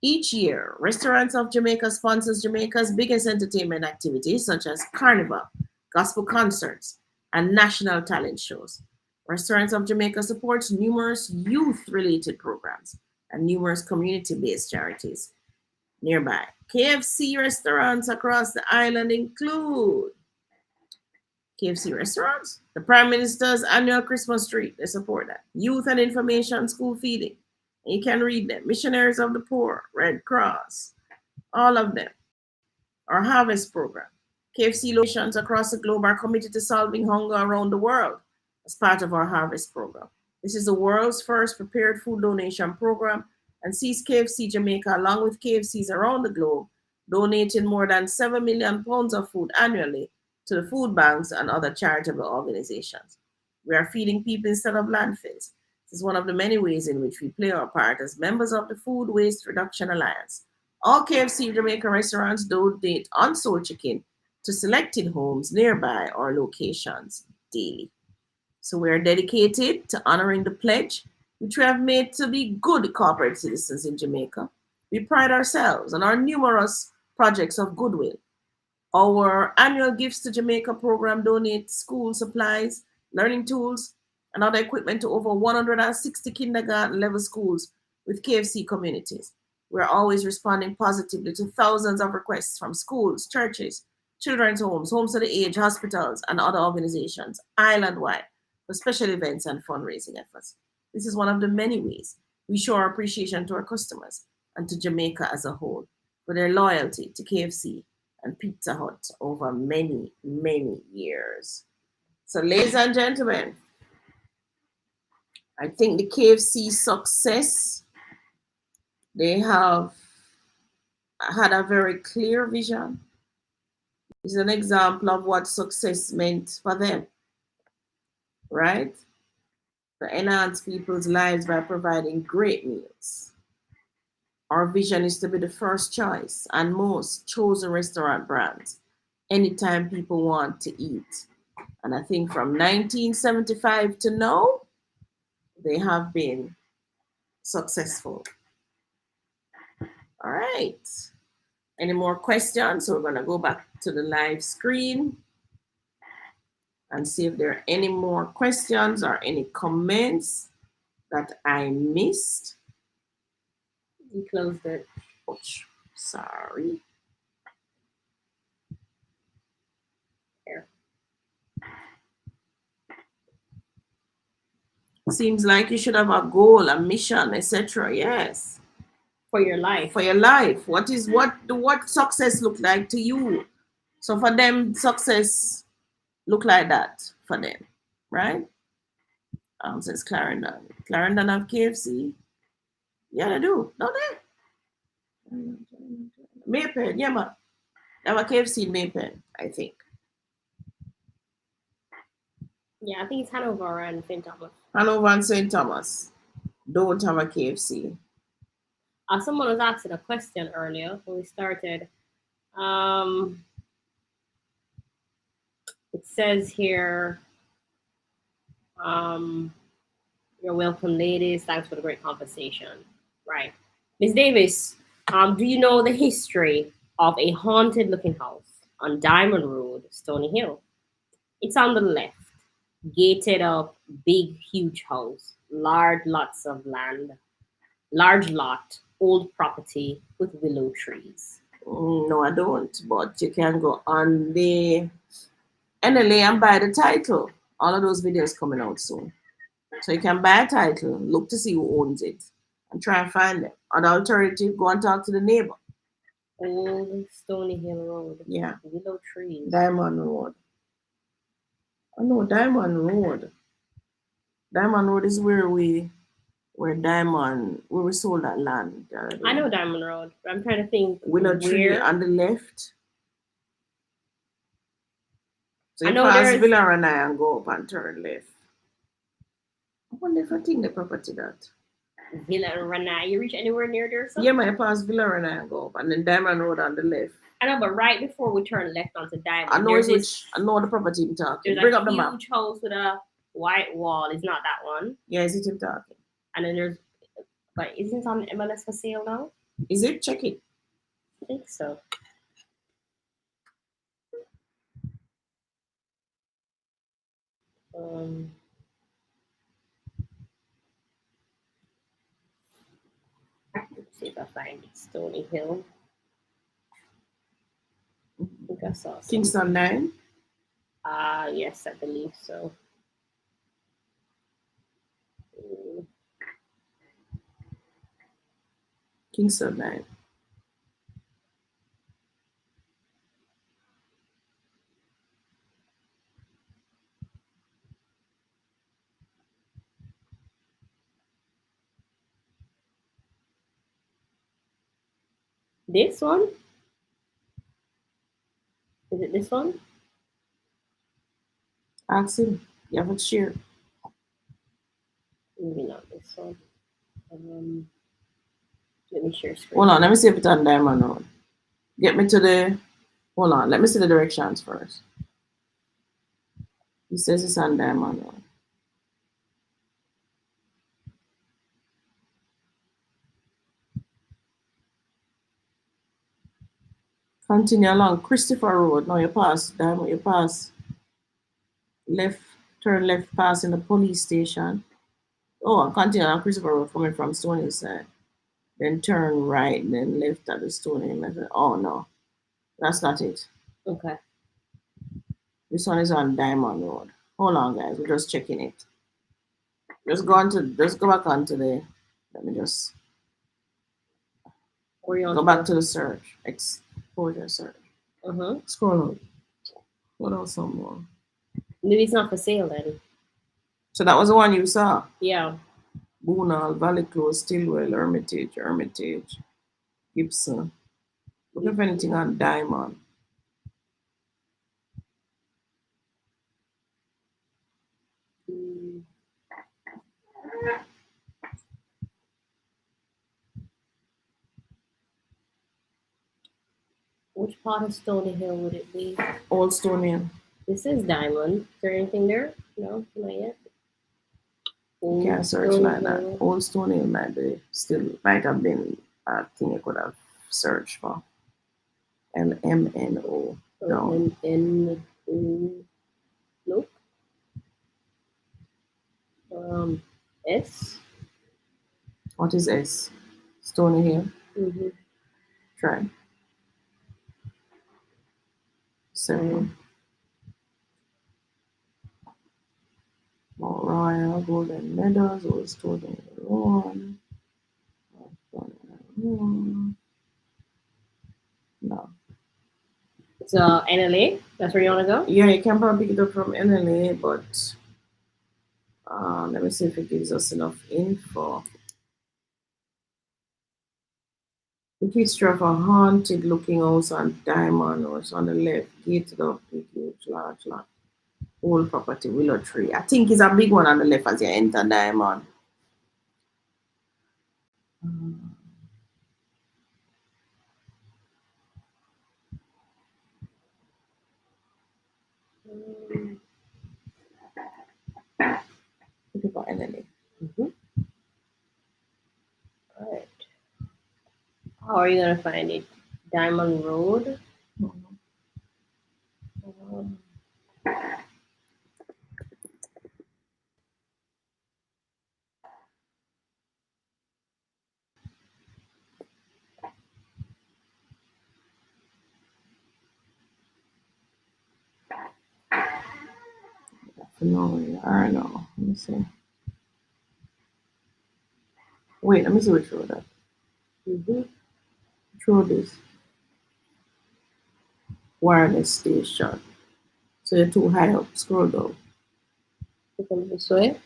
Each year, Restaurants of Jamaica sponsors Jamaica's biggest entertainment activities such as Carnival, gospel concerts, and national talent shows. Restaurants of Jamaica supports numerous youth-related programs and numerous community-based charities nearby. KFC restaurants across the island include KFC restaurants, the Prime Minister's annual Christmas treat, they support that. Youth and information school feeding. You can read them. Missionaries of the Poor, Red Cross, all of them. Our harvest program. KFC locations across the globe are committed to solving hunger around the world as part of our harvest program. This is the world's first prepared food donation program and sees KFC Jamaica, along with KFCs around the globe, donating more than 7 million pounds of food annually to the food banks and other charitable organizations. We are feeding people instead of landfills. This is one of the many ways in which we play our part as members of the Food Waste Reduction Alliance. All KFC Jamaica restaurants donate unsold chicken to selected homes nearby our locations daily. So we are dedicated to honoring the pledge which we have made to be good corporate citizens in Jamaica. We pride ourselves on our numerous projects of goodwill. Our annual Gifts to Jamaica program donates school supplies, learning tools, and other equipment to over 160 kindergarten level schools with KFC communities. We're always responding positively to thousands of requests from schools, churches, children's homes, homes of the aged, hospitals, and other organizations island-wide for special events and fundraising efforts. This is one of the many ways we show our appreciation to our customers and to Jamaica as a whole for their loyalty to KFC and Pizza Hut over many, many years. So, ladies and gentlemen, I think the KFC success, they have had a very clear vision. It's an example of what success meant for them, right? To enhance people's lives by providing great meals. Our vision is to be the first choice and most chosen restaurant brands anytime people want to eat. And I think from 1975 to now, they have been successful. All right. Any more questions? So we're going to go back to the live screen and see if there are any more questions or any comments that I missed. You closed it. Oh, sorry. Here. Seems like you should have a goal, a mission, etc. Yes. For your life. For your life. What success look like to you? So for them, success look like that for them, right? Says Clarendon. Clarendon have KFC. Yeah, they do, don't they? Maypen, yeah, man. They have a KFC in Maypen, I think. Yeah, I think it's Hanover and St. Thomas. Hanover and St. Thomas don't have a KFC. Someone was asking a question earlier when we started. It says here, you're welcome, ladies. Thanks for the great conversation. Right. Ms. Davis, do you know the history of a haunted looking house on Diamond Road, Stony Hill? It's on the left, gated up, big, huge house, large lots of land, large lot, old property with willow trees. No, I don't. But you can go on the NLA and buy the title. All of those videos coming out soon. So you can buy a title, look to see who owns it, and try and find it. Or the alternative, go and talk to the neighbor. Old Stony Hill Road. Yeah. Willow trees. Diamond Road. Oh no, Diamond Road. Diamond Road is where we sold that land. I know Diamond Road. I'm trying to think. Willow tree on the left. So you pass Villarana and go up and turn left. I wonder if I think the property that. Villarana, you reach anywhere near there? Yeah, I pass Villarana and go up, and then Diamond Road on the left. I know, but right before we turn left onto Diamond, I know the property I'm talking. Bring up the map. There's a huge house with a white wall. It's not that one. Yeah, is it him talking? And then but isn't it on MLS for sale now? Is it? Check it. I think so. Let's see if I find it. Stony Hill. I think I saw something. Kingston 9? Yes, I believe so. Kingston 9. This one? Is it this one? Ask him. You haven't shared. Maybe not this one. Let me share screen. Hold on, let me see if it's on Diamond Road. Get me to the. Hold on, let me see the directions first. He says it's on Diamond Road. Continue along Christopher Road. Now you pass Diamond. You pass left. Turn left, passing the police station. Oh, continue on Christopher Road coming from Stony side. Then turn right, then left at the Stony. Oh no, that's not it. Okay. This one is on Diamond Road. Hold on, guys. We're just checking it. Just go back onto the. Let me just go back to the search. Exposure search. Scroll up. What else? Some more. Maybe it's not for sale then. So that was the one you saw. Yeah. Boonall, Valley Close, Stillwell, Hermitage, Gibson. Look if anything on Diamond. Which part of Stony Hill would it be? Old Stony Hill. This is Diamond. Is there anything there? No, not yet. You can't search like that. Old Stony Hill might have been a thing you could have searched for. LMNO. No. Nope. S. What is S? Stony Hill. Try. 7. Mount Royal, Golden Meadows, Old Stony Lawn. No. So NLA, that's where you want to go? Yeah, you can probably pick it up from NLA, but let me see if it gives us enough info. If it's of a haunted looking house on Diamond House on the left, gated up, big, huge, large lot. Old property, willow tree. I think it's a big one on the left as you enter Diamond. Think about NLA. All right. How are you gonna find it? Diamond Road. No, I don't know. Let me see. Wait, let me see which road that. Which road is? Wireless station. So you're too high up. Scroll down. Look this way.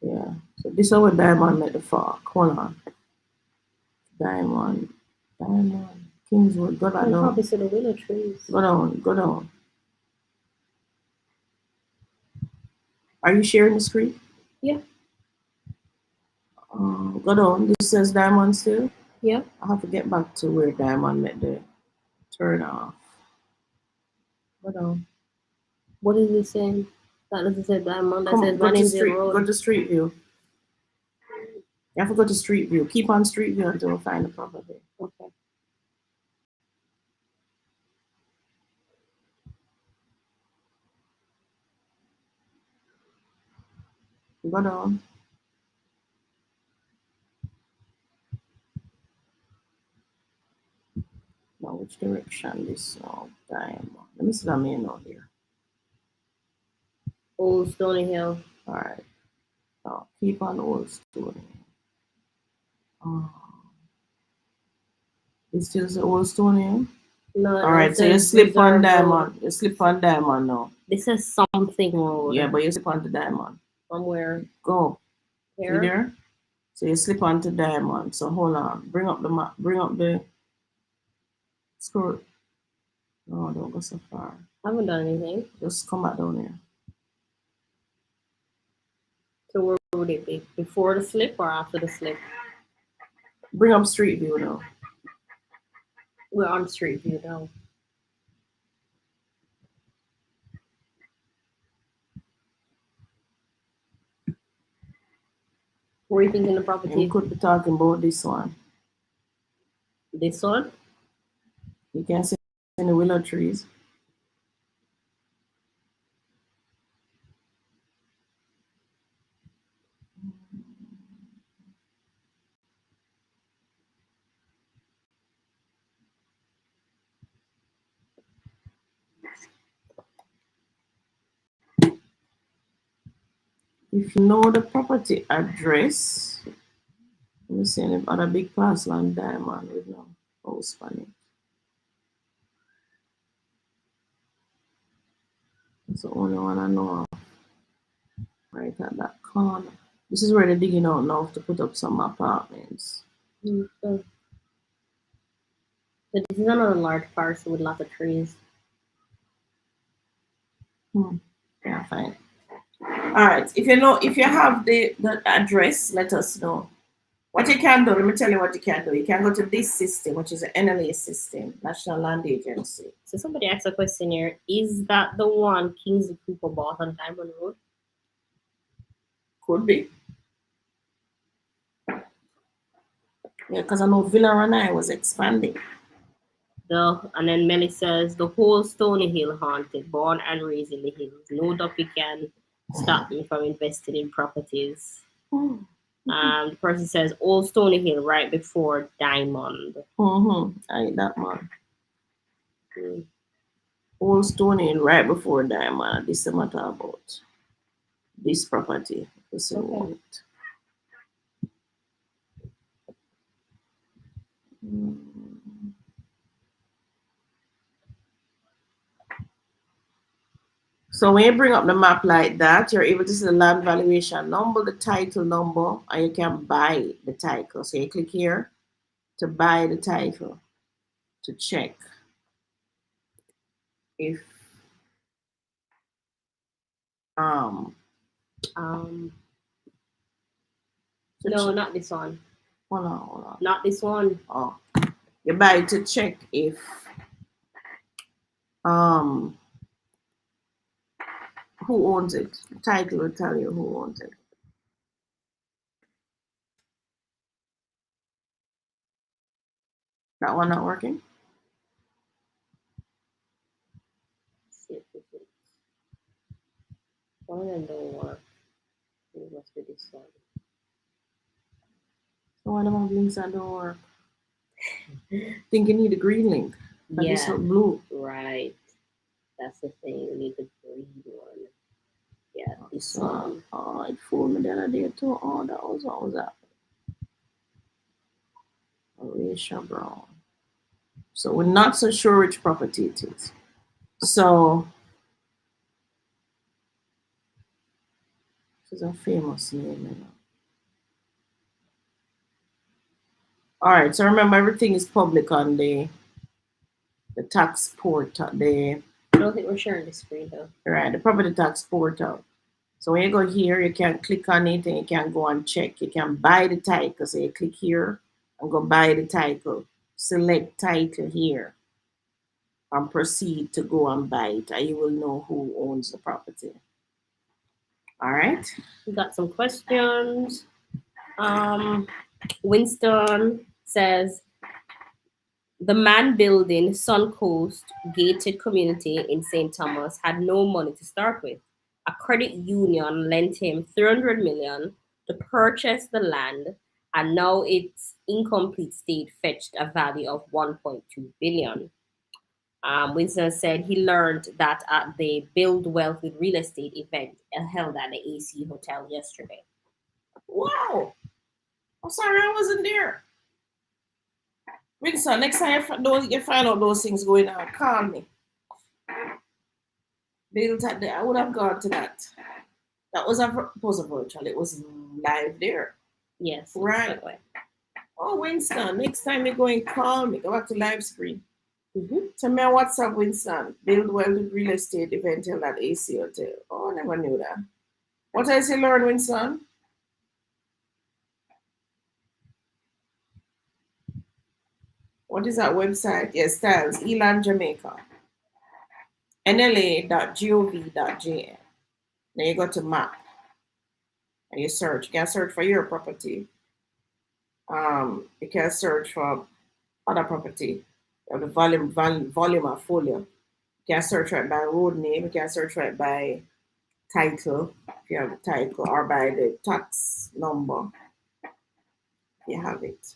Yeah. So this is where Diamond met the fork. Hold on. Diamond. Kingswood. Go down. Probably see the willow trees. Go down. Are you sharing the screen? Yeah. Go down. This says Diamond still? Yeah. I have to get back to where Diamond met the turn off. Go down. What is it saying? That doesn't say Diamond. That says go to Road. Go to Street View. You have to go to Street View. Keep on Street View until we find the property. Okay. Go down. Now, which direction this Diamond? Let me see the main out here. Old Stony Hill. All right. Now, keep on Old Stony. It still the Old Stony Hill? No. All right. So you slip on Diamond. You slip on Diamond now. This is something road. Yeah, but you slip onto Diamond. Somewhere. Go. Here. You there? So you slip onto Diamond. So hold on. Bring up the map. Bring up the scroll. No, don't go so far. I haven't done anything. Just come back down here. So where would it be? Before the slip or after the slip? Bring up Street View now. We're on Street View now. What are you thinking the property? You could be talking about this one. This one? You can see in the willow trees. If you know the property address, let me see any other big parcel Diamond with no house on it. That's the only one I know of. Right at that corner. This is where they're digging out now to put up some apartments. Okay. So this is another large parcel with lots of trees. Yeah, fine. All right. If you have the address, let us know. What you can do, let me tell you what you can do. You can go to this system, which is an NLA system, National Land Agency. So somebody asked a question here. Is that the one Kingsley Cooper bought on Diamond Road? Could be. Yeah, because I know Villarana was expanding. And then Melly says, the whole Stony Hill haunted, born and raised in the hills. No duppy can stop me from investing in properties. The person says, Old Stony Hill right before Diamond. I ain't that man. Old Stony Hill right before Diamond. This is what I'm talking about. this property. So okay. So when you bring up the map like that, you're able to see the land valuation number, the title number, and you can buy the title. So you click here to buy the title, to check if no, not this one. Hold on. Not this one. Oh, you buy it to check if who owns it. The title will tell you who owns it. That one not working? One of them don't work. It must be this one. So one of my links that don't work. Think you need a green link. But yeah. This one blue. Right. That's the thing. You need the green one. Yeah, this one. Oh, it fooled me the other day too. Oh, that was what was that? Alicia Brown. So we're not so sure which property it is. So this is a famous name, you know. All right, so remember everything is public on the tax portal. I don't think we're sharing the screen though. Right, the property tax portal. So when you go here, you can click on it and you can go and check. You can buy the title. So you click here and go buy the title. Select title here and proceed to go and buy it, and you will know who owns the property. All right. We got some questions. Winston says, the man building Suncoast gated community in St. Thomas had no money to start with. A credit union lent him $300 million to purchase the land, and now its incomplete state fetched a value of $1.2 billion. Winston said he learned that at the Build Wealth with Real Estate event held at the AC Hotel yesterday. Wow. I'm sorry I wasn't there. Winston, next time you find out those things going on, call me. I would have gone to that. That was a virtual. It was live there. Yes. Right. Exactly. Oh, Winston, next time you're going, call me. Go back to live screen. Send me a WhatsApp, Winston. Build Wealth with Real Estate event held at AC Hotel. Oh, I never knew that. What else you learn, Winston? What is that website? Yes, styles. Elan, Jamaica. nla.gov.jn. Then you go to map. And you search. You can search for your property. You can search for other property. You have the volume of folio. You can search right by road name. You can search right by title, if you have the title, or by the tax number. You have it.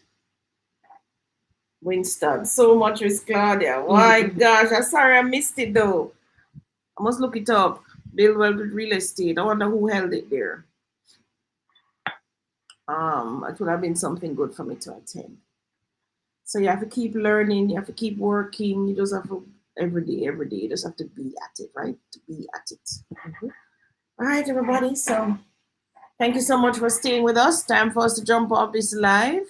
Winston, so much with Claudia. My gosh, I'm sorry I missed it though. I must look it up. Build Wealth with Real Estate. I wonder who held it there. It would have been something good for me to attend. So you have to keep learning, you have to keep working, you just have to every day, you just have to be at it, right? To be at it. All right, everybody. So thank you so much for staying with us. Time for us to jump off this live.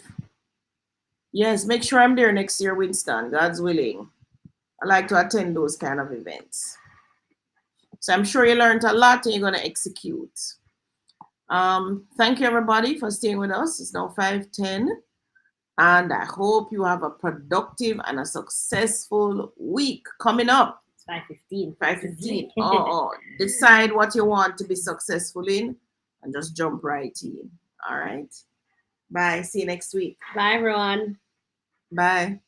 Yes, make sure I'm there next year, Winston, God's willing. I like to attend those kind of events. So I'm sure you learned a lot and you're going to execute. Thank you, everybody, for staying with us. It's now 5:10. And I hope you have a productive and a successful week coming up. It's 5:15. 5:15. Decide what you want to be successful in and just jump right in. All right. Bye. See you next week. Bye, everyone. Bye.